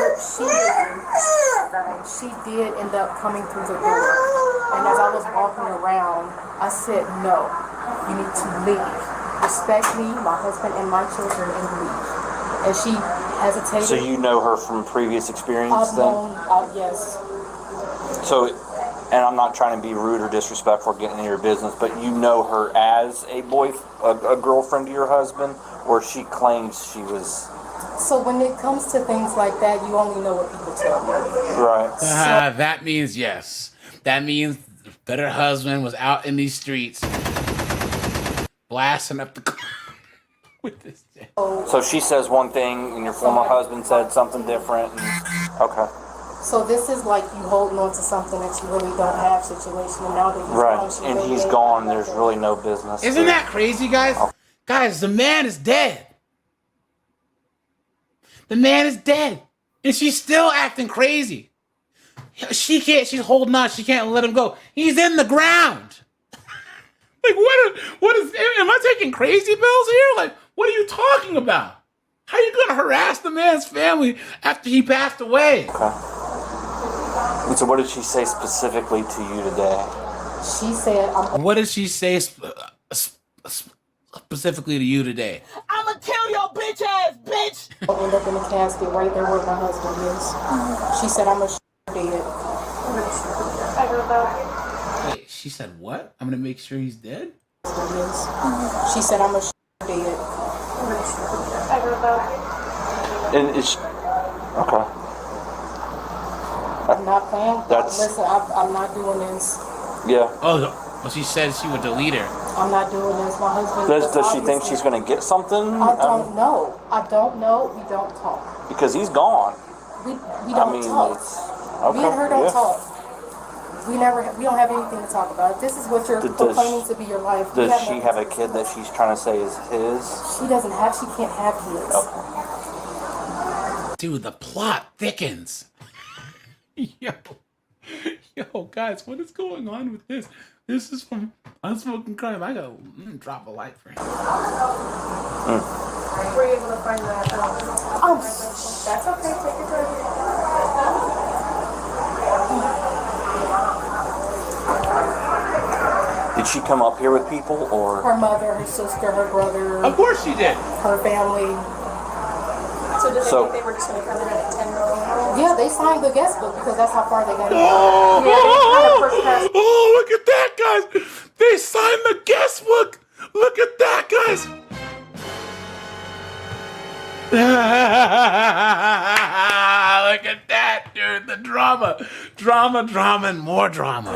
she did end up coming through the door. And as I was walking around, I said, no, you need to leave. Respect me, my husband, and my children, and leave. And she hesitated. So you know her from previous experience I've then? known, yes. So, and I'm not trying to be rude or disrespectful getting into your business, but you know her as a girlfriend to your husband, or she claims she was... So when it comes to things like that, you only know what people tell you. Right. That means yes. That means that her husband was out in these streets blasting up the with this. So she says one thing, and your former husband said something different. Okay. So this is like you holding on to something that you really don't have situation, and now that he's gone, and he's gone, there's really no business. Isn't that crazy, guys? Guys, the man is dead. The man is dead, and she's still acting crazy. She can't. She's holding on. She can't let him go. He's in the ground. Like what is? Am I taking crazy pills here? Like what are you talking about? How are you gonna harass the man's family after he passed away? Okay. And so what did she say specifically to you today? She said, what did she say specifically to you today? I'ma kill your bitch ass, bitch! I'll end up in the casket right there where my husband is. She said, I'm gonna dead. Wait, she said what? I'm gonna make sure he's dead? She said, I'm gonna dead. And it's... Okay. I'm not playing. That's... Listen, I'm not doing this. Yeah. Oh, well, she said she would delete her. I'm not doing this. My husband... Does she think she's going to get something? I don't know. I don't know. We don't talk. Because he's gone. We don't talk. Okay. Me and her don't talk. We don't have anything to talk about. If this is what you're proclaiming to be your life. Does she have a kid that she's trying to say is his? She can't have kids. Okay. Dude, the plot thickens. Yo, guys, what is going on with this? This is from Unspoken Crime. I go drop a light for him. Were you able to find that? Oh, that's okay. Take your time. Did she come up here with people, or? Her mother, her sister, her brother. Of course she did. Her family. So did they So- think they were just going to come in at 10 Yeah, they signed the guest book because that's how far they got. Oh, look at that, guys. They signed the guest book. Look at that, guys. Look at that, dude. The drama, and more drama.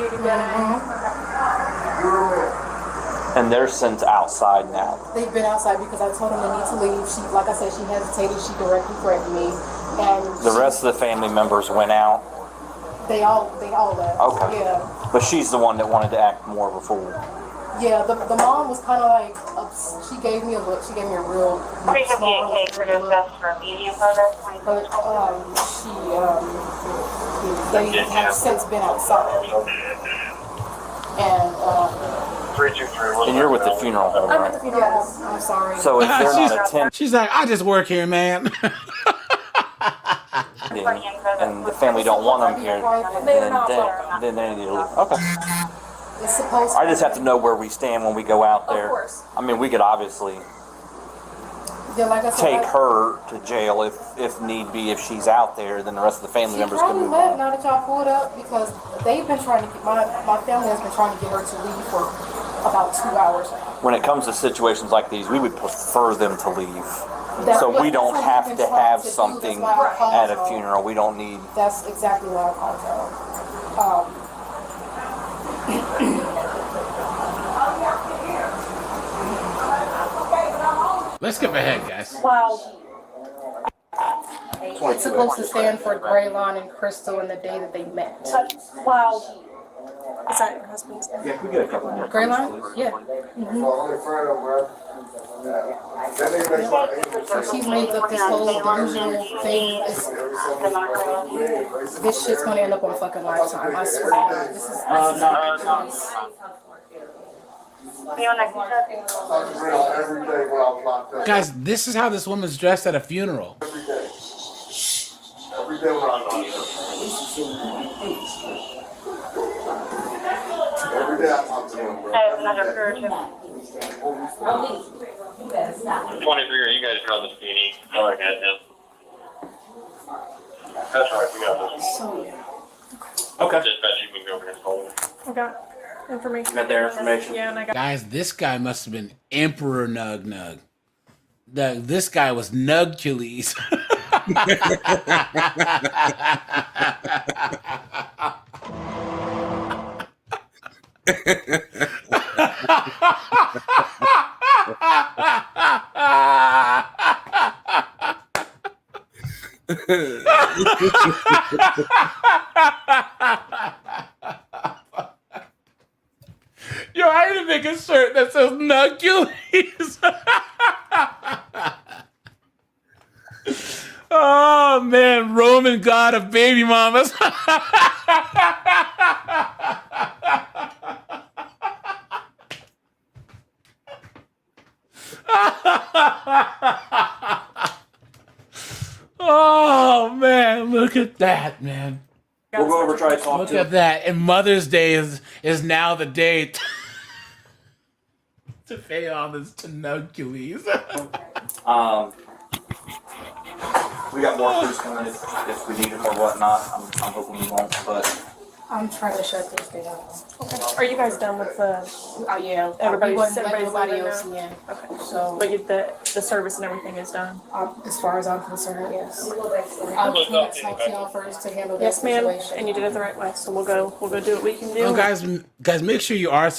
And they're sent outside now. They've been outside because I told them they need to leave. She, like I said, she hesitated. She directly threatened me, and The rest of the family members went out. they all left. Okay. Yeah. But she's the one that wanted to act more of a fool. Yeah, the mom was kind of like, she gave me a look. She gave me a real small look. But they have since been outside. And And you're with the funeral home, I'm right? at the funeral home. I'm sorry. So if they're not attending, She's like, I just work here, man. and the family don't want them here, then they need to leave. Okay. It's supposed to I just have to know where we stand when we go out there. Of course. I mean, we could obviously Yeah, like I said, take her to jail if need be. If she's out there, then the rest of the family She members can probably move left on. now that y'all pulled up because they've been trying to get, my family has been trying to get her to leave for about 2 hours now. When it comes to situations like these, we would prefer them to leave. That's So what- we don't that's what have we've to been trying have to do. something That's why I called at a y'all. funeral. We don't need. That's exactly why I called y'all. Let's skip ahead, guys. Wow. It's supposed to stand for Graylon and Crystal and the day that they met. Wow. Is that your husband's name? Yeah, we get a couple more. Graylon? Yeah. So she's made up this whole delusional thing. This shit's gonna end up on fucking Lifetime. I swear to God. This is Guys, this is how this woman's dressed at a funeral. Every day when I'm on every day I talk to him, bro. 23, you guys got this beanie. Oh, I got him. That's right, we got this. Okay. Dispatch, you can go over here and hold it. I got information. Got their information? Yeah, and I got. Guys, this guy must have been Emperor Nug Nug. This guy was Nugcules. Yo, I need to make a shirt that says Nugcules. Oh man, Roman god of baby mamas. Oh man, look at that, man. We'll go over try to talk Look to at that. And Mother's Day is now the day to pay homage to Nugcules. We got more crews coming if we need them or whatnot. I'm hoping we won't, but I'm trying to shut this down. Okay. Are you guys done with the? Yeah. Everybody's Nobody leaving else now? in. Okay. So, But the service and everything is done. as far as I'm concerned, yes. I can't talk to y'all first to handle Yes, this ma'am. situation. And you did it the right way. So we'll go do what we can do. Oh, guys, make sure you are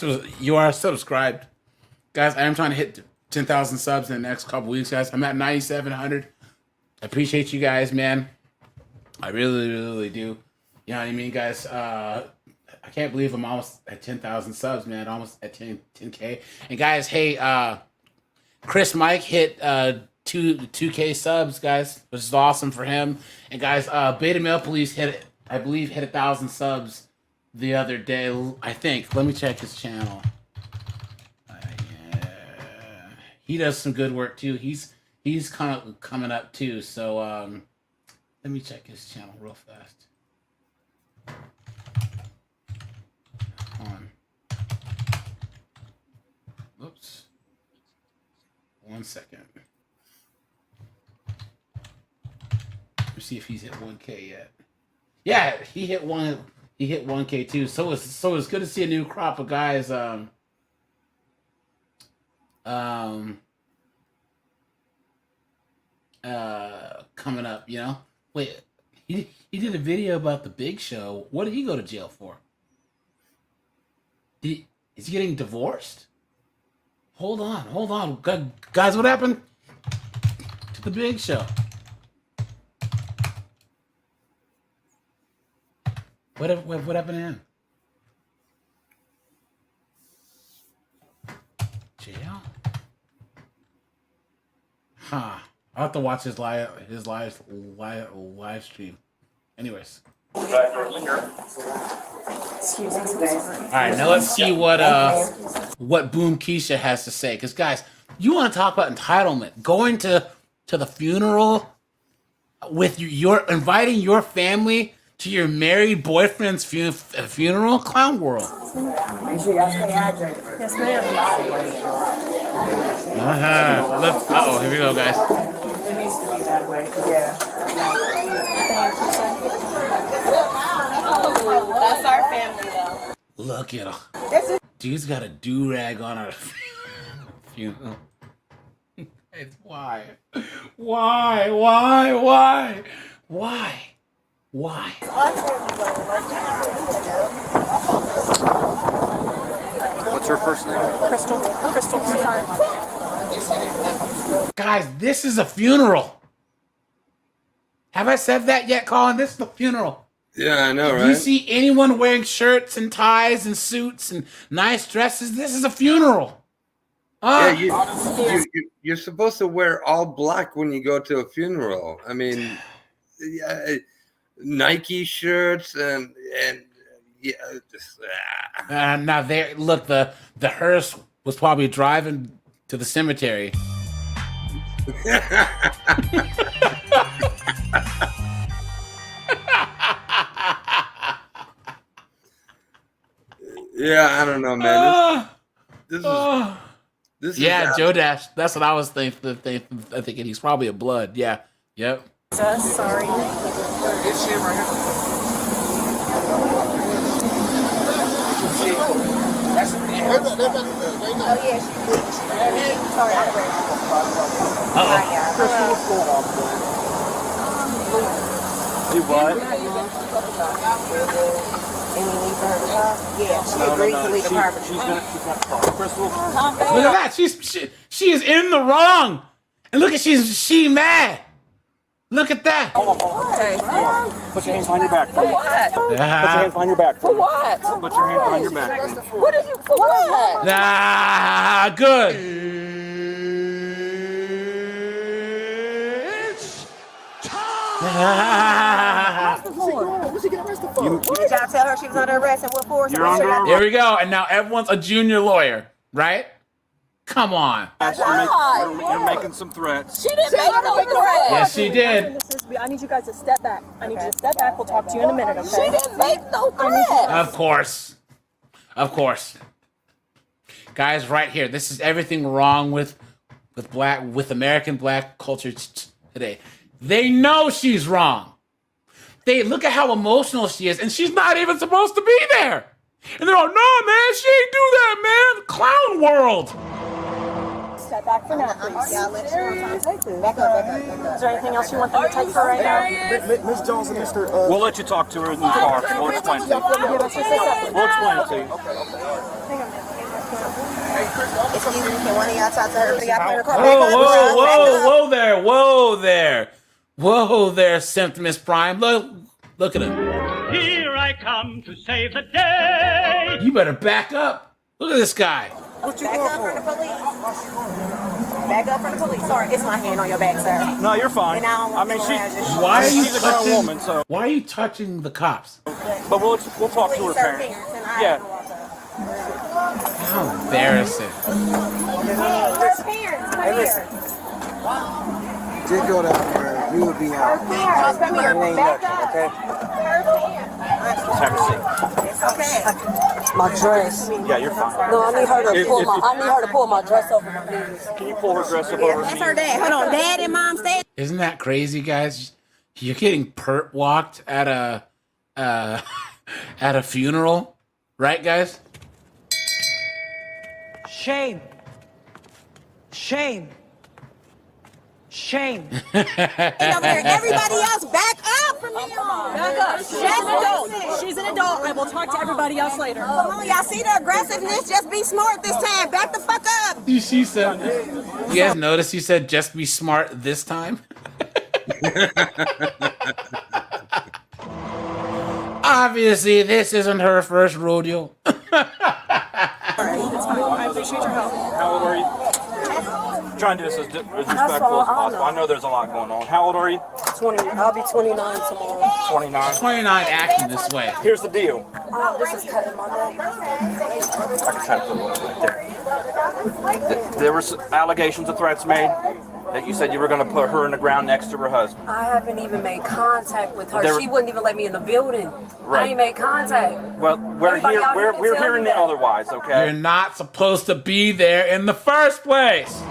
subscribed. Guys, I am trying to hit 10,000 subs in the next couple weeks, guys. I'm at 9,700. I appreciate you guys, man. I really, really do. You know what I mean, guys? I can't believe I'm almost at 10,000 subs, man. Almost at 10K. And guys, hey, Chris Mike hit 2K subs, guys, which is awesome for him. And guys, Beta Male Police hit 1,000 subs the other day, I think. Let me check his channel. Yeah. He does some good work too. He's He's kind of coming up too. So let me check his channel real fast. Hold on. Oops. 1 second. Let's see if he's hit 1K yet. Yeah, he hit 1K too. So it's good to see a new crop of guys. Coming up, you know. Wait, he did a video about the Big Show. What did he go to jail for? Is he getting divorced? Hold on, guys. What happened to the Big Show? What happened to him? Jail? Huh. I'll have to watch his live stream. Anyways. All right, now let's see what Boom Keisha has to say. Because guys, you want to talk about entitlement? Going to the funeral with your inviting your family to your married boyfriend's funeral? Clown world. Yes, ma'am. Uh-oh, here we go, guys. It needs to be that way. Yeah. That's our family, though. Look at him. Dude's got a do-rag on her funeral. Why? What's her first name? Crystal. Guys, this is a funeral. Have I said that yet, Colin? This is a funeral. Yeah, I know, right? Do you see anyone wearing shirts and ties and suits and nice dresses? This is a funeral. Yeah, you're supposed to wear all black when you go to a funeral. I mean, yeah, Nike shirts and yeah. Just, now there, look, the hearse was probably driving to the cemetery. Yeah, I don't know, man. This is yeah, Joe Dash. That's what I was thinking. He's probably a blood. Yeah. Yep. Sorry. It's him right here. Oh, yeah, sorry. Do what? Yeah, she agreed to leave the apartment. She's not Crystal. Look at that. She is in the wrong. And look at she mad. Look at that. Put your hands behind your back. For what? Put your hands behind your back. For what? Put your hands behind your back. What is it for what? Good. You gotta tell her she was under arrest and what for? Here we go. And now everyone's a junior lawyer, right? Come on. You're making some threats. She didn't make no threats. Yes, she did. I need you guys to step back. I need you to step back. We'll talk to you in a minute, okay? She didn't make no threats. Of course. Guys, right here. This is everything wrong with American black culture today. They know she's wrong. They look at how emotional she is, and she's not even supposed to be there. And they're all, no, man, she ain't do that, man. Clown world. Step back for now, please. Yeah, let's back up. Is there anything else you want them to take for right now? Miss Jones and Mr. We'll let you talk to her in the car. We'll explain it to you. We'll explain it to you. Excuse me, can one of y'all talk to her? Whoa there, Septimus Prime. Look at him. Here I come to save the day. You better back up. Look at this guy. Back up from the police. Back up from the police. Sorry, it's my hand on your back, sir. No, you're fine. And I mean, she's a grown woman, so. Why are you touching the cops? But we'll talk to her parents. Yeah. How embarrassing. Her parents, come here. Just go down there. You will be out. It ain't nothing, okay? Have a seat. My dress. Yeah, you're fine. No, I need her to pull my dress over my knees. Can you pull her dress up over her knees? dad. Hold on, dad and mom stay. Isn't that crazy, guys? You're getting perp walked at a at a funeral, right, guys? Shame. Shame. Shame. Everybody else back up from me. Back up. She's an adult. She's an adult. I will talk to everybody else later. Come on, y'all see the aggressiveness? Just be smart this time. Back the fuck up. She said, you guys notice he said just be smart this time? Obviously, this isn't her first rodeo. I appreciate your help. How old are you? Trying to do this as respectful as possible. I know there's a lot going on. How old are you? 20. I'll be 29 tomorrow. 29. 29 acting this way. Here's the deal. Oh, this is cutting my neck. I can try to put a little right there. There were allegations of threats made that you said you were going to put her in the ground next to her husband. I haven't even made contact with her. There- She wouldn't even let me in the building. Right. I ain't made contact. Well, we're hearing it otherwise, okay? You're not supposed to be there in the first place.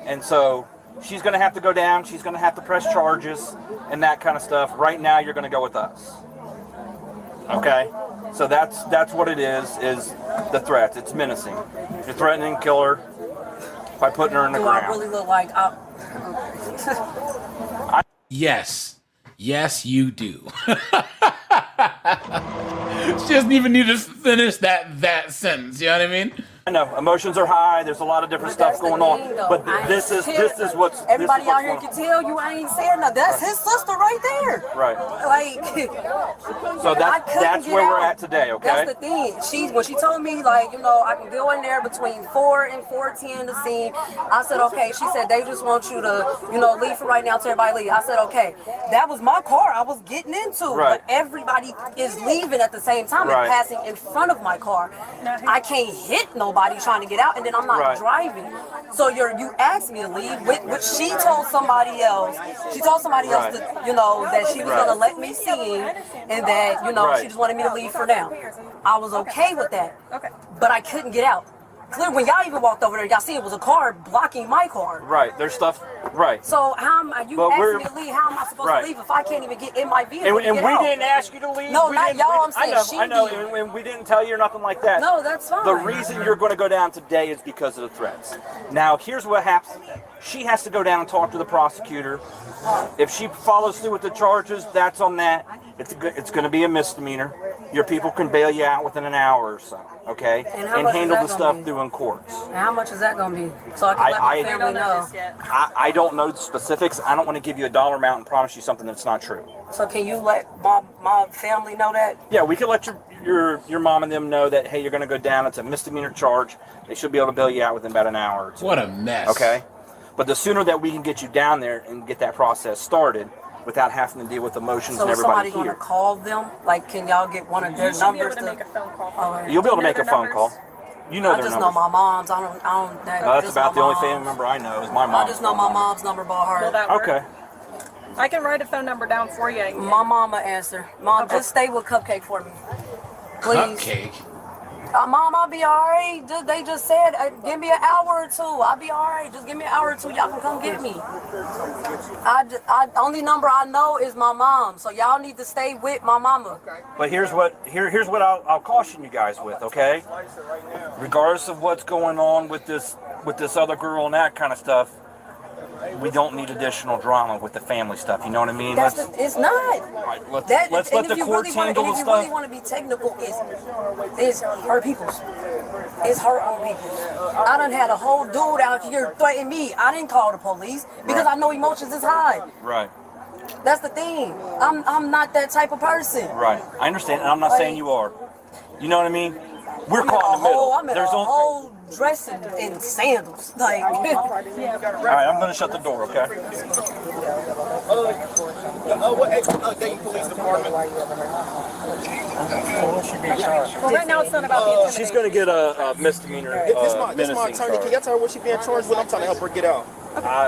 And so she's going to have to go down. She's going to have to press charges and that kind of stuff. Right now, you're going to go with us. Okay? So that's what it is the threat. It's menacing. You're threatening to kill her by putting her in the ground. I really look like Yes. Yes, you do. She doesn't even need to finish that sentence. You know what I mean? I know emotions are high. There's a lot of different stuff going on, but this is what's everybody out here going can tell you I ain't saying nothing. That's his sister right there. Right. Like, so that's where we're at today. Okay. That's the thing. When she told me I can go in there between 4 and 4:10 to see. I said okay. She said they just want you to leave for right now till everybody leave. I said okay. That was my car I was getting into, right. But everybody is leaving at the same time right. and passing in front of my car. I can't hit nobody trying to get out, and then I'm not right. driving. So you asked me to leave, which she told somebody else. She told somebody else right. that that she was right. gonna let me see, and that right. she just wanted me to leave for now. I was okay with that. Okay. But I couldn't get out. Clearly, when y'all even walked over there, y'all see it was a car blocking my car. Right. There's stuff. Right. So how am I? You asked me to leave. How am I supposed right. to leave if I can't even get in my vehicle? And we didn't ask you to leave. No, not y'all. I'm saying I know. And we didn't tell you or nothing like that. No, that's fine. The reason you're going to go down today is because of the threats. Now, here's what happens. She has to go down and talk to the prosecutor. If she follows through with the charges, that's on that. It's going to be a misdemeanor. Your people can bail you out within an hour or so, okay? And handle the stuff through in courts. And how much is that going to be? So I can let my family know. I don't know the specifics. I don't want to give you a dollar amount and promise you something that's not true. So can you let my family know that? Yeah, we can let your mom and them know that, hey, you're going to go down. It's a misdemeanor charge. They should be able to bail you out within about an hour or two. What a mess. Okay? But the sooner that we can get you down there and get that process started without having to deal with emotions and everybody So is somebody here. going to call them? Like, can y'all get one of their numbers to make a phone call? You'll be able to make a phone call. You know their I just numbers. know my mom's. I don't. That's about the only family member I know is my mom. I just know my mom's number by heart. Okay. I can write a phone number down for you. My mama answer. Mom, just stay with Cupcake for me, please. Cupcake. Mom, I'll be all right. They just said, give me an hour or two. I'll be all right. Just give me an hour or two. Y'all can come get me. Only number I know is my mom. So y'all need to stay with my mama. But here's what I'll caution you guys with, okay? Regardless of what's going on with this other girl and that kind of stuff, we don't need additional drama with the family stuff. You know what I mean? It's not. Right, let's let the courts handle the stuff. If you really want to be technical, it's her people's. It's her own people. I done had a whole dude out here threaten me. I didn't call the police because I know emotions is high. Right. That's the thing. I'm not that type of person. Right. I understand, and I'm not saying you are. You know what I mean? We're caught in the middle. I'm in a whole dress and sandals. Like, all right, I'm gonna shut the door, okay? What Dayton Police Department? well, right now it's not about the She's gonna get a misdemeanor. This is my attorney. Can y'all tell her what she's being charged with? I'm trying to help her get out.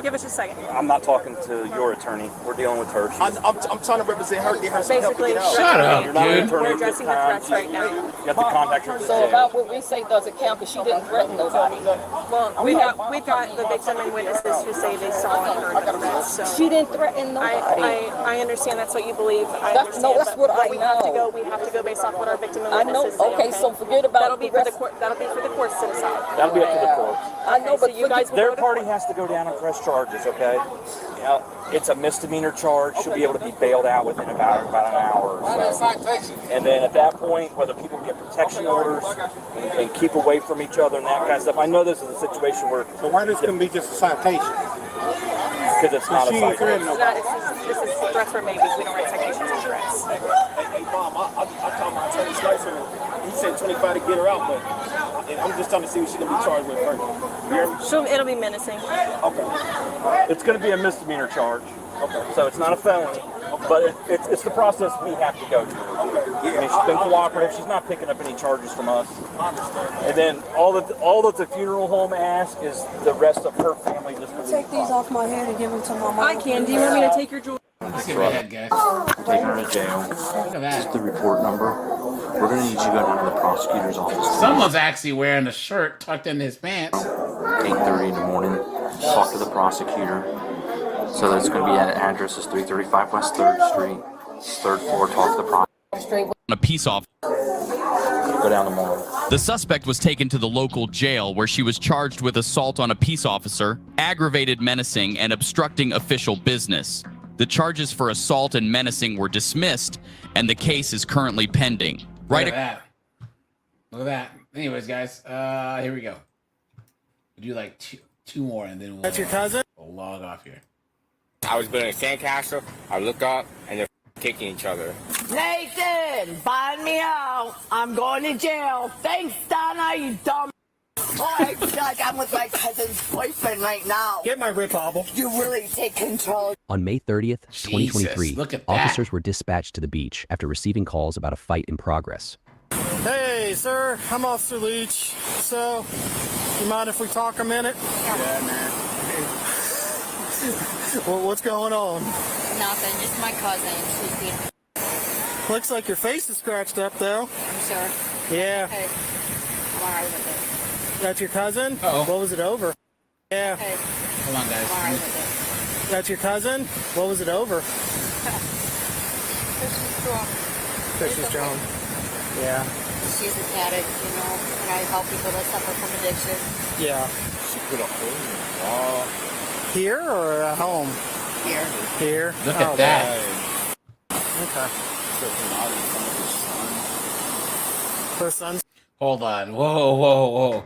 Give us a second. I'm not talking to your attorney. We're dealing with her. I'm trying to represent her, get her some help to Basically, get out. Shut up, You're not an dude. attorney we're at this addressing the time. threats right now. You have to contact her. So about what we say doesn't count because she didn't threaten nobody. Well, we've got the victim and witnesses who say they saw and heard the threats. So She didn't threaten nobody. I understand that's what you believe. That's what I we know. have to go based off what our victim and I know. witnesses say. Okay, so forget about that'll be for the court. That'll be for the courts to decide. That'll be up to the court. I know, So but you guys will Their go to party court. has to go down and press charges, okay? Yeah, it's a misdemeanor charge. She'll be able to be bailed out within about an hour or so. And then at that point, whether people get protection orders and keep away from each other and that kind of stuff. I know this is a situation where... So why this couldn't be just a citation? Because it's not a She ain't citation. threatening This is threats for maybes. We don't write citations as threats. Hey, Mom, I called my attorney twice and he said 25 to get her out, but I'm just trying to see what she's going to be charged with first. You hear me? It'll be menacing. Okay. It's going to be a misdemeanor charge. Okay. So it's not a felony, but it's the process we have to go through. I mean, she's been cooperative. She's not picking up any charges from us. And then all that the funeral home asks is the rest of her family just to take these off my head and give them to my mom. I can. Do you want me to take your jewelry? Let's get ahead, guys. Taking her to jail. Look at This is that. the report number. We're gonna need you to go down to the prosecutor's office. Someone's actually wearing a shirt tucked in his pants. 8:30 in the morning. Talk to the prosecutor. So that's gonna be at address is 335 West 3rd Street. 3rd floor. Talk to the prosecutor. A peace officer. Go down tomorrow. The suspect was taken to the local jail where she was charged with assault on a peace officer, aggravated menacing, and obstructing official business. The charges for assault and menacing were dismissed, and the case is currently pending. Look at that. Look at that. Anyways, guys, here we go. We'll do like two more, and then we'll. That's your cousin? We'll log off here. I was building a sandcastle. I look up, and they're kicking each other. Nathan, find me out. I'm going to jail. Thanks, Donna, you dumb. Oh, I feel like I'm with my cousin's boyfriend right now. Get my rip hobble. You really take control. On May 30th, 2023, look at that. officers were dispatched to the beach after receiving calls about a fight in progress. Hey, sir, I'm Officer Leach. So, you mind if we talk a minute? Yeah, man. Well, what's going on? Nothing, just my cousin. She's being... Looks like your face is scratched up, though. I'm sure. Yeah. Okay. I'm alright with it. That's your cousin? Uh-oh. What was it over? Yeah. Okay. Hold on, guys. I'm alright with That's your cousin? What was it over? it. She's strong. Christmas Jones. Yeah. She's an addict, you know, and I help people that suffer from addiction. Yeah. She put a hole in the wall. Here or at home? Here. Here? Look at that. Okay. Her son's. Hold on. Whoa.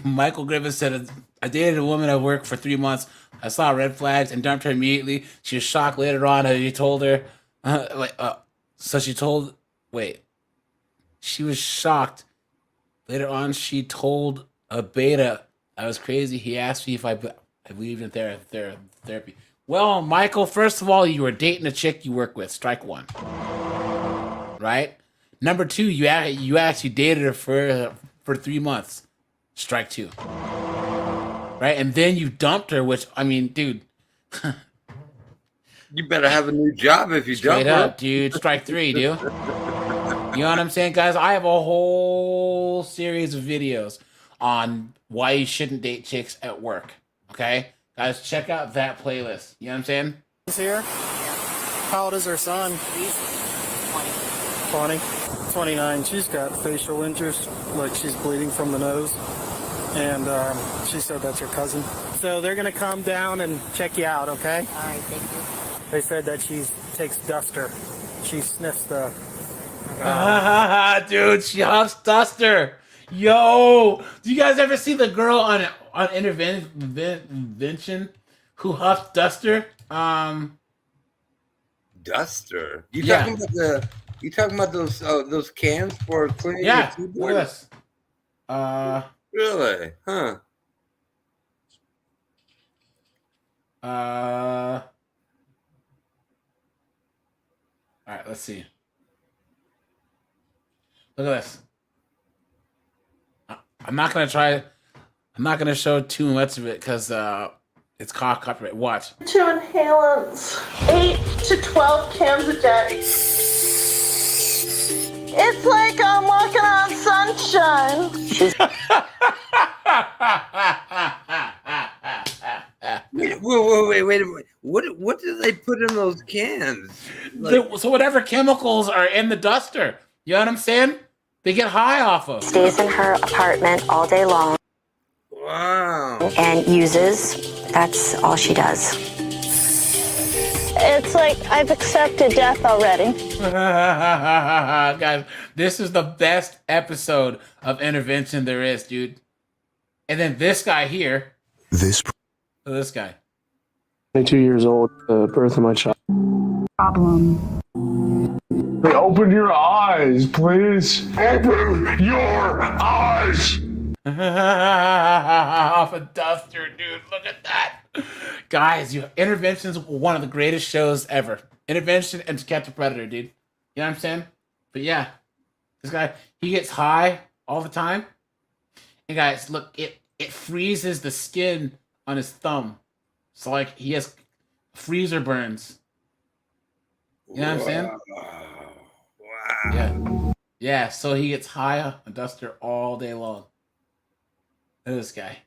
Michael Griffin said, I dated a woman at work for 3 months. I saw red flags and dumped her immediately. She was shocked later on. She told her, she was shocked. Later on, she told a beta I was crazy. He asked me if I believed in therapy. Well, Michael, first of all, you were dating a chick you work with. Strike one. Right? Number two, you actually dated her for 3 months. Strike two. Right? And then you dumped her, which, I mean, dude. You better have a new job if you dump Straight her. up, dude. Strike three, dude. You know what I'm saying, guys? I have a whole series of videos on why you shouldn't date chicks at work. Okay? Guys, check out that playlist. You know what I'm saying? Is here? How old is her son? He's 20. 29. She's got facial injuries, like she's bleeding from the nose. And she said that's her cousin. So they're going to come down and check you out, okay? All right, thank you. They said that she takes Duster. She sniffs the... Dude, she huffs Duster. Yo, do you guys ever see the girl on Intervention who huffed Duster? Duster. Yeah. You talking about those cans for cleaning Yeah, your look keyboard? at this. Really? Huh. All right, let's see. Look at this. I'm not gonna show too much of it because It's copyright. Watch. 2 inhalants, 8 to 12 cans a day. It's like I'm walking on sunshine. Wait. What do they put in those cans? So whatever chemicals are in the duster, you know what I'm saying? They get high off of. Stays in her apartment all day long. Wow. And uses. That's all she does. It's like I've accepted death already. Guys, this is the best episode of Intervention there is, dude. And then this guy here. This guy. 22 years old, birth of my child. Problem. Hey, open your eyes, please. Open your eyes. Off a duster, dude. Look at that. Guys, Intervention's one of the greatest shows ever. Intervention and To Catch a Predator, dude. You know what I'm saying? But yeah, this guy, he gets high all the time. And guys, look, it freezes the skin on his thumb. So like he has freezer burns. You know what I'm saying? Wow. Yeah. Yeah, so he gets high on duster all day long. Look at this guy.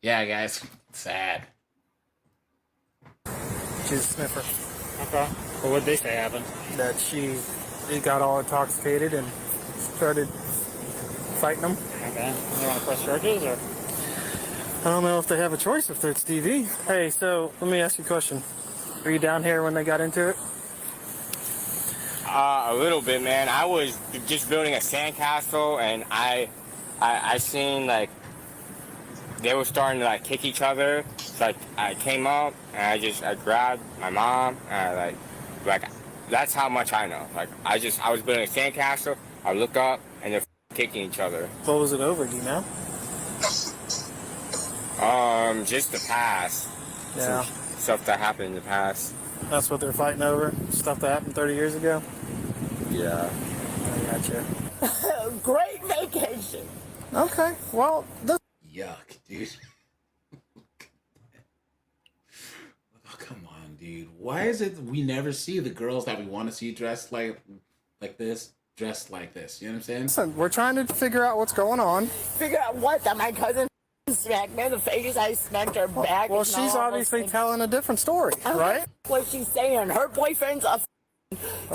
Yeah, guys. Sad. She's a sniffer. Okay. Well, what'd they say happened? That she got all intoxicated and started fighting them. Okay. You want to press charges or? I don't know if they have a choice if it's TV. Hey, so let me ask you a question. Were you down here when they got into it? A little bit, man. I was just building a sandcastle, and I seen like they were starting to like kick each other. So I came up and I grabbed my mom and I like that's how much I know. Like I was building a sandcastle. I look up and they're kicking each other. What was it over? Do you know? Just the past. Yeah. Some stuff that happened in the past. That's what they're fighting over? Stuff that happened 30 years ago? Yeah. I gotcha. Great vacation. Okay. Well, Yuck, dude. Oh, come on, dude. Why is it we never see the girls that we want to see dressed like this, dressed like this? You know what I'm saying? Listen, we're trying to figure out what's going on. Figure out what? That my cousin smacked me in the face. I smacked her back. Well, and she's all obviously those telling a different story, things. right? What she's saying. Her boyfriend's a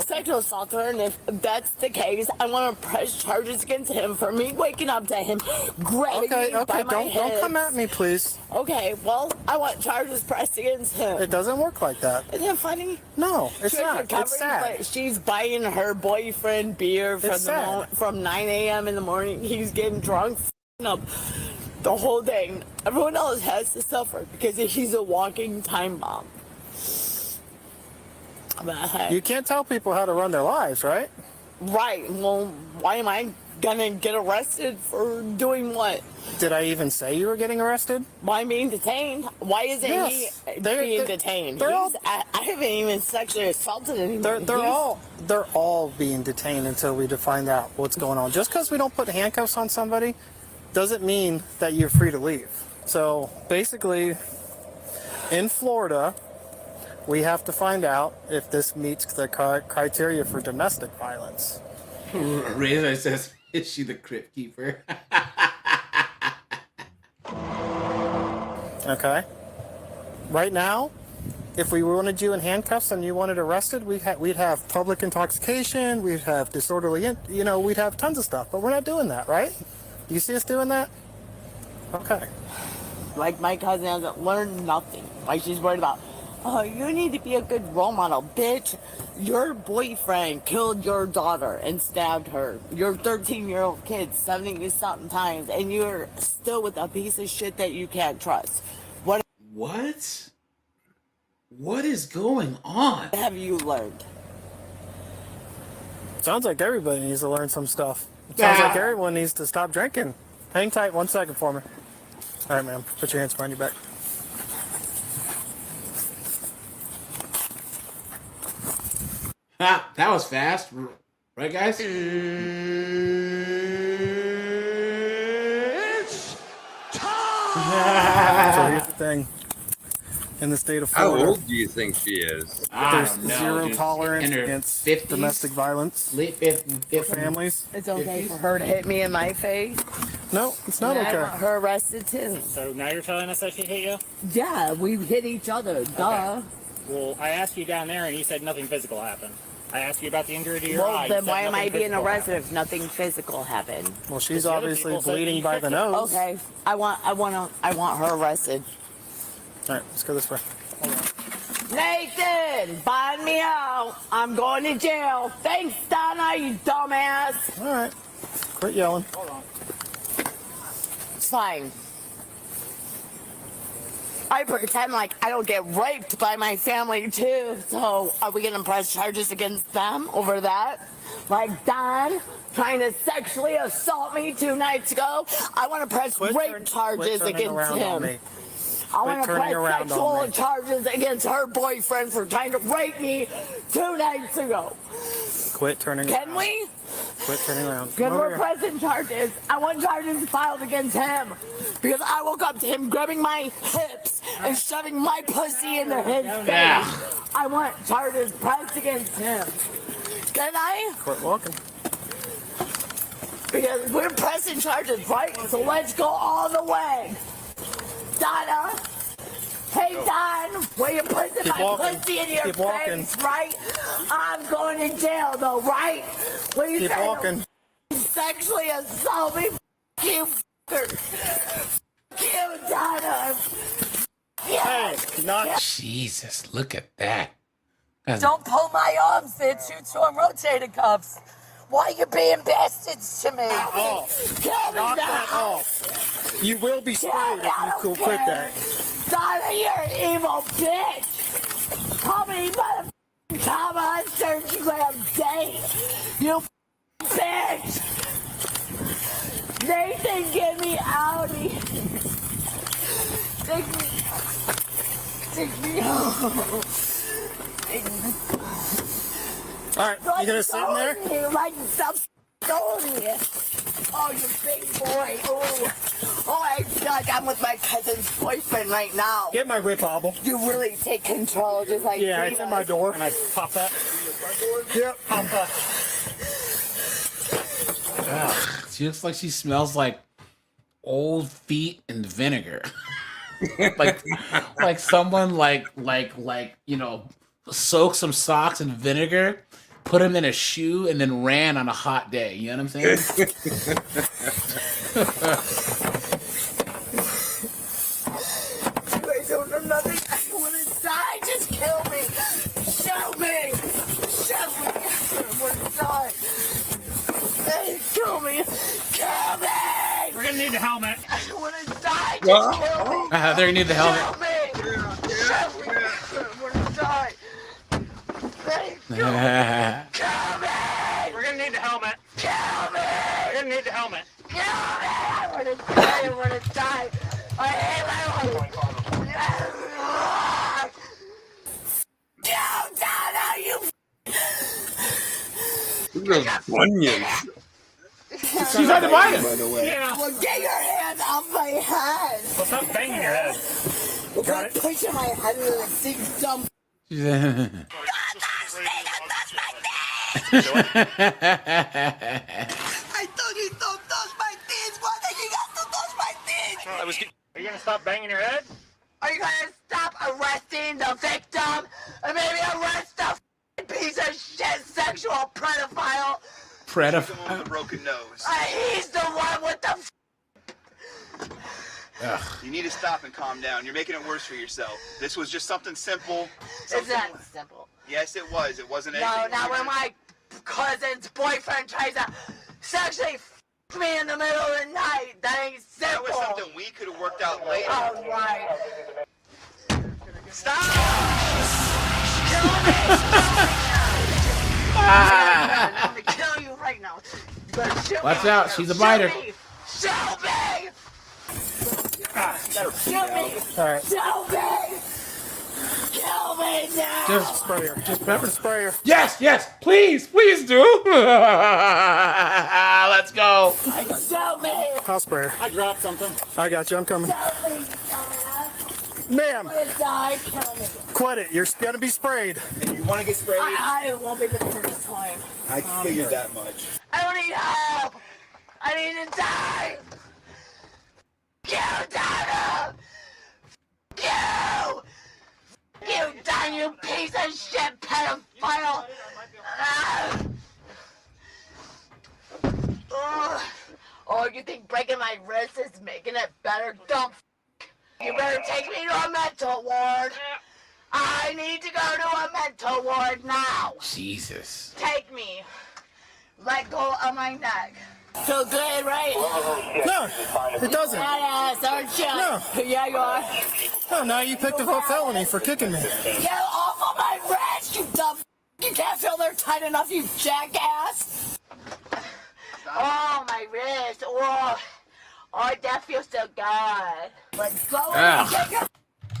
sexual assaulter, and if that's the case, I want to press charges against him for me waking up to him grabbing me by my don't come at me, please. Okay, well, I want charges pressed against him. It doesn't work like that. Isn't it funny? No, it's She's not. recovering, It's sad. but she's buying her boyfriend beer from 9 a.m. in the morning. He's getting drunk, f***ing up the whole thing. Everyone else has to suffer because he's a walking time bomb. But hey. You can't tell people how to run their lives, right? Right. Well, why am I gonna get arrested for doing what? Did I even say you were getting arrested? Why being detained? Why isn't he being detained? I haven't even sexually assaulted anyone. They're all being detained until we find out what's going on. Just because we don't put handcuffs on somebody doesn't mean that you're free to leave. So basically, in Florida, we have to find out if this meets the criteria for domestic violence. Razor says, "Is she the crypt keeper?" Okay. Right now, if we wanted you in handcuffs and you wanted arrested, we'd have public intoxication, we'd have disorderly, we'd have tons of stuff. But we're not doing that, right? Do you see us doing that? Okay. Like my cousin hasn't learned nothing. Like she's worried about, oh, you need to be a good role model, bitch. Your boyfriend killed your daughter and stabbed her. Your 13-year-old kid 70-something times, and you're still with a piece of shit that you can't trust. What is going on? Have you learned? Sounds like everybody needs to learn some stuff. Sounds like everyone needs to stop drinking. Hang tight 1 second for me. All right, ma'am. Put your hands behind your back. That was fast. Right, guys? It's time! thing in the state of How Florida. old do you think she is? There's zero tolerance against 50s? domestic violence. Late 50s. Families. It's okay for her to hit me in my face. No, it's not And I okay. want her arrested too. So now you're telling us that she hit you? Yeah, we hit each other. Duh. Well, I asked you down there and you said nothing physical happened. I asked you about the injury to your Well, eye. You then said why am I nothing being physical arrested happened. if nothing physical happened? Well, she's The other obviously people said bleeding you by hit the her. nose. Okay, I want her arrested. All right, let's go this way. Nathan, find me out. I'm going to jail. Thanks, Donna, you dumbass. All right, quit yelling. It's fine. I pretend like I don't get raped by my family too. So are we gonna press charges against them over that? Like Don trying to sexually assault me 2 nights ago? I want to press rape charges against him. I want to press sexual charges against her boyfriend for trying to rape me 2 nights ago. Quit turning around. Can we? Quit turning around. Because Come over we're here. pressing charges. I want charges filed against him. Because I woke up to him grabbing my hips and shoving my pussy into his face. Yeah. I want charges pressed against him. Can I? Quit walking. Because we're pressing charges, right? So let's go all the way. Donna. Hey, Don, will you put Keep my walking. pussy in your Keep walking. face, right? I'm going to jail, though, right? Will you Keep try to walking. sexually assault me? You fucker. You, Donna. Hey, not. Jesus, look at that. That's- Don't pull my arms, they're 2 torn rotator cuffs. Why are you being bastards to me? Off. Kill me Knock now. that off. You will be sprayed if you cool quit that. Donna, you're an evil bitch. Call me motherfucking Tom on Instagram date. You bitch. Nathan, get me outie. Take me home. All right, you gonna sit in there? You like stop going here. Oh, you big boy. Oh, I feel like I'm with my cousin's boyfriend right now. Get my whip hobble. You really take control, just like Yeah, it's in my door. And I pop that. Yep. Pop that. Ugh, she looks like she smells like old feet and vinegar. like someone like you know, soaked some socks in vinegar, put them in a shoe, and then ran on a hot day. You know what I'm saying? I don't know nothing. I want to die. Just kill me. Shoot me. Shoot me. I want to die. Hey, kill me. Kill me. We're gonna need the helmet. I want to die. Just kill me. They're gonna need the helmet. Kill me. Shoot me. I want to die. Hey, kill me. Kill me. We're gonna need the helmet. Kill me. We're gonna need the helmet. Kill me. I want to die. I want to die. I hate my life. Down, you. Those bunions. She's hard to bite him. By the way. Yeah. Well, get your hand off my head. Well, stop banging your head. Got it. Pushing my head with a big dumb. I told you don't touch my teeth. Why did you got to touch my teeth? Are you gonna stop banging your head? Are you gonna stop arresting the victim and maybe arrest the piece of shit sexual pedophile? Predator. Broken nose. He's the one with the. You need to stop and calm down. You're making it worse for yourself. This was just something simple. Is that simple? Yes, it was. It wasn't No, anything. not when my cousin's boyfriend tries to sexually f me in the middle of the night. That ain't simple. That was something we could have worked out later. All right. Stop! I'm gonna kill you right now. You better shoot Watch me. out, she's a biter. Shoot me! Shoot me! All right. Shoot me! Kill me now! Just sprayer. Just pepper sprayer. Yes, please do. Let's go. Shoot me! I'll sprayer. I dropped something. I got you. I'm coming. Shoot me, dumbass. Ma'am, Die, kill me. quit it. You're gonna be sprayed. And you want to get sprayed? I won't be the first time. I figured that much. I don't need help. I need to die. You, Donna. You done, you piece of shit pedophile. Oh, you think breaking my wrist is making it better? Dumb. You better take me to a mental ward. I need to go to a mental ward now. Jesus. Take me. Let go of my neck. So good, right? No, it doesn't. Badass, aren't you? No. Yeah, you are. Oh, now you picked up a felony for kicking me. Get off of my wrist, you dumb. You can't feel they're tight enough, you jackass. Oh, my wrist. Oh, that feels so good. Let's go and get your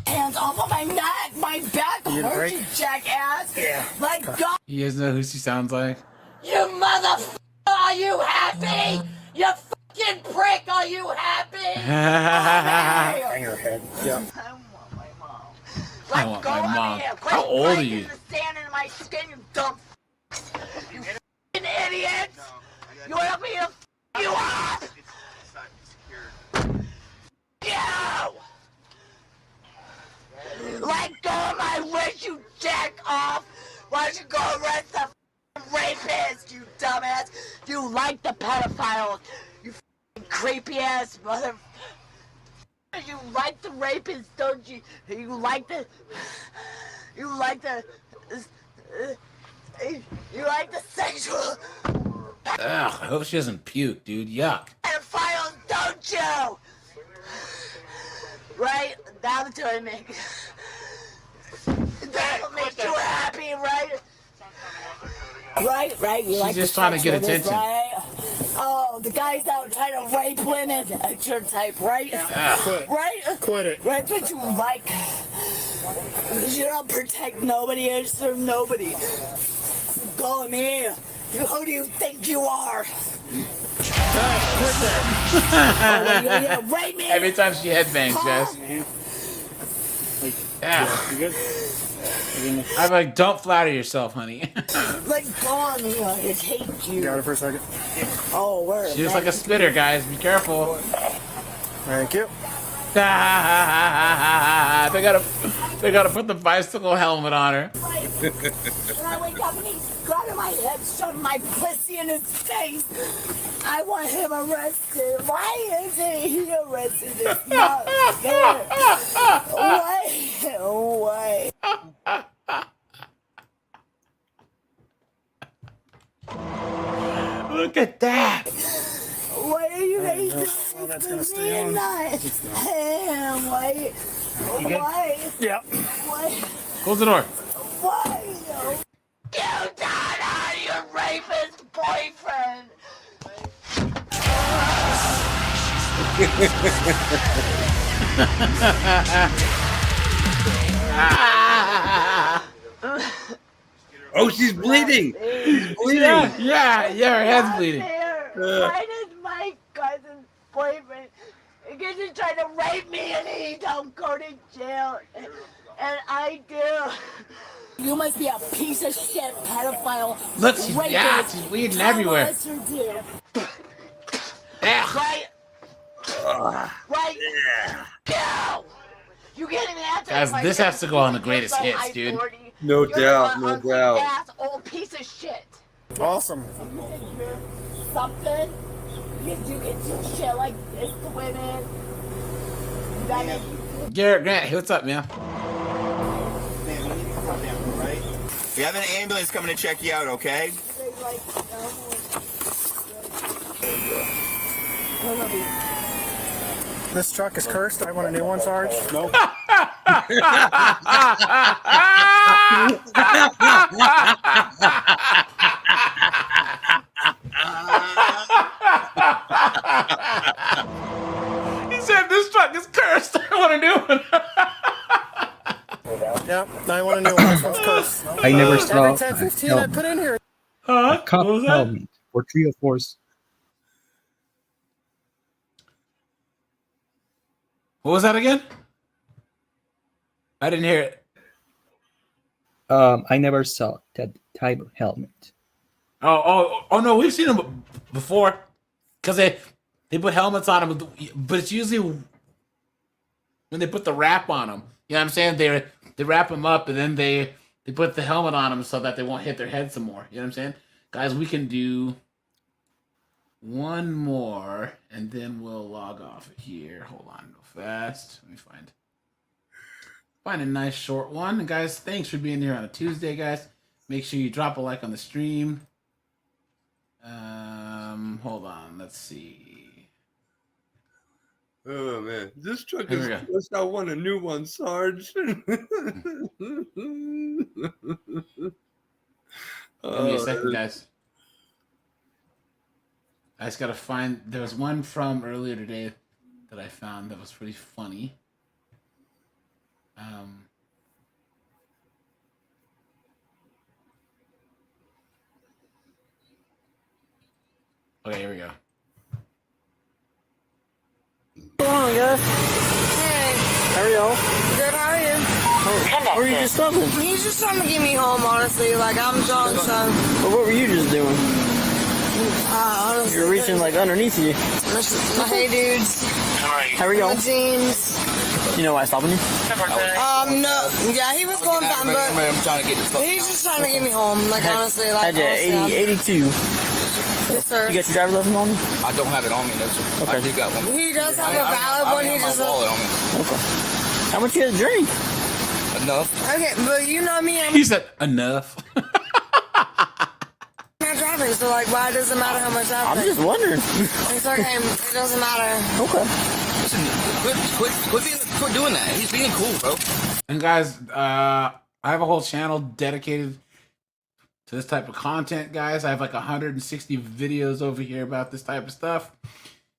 hands off of my neck. My back hurts, you jackass. Yeah. Let go. You guys know who she sounds like? You motherfucker, are you happy? You fucking prick, are you happy? Hang your head. Yeah. I want my mom. How old are you? Sand in my skin, you dumb. You fucking idiot. You want me to f you up? You! Let go of my wrist, you jack off. Why don't you go arrest the rapist, you dumbass? You like the pedophiles, you f***ing creepy ass mother. You like the rapists, don't you? You like the sexual Ugh, I hope she doesn't puke, dude. Yuck. pedophiles, don't you? Right? That's what makes you happy, right? Right. You She's just trying to get attention. Right? Oh, the guys out trying to rape women. That's your type, right? Right? Quit it. Right, what you like. You don't protect nobody, you serve nobody. Go me. Who do you think you are? Rape me. Every time she headbangs, Jess. Yeah. You good? I'm like, don't flatter yourself, honey. Like, go on me. I hate you. Got it for a second. Oh, word. She's just like a spitter, guys. Be careful. Thank you. They gotta put the bicycle helmet on her. When I wake up and he's grabbing my head, shoving my pussy in his face, I want him arrested. Why isn't he arrested? It's not fair. Why? Look at that. Why are you guys doing that's this gonna to stay me on. and not him? Why? Yeah. Why? Close the door. Why? You Donna, your rapist boyfriend. Oh, she's bleeding. She's bleeding. Yeah, her head's bleeding. Why does my cousin's boyfriend, because he's trying to rape me and he don't go to jail, and I do. You must be a piece of shit pedophile. Look, she's bleeding everywhere. Right? Right? Go! You can't even answer Guys, my this has to go on the greatest question. hits, dude. No You're doubt, an no ugly doubt. ass old piece of shit. Awesome. Something? You can do shit like this to women. That is Garrett Grant, hey, what's up, man? We have an ambulance coming to check you out, okay? This truck is cursed. I want a new one, Sarge. No. He said this truck is cursed. I want a new one. Yep, I want a new one. It's cursed. I never saw Every 10-15 I put in here. a cop helmet for trio force. What was that again? I didn't hear it. I never saw that type of helmet. Oh no, we've seen them before, because they put helmets on them, but it's usually when they put the wrap on them. You know what I'm saying? They wrap them up and then they put the helmet on them so that they won't hit their head some more. You know what I'm saying? Guys, we can do one more and then we'll log off here. Hold on real fast. Let me find a nice short one. And guys, thanks for being here on a Tuesday, guys. Make sure you drop a like on the stream. Hold on. Let's see. Oh man, this truck Here is we go. just I want a new one, Sarge. Give me a second, guys. I just gotta find. There was one from earlier today that I found that was pretty funny. Okay, here we go. Come on, guys. Hey. How are y'all? Good, how are you? Where are you just stopping? He's just trying to get me home, honestly. Like, I'm drunk, so. Well, what were you just doing? Honestly. You're reaching like underneath you. Hey, dudes. How are y'all? My jeans. You know why I'm stopping you? No. Yeah, he was going down, but I'm trying to get this. he's just trying to get me home. Like, honestly. Like, Had you 82. Yes, sir. You got your driver's license on you? I don't have it on me, no, sir. Okay. I do got one. He does have a valid one. He just. My wallet on me. Okay. How much you had to drink? Enough. Okay, but you know me. I'm He said enough. not driving, so like, why does it matter how much I I'm pay? just wondering. It's okay. It doesn't matter. Okay. Listen, quit doing that. He's being cool, bro. And guys, I have a whole channel dedicated to this type of content, guys. I have like 160 videos over here about this type of stuff.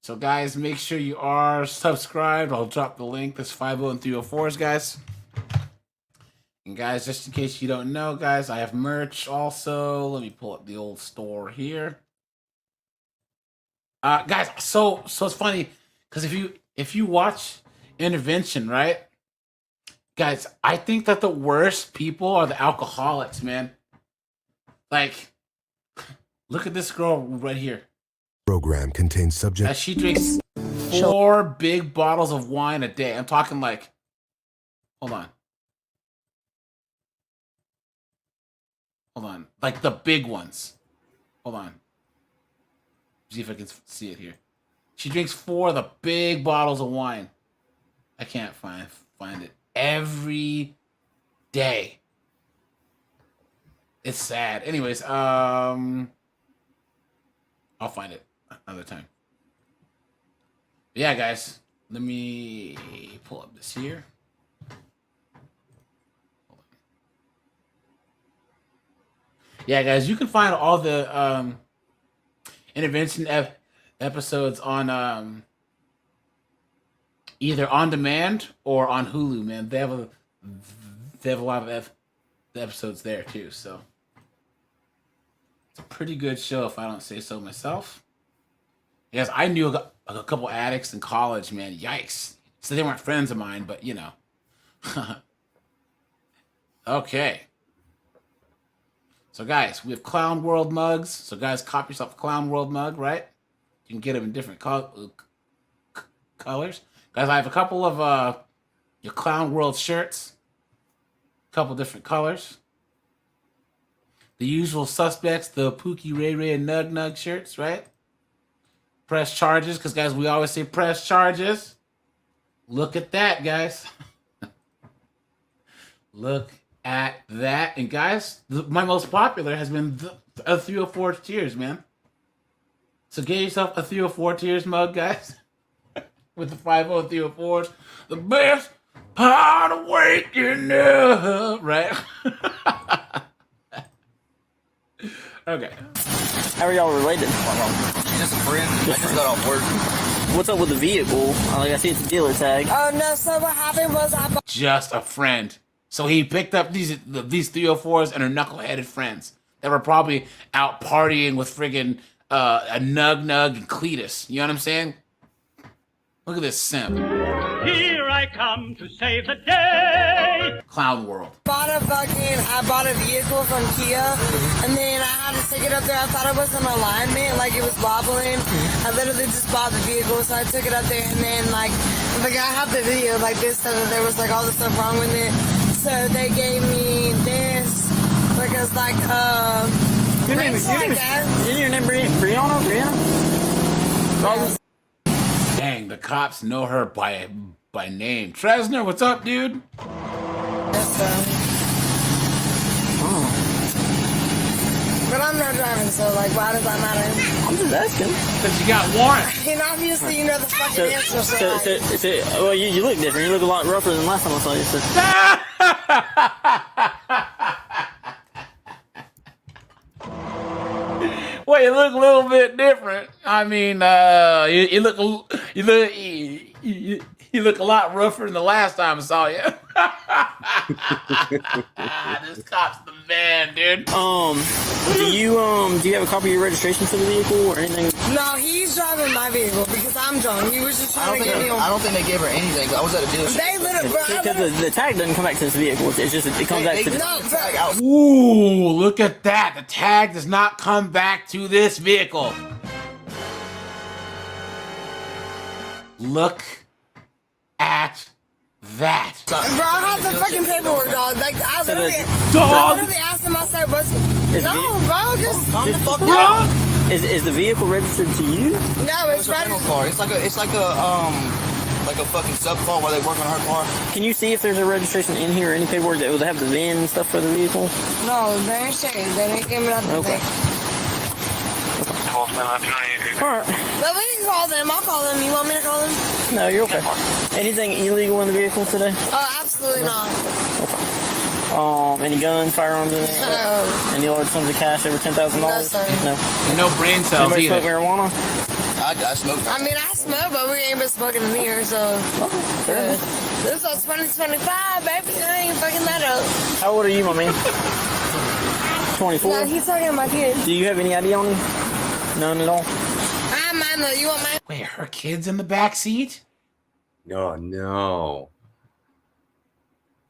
So guys, make sure you are subscribed. I'll drop the link. There's 50 and 304s, guys. And guys, just in case you don't know, guys, I have merch also. Let me pull up the old store here. Guys, so it's funny because if you watch Intervention, right? Guys, I think that the worst people are the alcoholics, man. Like, look at this girl right here. Program contains subject. She drinks 4 big bottles of wine a day. I'm talking like, hold on, like the big ones. Hold on, see if I can see it here. She drinks 4 of the big bottles of wine. I can't find it every day. It's sad. Anyways, I'll find it another time. But yeah, guys, let me pull up this here. Yeah, guys, you can find all the Intervention episodes on either on demand or on Hulu. Man, they have a lot of episodes there too. So it's a pretty good show, if I don't say so myself. Yes, I knew a couple addicts in college, man. Yikes! So they weren't friends of mine, but you know. Okay. So guys, we have Clown World mugs. So guys, cop yourself a Clown World mug, right? You can get them in different colors. Guys, I have a couple of your Clown World shirts. A couple different colors. The usual suspects, the Pookie, Ray Ray, and Nug Nug shirts, right? Press charges, because guys, we always say press charges. Look at that, guys. Look at that. And guys, my most popular has been a 304 Tears, man. So get yourself a 304 Tears mug, guys. With the 50 304s. The best part of waking up, right? Okay. How are y'all related? She's just a friend. I just got off work. What's up with the vehicle? Like, I see it's a dealer tag. Oh, no, so what happened was Just a friend. So he picked up these 304s and her knuckleheaded friends that were probably out partying with friggin' a Nug Nug and Cletus. You know what I'm saying? Look at this simp. Here I come to save the day. Clown World. I bought a vehicle from Kia, and then I had to take it up there. I thought it was an alignment, like it was wobbling. I literally just bought the vehicle, so I took it up there, and then like the guy had the video like this, so that there was like all this stuff wrong with it. So they gave me this because like Your name is Brianna? Dang, the cops know her by name. Tresner, what's up, dude? But I'm not driving, so like, why does that matter? I'm just asking. Because you got warrants. And obviously, you know the fucking answer. So well, you look different. You look a lot rougher than last time I saw you. So. Well, you look a little bit different. I mean, you look a lot rougher than the last time I saw you. This cop's the man, dude. Do you have a copy of your registration for the vehicle or anything? no, he's driving my vehicle because I'm drunk. He was just trying to get me on. I don't think they gave her anything. I was at a dealership. They literally, Because the tag doesn't come back to this vehicle. It's just it comes back to the tag out. Ooh, look at that. The tag does not come back to this vehicle. Look at that. Bro, I have the fucking paperwork, dog. Like, I literally asked him, I said, what's... No, bro, just... Calm the fuck down. Is the vehicle registered to you? No, it's rental car. It's like a fucking sub car while they work on her car. Can you see if there's a registration in here or any paperwork that would have the VIN and stuff for the vehicle? No, they ain't saying. They ain't giving up the thing. Alright. But we can call them. I'll call them. You want me to call them? No, you're okay. Anything illegal in the vehicle today? Oh, absolutely not. Any guns, firearms in there? No. Any large sums of cash over $10,000? No, sir. No. And no brain cells Anybody either. smoke marijuana? I smoke. I mean, I smoke, but we ain't been smoking in here, so... This was 2025, baby. I ain't fucking that up. How old are you, my man? 24? No, he's talking to my kids. Do you have any ID on you? None at all? I'm mine, though. You want mine? Wait, her kid's in the back seat? Oh, no.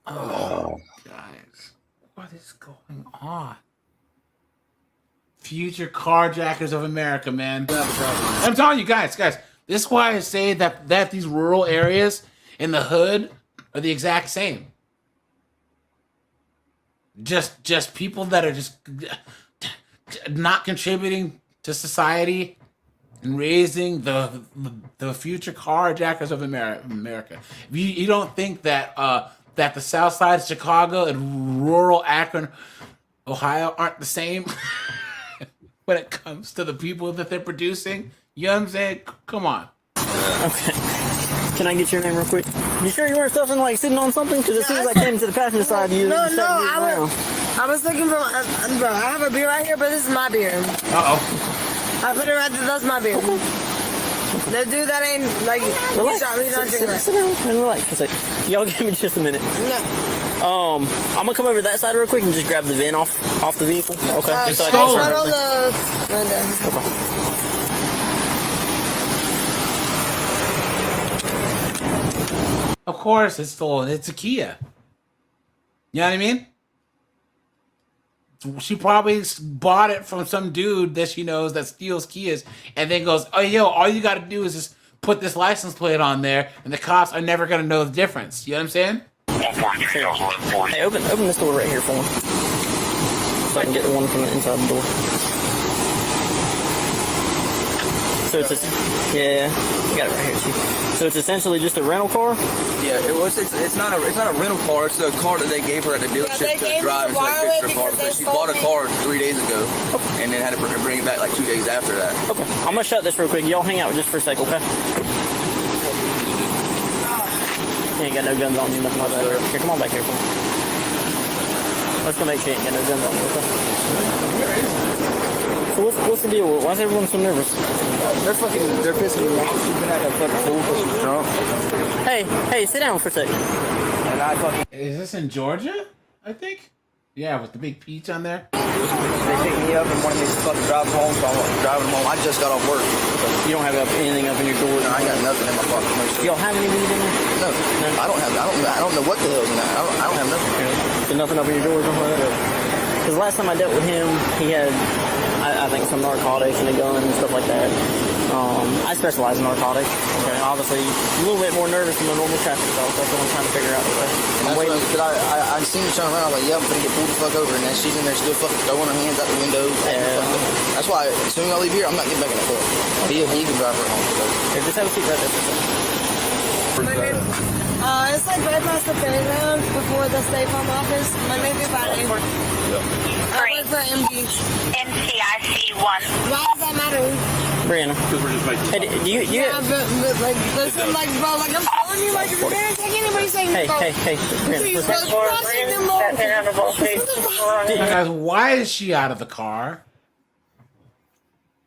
Oh, guys. What is going on? Future carjackers of America, man. I'm telling you guys, this is why I say that these rural areas in the hood are the exact same. Just people that are just not contributing to society and raising the future carjackers of America. If you don't think that that the South Side of Chicago and rural Akron, Ohio aren't the same when it comes to the people that they're producing, you know what I'm saying? Come on. Okay. Can I get your name real quick? You sure you weren't stuffing like sitting on something? Because as soon as I came to the passenger side, you No, started moving around. I was looking for bro, I have a beer right here, but this is my beer. Uh-oh. I put it right there, that's my beer. The dude that ain't, like, he's not drinking that. Sit down and relax for a second. Y'all give me just a minute. No. I'm gonna come over to that side real quick and just grab the VIN off the vehicle. Okay. Right on the... Right there. Of course, it's a Kia. You know what I mean? She probably bought it from some dude that she knows that steals Kias and then goes, oh, yo, all you got to do is just put this license plate on there and the cops are never going to know the difference. You know what I'm saying? Hey, open this door right here for me. So I can get the one from the inside the door. So it's yeah, you got it right here too. So it's essentially just a rental car? Yeah, it's not a rental car, it's a car that they gave her at the dealership to drive and fix her car because she bought a car 3 days ago and then had to bring it back like 2 days after that. Okay. I'm gonna shut this real quick. Y'all hang out just for a sec, okay? You ain't got no guns on you, nothing like that. Here, come on back here. Come on. Let's go make sure you ain't got no guns on you, okay? So what's the deal? Why is everyone so nervous? They're pissing me off. She's been at a fucking fool because she's drunk. Hey, sit down for a second. And Is this in Georgia? I think. Yeah, with the big peach on there. They picked me up and wanted me to fucking drive home, so I'm driving home. I just got off work. You don't have anything up in your door? No, I got nothing in my pocket. You don't have any weed in there? No, I don't have. I don't know what the hell's in that. I don't have nothing. There's nothing up in your door or something like that? Because last time I dealt with him, he had, I think, some narcotics and a gun and stuff like that. I specialize in narcotics. Okay, obviously, a little bit more nervous than the normal traffic stop. That's what I'm trying to figure out. I'm waiting because I seen her turn around. I'm like, yeah, I'm gonna get pulled the fuck over, and then she's in there still fucking throwing her hands out the window. That's why as soon as I leave here, I'm not getting back in the car. He can drive her home. Here, just have a seat right there. It's like right past the fairground before the State Farm office. Monday through Friday. I work for MTIC 1. Why does that matter? Brianna. Because we're just making. Hey, do you yeah, but like, listen, like, bro, like, I'm telling you, like, if you're gonna take anybody saying, hey, bro, hey, please, bro, you're not taking them long. Guys, why is she out of the car?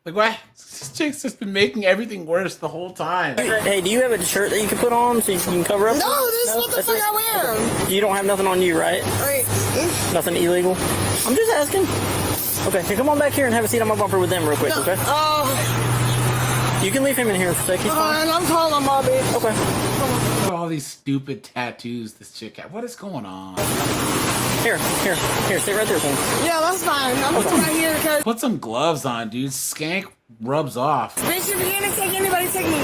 Like, why? This chick's just been making everything worse the whole time. Hey, do you have a shirt that you can put on so you can cover up? No, this is what the fuck I wear. You don't have nothing on you, right? Right. Nothing illegal? I'm just asking. Okay, so come on back here and have a seat on my bumper with them real quick, okay? You can leave him in here for a second. And I'm calling Bobby. Okay. Look at all these stupid tattoos this chick has. What is going on? Here, sit right there for me. Yeah, that's fine. I'm gonna sit right here because. Put some gloves on, dude. Skank rubs off. Bitch, if you're gonna take anybody, take me.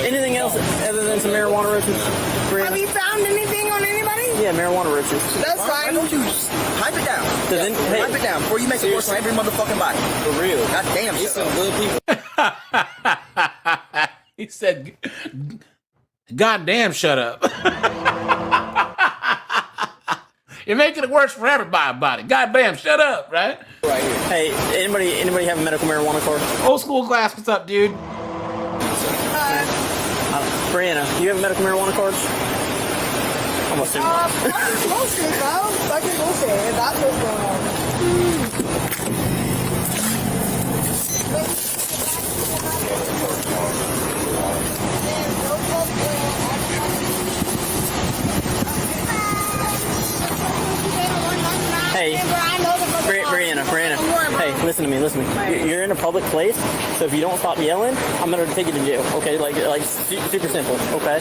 Anything else other than some marijuana roaches? Have you found anything on anybody? Yeah, marijuana roaches. That's fine. Don't you hype it down. Hype it down before you make it worse on every motherfucking body. For real. God damn, it's some good people. He said, "God damn, shut up." You're making it worse for everybody. Goddamn, shut up, right? Right here. Hey, anybody have a medical marijuana card? Old school glass, what's up, dude? Brianna, do you have a medical marijuana card? I'm assuming. Fucking bullshit, bro. Fucking bullshit. That's what's going on. Hey, Brianna, hey, listen to me. You're in a public place, so if you don't stop yelling, I'm gonna take you to jail. Okay, like super simple. Okay,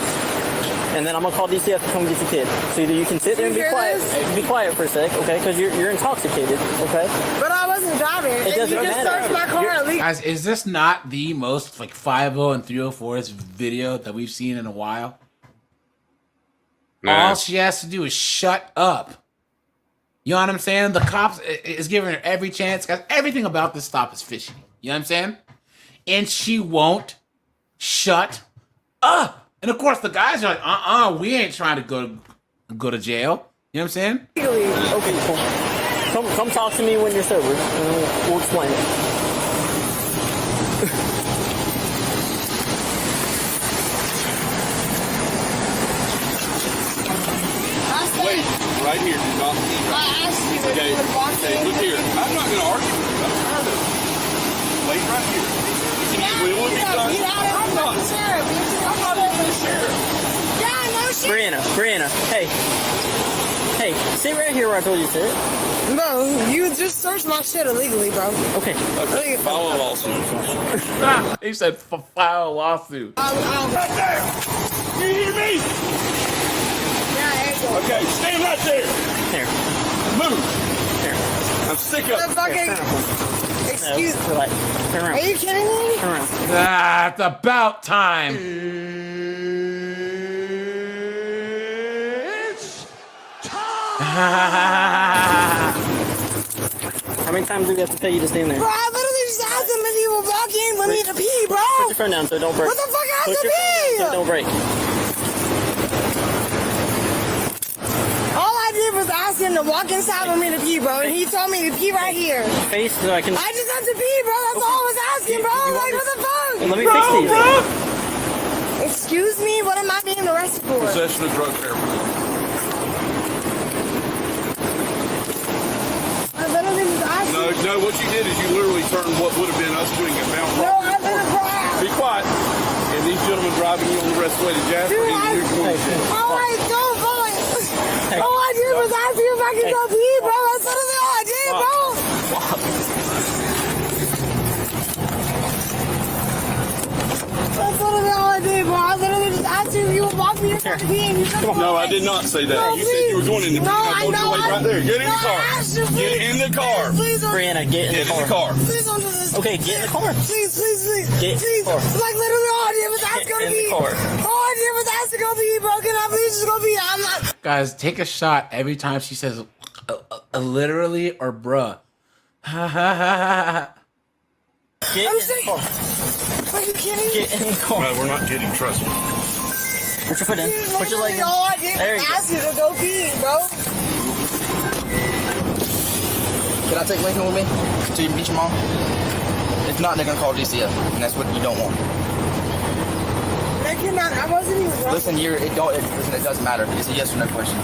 and then I'm gonna call DCF to come get your kid. So either you can sit there and be quiet for a sec, okay? Because you're intoxicated, okay? But I wasn't driving. It doesn't you just matter. searched my car at least. Guys, is this not the most like 5.0 and 304's video that we've seen in a while? Nah. All she has to do is shut up. You know what I'm saying? The cops is giving her every chance. Guys, everything about this stop is fishy. You know what I'm saying? And she won't shut up. And of course, the guys are like, we ain't trying to go to jail. You know what I'm saying? Okay, cool. Come talk to me when you're sober, and we'll explain it. Wait, right here. Do not see. I asked you if Okay, you would walk okay, in. look here. I'm not going to argue with you. I'm tired of it. Wait right here. We will be done. I'm not. I'm not even the sheriff. Yeah, no shit. Brianna, hey, sit right here where I told you to sit. No, you just searched my shit illegally, bro. Okay. File a lawsuit. He said file a lawsuit. Right there. You hear me? Okay, stand right there. Here. Move. Here. I'm sick of it. Fucking excuse me. Turn around. Are you kidding me? Turn around. It's about time. It's time. How many times do we have to tell you to stand there? Bro, I literally just asked him if he would walk in with me to pee, bro. Put your phone down so don't break. What the fuck I have to Put pee? so don't break. All I did was ask him to walk inside with me to pee, bro, and he told me to pee right here. Face so I can. I just have to pee, bro. That's all I was asking, bro. Like, what the fuck? Let me fix these. Excuse me? What am I being arrested for? Possession of drug paraphernalia. I literally was asking. No, what you did is you literally turned what would have been us doing at Mount No, Rock. I literally. Be quiet. And these gentlemen driving you on the rest of the way to Jasper. Dude, all right, don't, boy. All I did was ask you if I could go pee, bro. That's all I did, bro. That's literally all I did, bro. I literally just asked you if you would walk me to the pee and you said No, I did not say that. No, You said you were going in the no, I know. right there. Get in the car. You, get in the car. Please don't. Brianna, get in the car. Please don't do this. Okay, get in the car. Please. Get in the car. Like literally all I did was ask to go Get in the pee. car. All I did was ask to go pee, bro. Can I please just go pee? I'm not. Guys, take a shot every time she says literally or bruh. Ha ha ha ha. Get I'm in the saying. car. Are you kidding? Get in the car. Well, we're not kidding. Trust me. Put your foot in. Put your leg in. All I did There was you go. ask you to go pee, bro. Can I take Lincoln with me to meet your mom? If not, they're gonna call DCF, and that's what you don't want. Like you're not. I wasn't even. Listen, it doesn't matter. It's a yes or no question.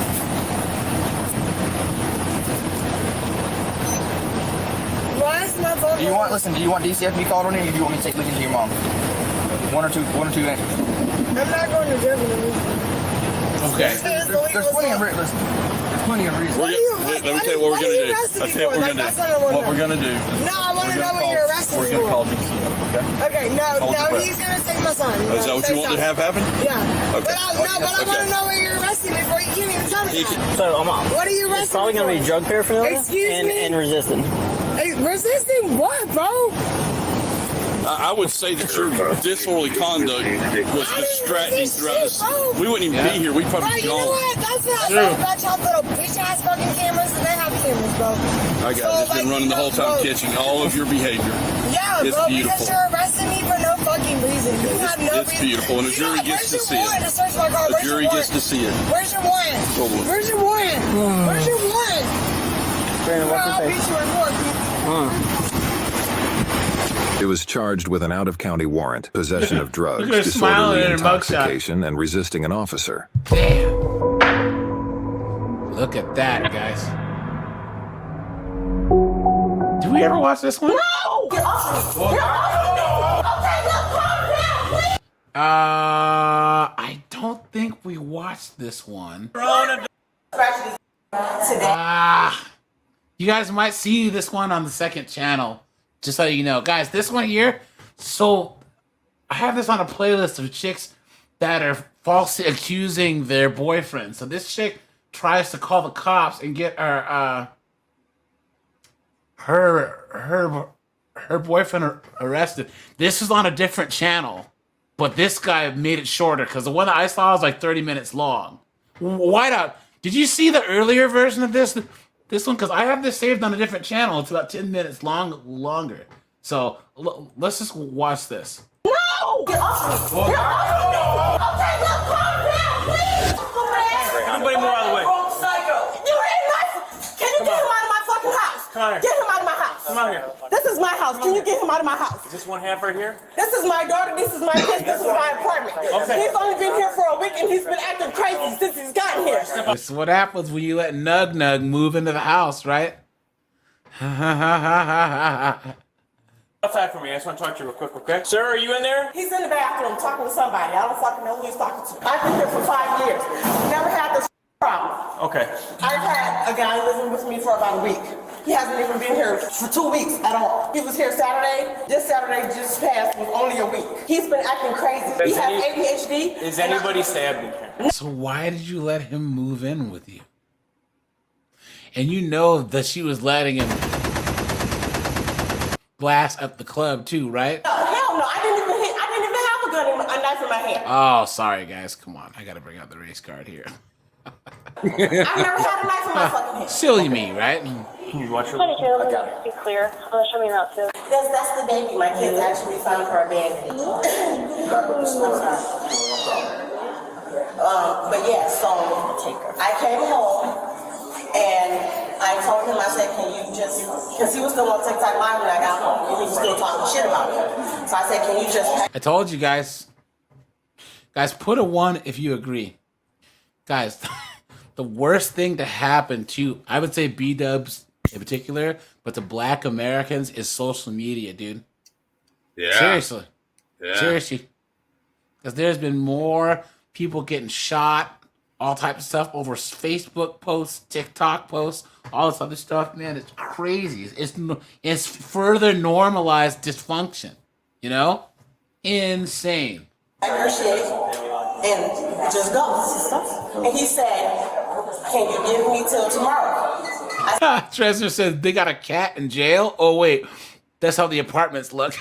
Why is my phone? Do you want DCF to be called on you, or do you want me to take Lincoln to your mom? One or two answers. I'm not going to jail for no reason. Okay. There's plenty of reasons. There's plenty of reasons. Let me tell you what we're going to do. I'll tell you what we're going to do. What we're going to do. No, I want to know what you're arrested We're going to for. call DCF, okay? Okay, no, Hold your breath. he's gonna take my son. Is that what you want to have happen? Yeah. Okay. But I want to know what you're arresting me for. You can't even tell me that. So What are you arresting It's probably me going to for? be drug paraphernalia Excuse me? and resisting. Hey, resisting what, bro? I would say that your disorderly conduct was distracting throughout this. We wouldn't even be here. We'd Bro, probably be you know gone. what? That's not so about y'all little bitch ass fucking cameras. They have cameras, bro. I got it's been running the whole time, catching all of your behavior. Yeah, It's bro, beautiful. because you're arresting me for no fucking reason. You have no It's reason. beautiful, and the You know jury what? gets to Where's see your warrant it. to search my car? The Where's your jury gets warrant? to see it. Where's your warrant? Where's your warrant? Where's your warrant? Brandon, Bro, what's I'll your beat face? you in court. It was charged with an out-of-county warrant, possession of drugs, Look at her smiling disorderly in her mugshot. intoxication, and resisting an officer. Damn. Look at that, guys. Did we ever watch this one? No! Get off me! I don't think we watched this one. You guys might see this one on the second channel. Just so you know. Guys, this one here, so I have this on a playlist of chicks that are falsely accusing their boyfriend. So this chick tries to call the cops and get her boyfriend arrested. This is on a different channel, but this guy made it shorter because the one that I saw was like 30 minutes long. Whiteout, did you see the earlier version of this? This one, because I have this saved on a different channel. It's about 10 minutes longer. So let's just watch this. No! Get off me! Everybody move out of the way. Can you get him out of my fucking house? Come on here. Get him out of my house. Come out here. This is my house. Can you get him out of my house? Is this one half right here? This is my daughter. This is my kids. This is my apartment. Okay. He's only been here for a week and he's been acting crazy since he's gotten here. This is what happens when you let Nug move into the house, right? Outside for me. I just want to talk to you real quick, okay? Sir, are you in there? He's in the bathroom talking to somebody. I don't fucking know who he's talking to. I've been here for 5 years. Never had this problem. Okay. I've had a guy living with me for about a week. He hasn't even been here for 2 weeks at all. He was here Saturday. This Saturday just passed was only a week. He's been acting crazy. He has ADHD. Is anybody stabbed in here? So why did you let him move in with you? And you know that she was letting him blast up the club too, right? Hell no, I didn't even have a gun, a knife in my hand. Oh, sorry guys, come on. I gotta bring out the race card here. I've never had a knife in my fucking hand. Silly me, right? Can you watch your... Be clear. Show me that too. That's the baby. My kids actually found her abandoned. But yeah, so I came home and I told him, I said, can you just, because he was still on TikTok Live when I got home. He was still talking shit about me. So I said, can you just... I told you guys. Guys, put a 1 if you agree. Guys, the worst thing to happen to, I would say B-dubs in particular, but to Black Americans is social media, dude. Yeah. Seriously. Yeah. Seriously. Because there's been more people getting shot all types of stuff over Facebook posts, TikTok posts, all this other stuff, man. It's crazy. It's further normalized dysfunction, you know? Insane. Your shit and just go. And he said, can you give me till tomorrow? Tresor says they got a cat in jail. Oh wait, that's how the apartments look.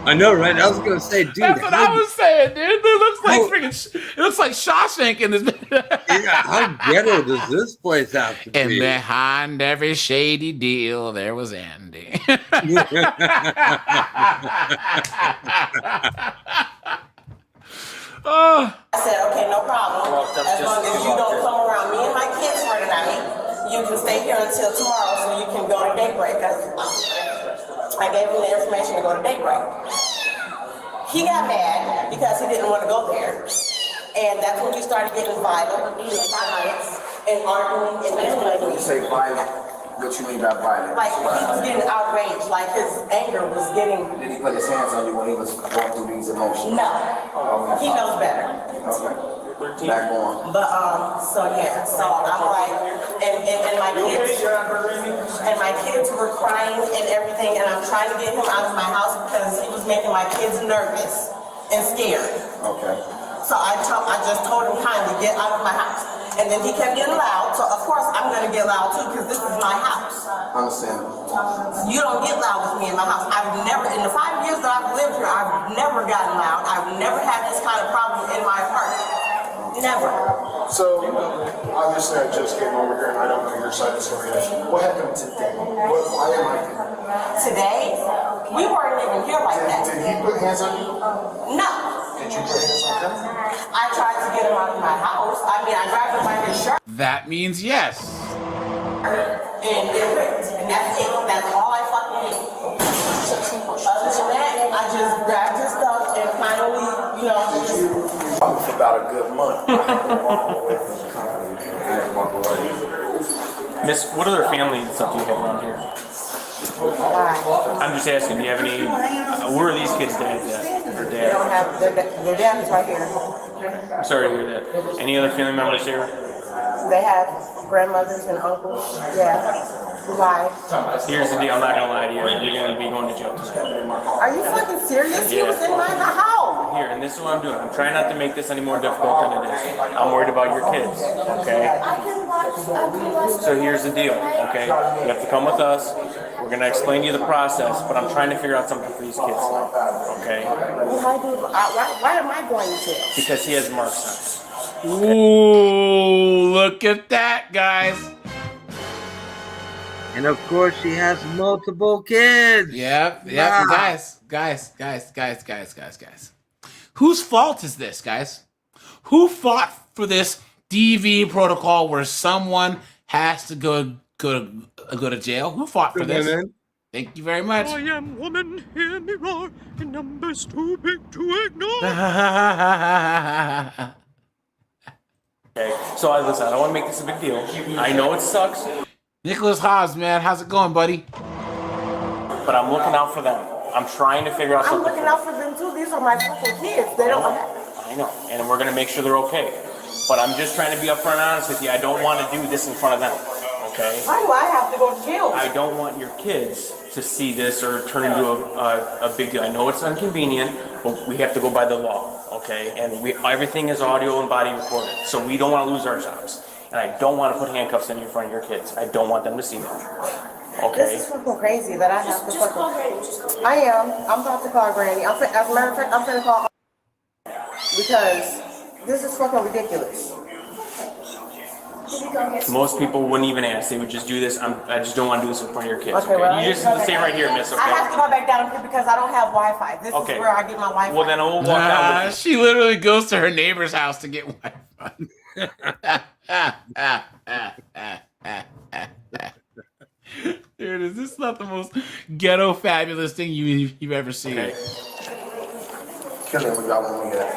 I know, right? I was gonna say, dude. That's what I was saying, dude. It looks like freaking. It looks like Shawshank in this. Yeah, how ghetto does this place have to be? And behind every shady deal, there was Andy. I said, okay, no problem. As long as you don't come around me and my kids for tonight, you can stay here until tomorrow so you can go to daybreak. I gave him the information to go to daybreak. He got mad because he didn't want to go there. And that's when we started getting violent, and arguing. When you say violent, what you mean by violent? Like, he was getting outraged, like his anger was getting... Did he put his hands on you when he was going through these emotions? No. He knows better. Okay. Back on. But, so yeah, so I'm like, and my kids were crying and everything, and I'm trying to get him out of my house because he was making my kids nervous and scared. Okay. So I just told him kindly, get out of my house. And then he kept getting loud, so of course I'm gonna get loud too, because this is my house. Understand. You don't get loud with me in my house. I've never, in the 5 years that I've lived here, I've never gotten loud. I've never had this kind of problem in my apartment. Never. So, obviously I just came over here and I don't know your side of the story. What happened today? Why am I here? Today? We weren't even here like that. Did he put hands on you? No. Did you put hands on him? I tried to get him out of my house. I mean, I grabbed him by his shirt. That means yes. And it ripped. And that's it. That's all I fucking did. Other than that, I just grabbed his stuff and finally, you know, just... For about a good month. Miss, what other family stuff do you have around here? I'm just asking, do you have any, where are these kids' dads at? Or They dad? don't have, their dad is right here. I'm sorry to hear that. Any other family members here? They have grandmothers and uncles. Yeah. Why? Here's the deal, I'm not gonna lie to you, you're gonna be going to jail today. Are you fucking serious? He was in my house. Here, and this is what I'm doing. I'm trying not to make this any more difficult than it is. I'm worried about your kids, okay? So here's the deal, okay? You have to come with us. We're gonna explain to you the process, but I'm trying to figure out something for these kids, okay? Why am I going to jail? Because he has marks on him. Ooh, look at that, guys. And of course, she has multiple kids. Yep. Wow. Guys. Whose fault is this, guys? Who fought for this DV protocol where someone has to go to jail? Who fought for this? Women. Thank you very much. I am woman, hear me roar, in numbers too big to ignore. Okay, so listen, I don't want to make this a big deal. I know it sucks. Nicholas Hobbs, man, how's it going, buddy? But I'm looking out for them. I'm trying to figure out I'm something. looking out for them too. These are my fucking kids. They don't have... I know, and we're gonna make sure they're okay. But I'm just trying to be upfront and honest with you. I don't want to do this in front of them, okay? Why do I have to go to jail? I don't want your kids to see this or turn into a big deal. I know it's inconvenient, but we have to go by the law, okay? And everything is audio and body recorded, so we don't want to lose our jobs. And I don't want to put handcuffs in front of your kids. I don't want them to see that. Okay? This is fucking crazy that I have to fucking... I am. I'm about to call Granny. As a matter of fact, I'm finna call... Because this is fucking ridiculous. Most people wouldn't even ask. They would just do this. I just don't want to do this in front of your kids. Okay, well, You just stay right here, miss, okay? I have to go back down here because I don't have Wi-Fi. This Okay. is where I get my Wi-Fi. Well, then we'll walk down with you. She literally goes to her neighbor's house to get Wi-Fi. Dude, is this not the most ghetto fabulous thing you've ever seen? Okay. Kill him, we got one we got.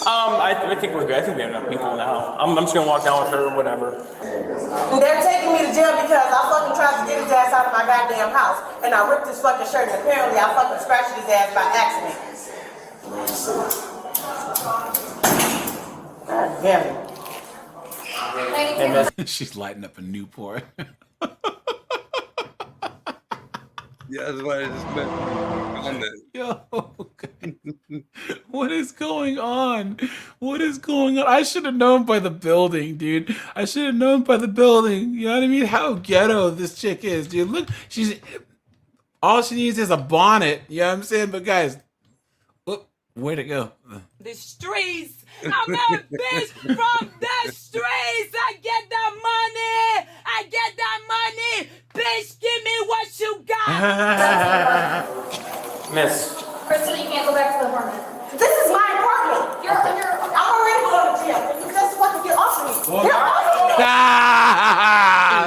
I think we're good. I think we have enough people now. I'm just gonna walk down with her or whatever. They're taking me to jail because I fucking tried to get his ass out of my goddamn house. And I ripped his fucking shirt and apparently I fucking scratched his ass by accident. God damn it. She's lighting up a Newport. Yeah, that's what I just meant. Yo, what is going on? What is going on? I should have known by the building, dude. I should have known by the building. You know what I mean? How ghetto this chick is, dude. Look, all she needs is a bonnet. You know what I'm saying? But guys, where'd it go? The streets. I'm a bitch from the streets. I get that money. I get that money. Bitch, give me what you got. Miss. Crystal, you can't go back to the apartment. This is my apartment. I'm already going to jail. You just fucking get off of me. Get off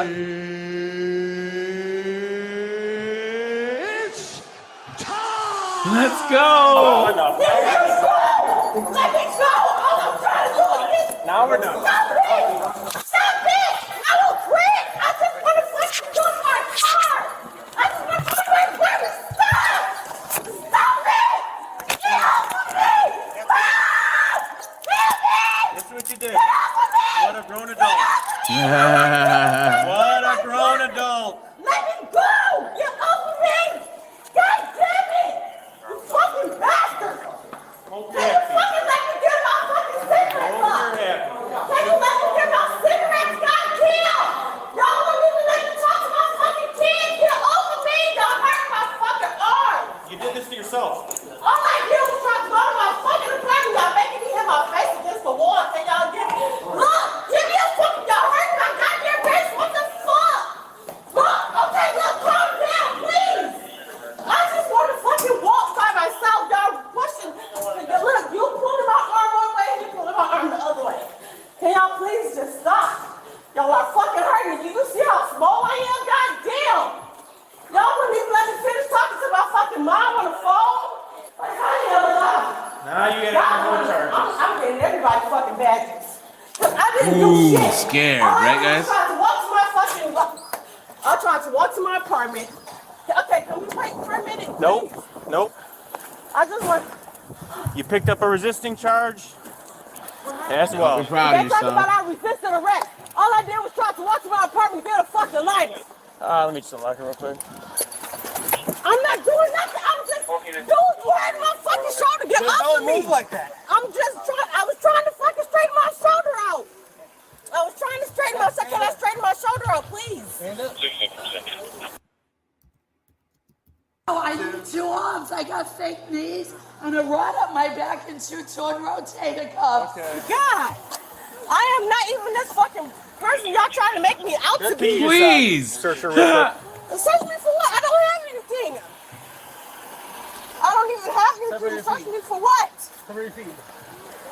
of me. It's time. Let's go. Let me go. All I'm trying to do is now we're done. Stop it. Stop it. I will quit. I just want to fucking do my car. I just want to put my apartment. Stop. Stop it. Get off of me. That's what you did. Get off of me. What a grown adult. What a grown adult. Let me go. Get off of me. God damn it. You fucking bastard. Can you fucking let me get my fucking cigarettes off? Can you let me get my cigarettes? Goddamn. Y'all won't even let me talk to my fucking kids. Get over me. Y'all hurt my fucking arm. You did this to yourself. All I did was try to go to my fucking apartment. Y'all making me hit my face against the wall. Can y'all get me? Look, give me a fucking, y'all hurt my goddamn face. What the fuck? Look, okay, look, calm down, please. I just want to fucking walk by myself. Y'all pushing. Look, you pulling my arm one way, you pulling my arm the other way. Can y'all please just stop? Y'all are fucking hurting me. You see how small I am? Goddamn. Y'all wouldn't even let me finish talking to my fucking mom on the phone? Like, how the hell is that? Now you get more charges. I'm getting everybody fucking badges. Cause I didn't do shit. Scared, All right, I guys? was trying to walk to my fucking. I tried to walk to my apartment. Okay, can we wait for a minute? Nope. Nope. I just want. You picked up a resisting charge as well. We're proud of They talking yourself. about I resisted arrest. All I did was try to walk to my apartment and get a fucking lighter. Let me just unlock it real quick. I'm not doing nothing. I'm just. Dude, where's my fucking shoulder? Get off of me. Move like that. I'm just trying. I was trying to fucking straighten my shoulder out. I was trying to straighten my. Can I straighten my shoulder out, please? Stand up. Oh, I need 2 arms. I got fake knees and a rod up my back and 2 torn rotator cuffs. God, I am not even this fucking person y'all trying to make me out to be. Please. Search her real quick. Search me for what? I don't have anything. I don't even have anything. Search me for what? Cover your feet.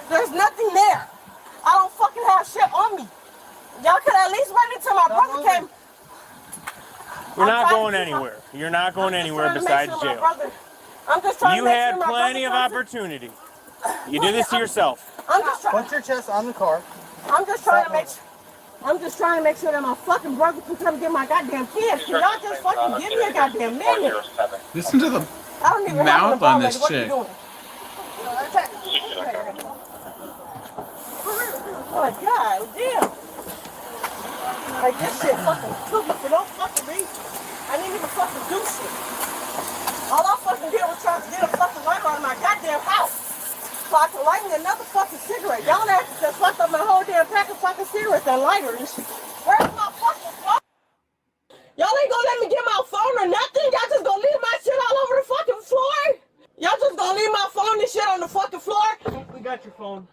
There's nothing there. I don't fucking have shit on me. Y'all could at least wait until my brother came. We're not going anywhere. You're not going anywhere besides jail. I'm just trying You to make had sure my plenty of brother opportunity. You did this to yourself. I'm just trying. Put your chest on the car. I'm just trying to make. I'm just trying to make sure that my fucking brother can come get my goddamn kids. Can y'all just fucking give me a goddamn minute? Listen to the I don't even have mouth a on this what chick. you doing? Oh my god, damn. Like this shit fucking stupid for no fucking reason. I didn't even fucking do shit. All I fucking did was try to get a fucking lighter out of my goddamn house. So I can light me another fucking cigarette. Y'all have to just fucked up my whole damn pack of fucking cigarettes and lighter and shit. Where's my fucking phone? Y'all ain't gonna let me get my phone or nothing? Y'all just gonna leave my shit all over the fucking floor? Y'all just gonna leave my phone and shit on the fucking floor? We got your phone.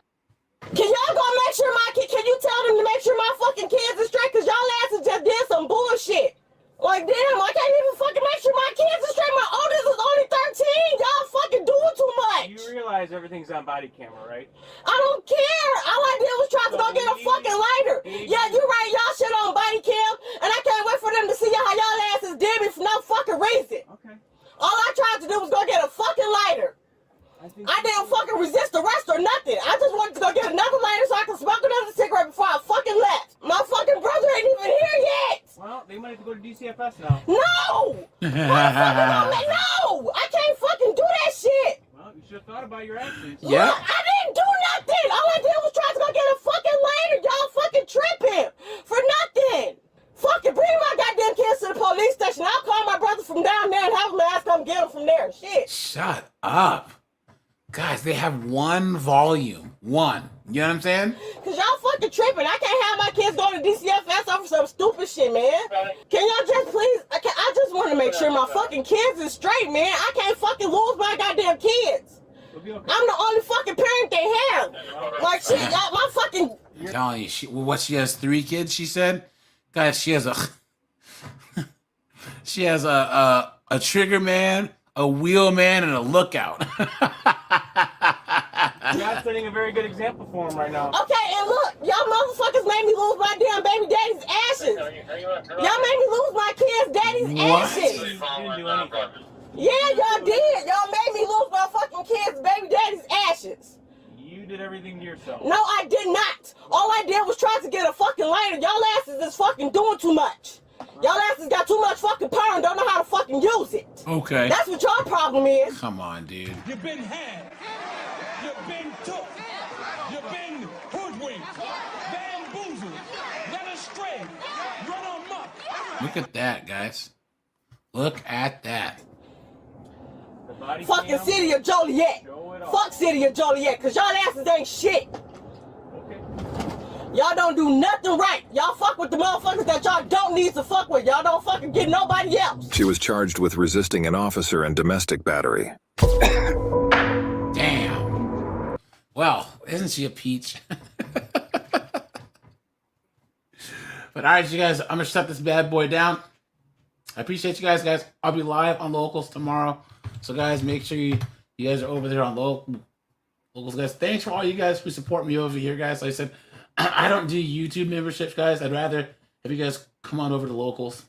Can y'all go make sure my kid, can you tell them to make sure my fucking kids are straight? Cause y'all asses just did some bullshit. Like, damn, I can't even fucking make sure my kids are straight. My oldest is only 13. Y'all fucking doing too much. You realize everything's on body camera, right? I don't care. All I did was try to go get a fucking lighter. Yeah, you right. Y'all shit on body cam. And I can't wait for them to see how y'all asses did me for no fucking reason. Okay. All I tried to do was go get a fucking lighter. I didn't fucking resist arrest or nothing. I just wanted to go get another lighter so I could smoke another cigarette before I fucking left. My fucking brother ain't even here yet. Well, they might have to go to DCFS now. No! No! I can't fucking do that shit. Well, you should have thought thought about your actions. Yeah. Look, I didn't do nothing. All I did was try to go get a fucking lighter. Y'all fucking tripping for nothing. Fucking bring my goddamn kids to the police station. I'll call my brother from down there and have him ask come get him from there. Shit. Shut up. Guys, they have one volume. One. You know what I'm saying? Cause y'all fucking tripping. I can't have my kids going to DCFS over some stupid shit, man. Can y'all just please? I just want to make sure my fucking kids is straight, man. I can't fucking lose my goddamn kids. I'm the only fucking parent they have. Like shit, y'all, my fucking. I'm telling you, she has 3 kids. She said, guys, she has a trigger man, a wheel man, and a lookout. You're not setting a very good example for him right now. Okay, and look, y'all motherfuckers made me lose my damn baby daddy's ashes. Y'all made me lose my kid's daddy's ashes. You didn't do anything. Yeah, y'all did. Y'all made me lose my fucking kid's baby daddy's ashes. You did everything to yourself. No, I did not. All I did was try to get a fucking lighter. Y'all asses is fucking doing too much. Y'all asses got too much fucking power and don't know how to fucking use it. Okay. That's what your problem is. Come on, dude. You've been had. You've been took. You've been hoodwinked. Bamboozled. Led astray. Run amok. Look at that, guys. Look at that. Fucking City of Joliet. Fuck City of Joliet, cause y'all asses ain't shit. Y'all don't do nothing right. Y'all fuck with the motherfuckers that y'all don't need to fuck with. Y'all don't fucking get nobody else. She was charged with resisting an officer and domestic battery. Damn. Well, isn't she a peach? But all right, you guys, I'm gonna shut this bad boy down. I appreciate you guys. I'll be live on Locals tomorrow. So guys, make sure you guys are over there on Locals, guys. Thanks for all you guys who support me over here, guys. Like I said, I don't do YouTube memberships, guys. I'd rather have you guys come on over to Locals.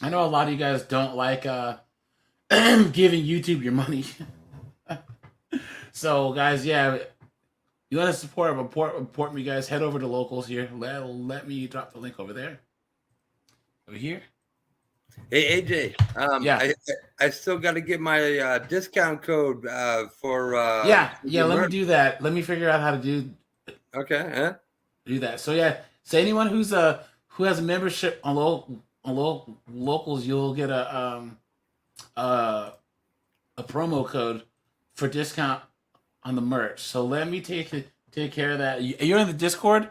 I know a lot of you guys don't like giving YouTube your money. So guys, yeah, you want to support me, guys, head over to Locals here. Let me drop the link over there. Over here. Hey AJ, yeah, I still got to get my discount code for yeah. Let me do that. Let me figure out how to do. Okay, huh? Do that. So yeah, so anyone who has a membership on Locals, you'll get a promo code for discount on the merch. So let me take care of that. You're in the Discord,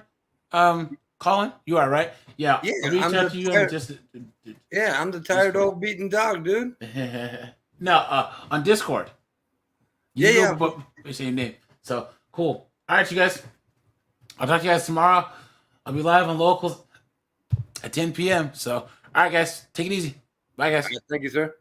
Colin? You are, right? Yeah. Yeah, I'm the tired old beaten dog, dude. No, on Discord. Say your name. So cool. All right, you guys. I'll talk to you guys tomorrow. I'll be live on Locals at 10 p.m. So, all right, guys, take it easy. Bye, guys. Thank you, sir.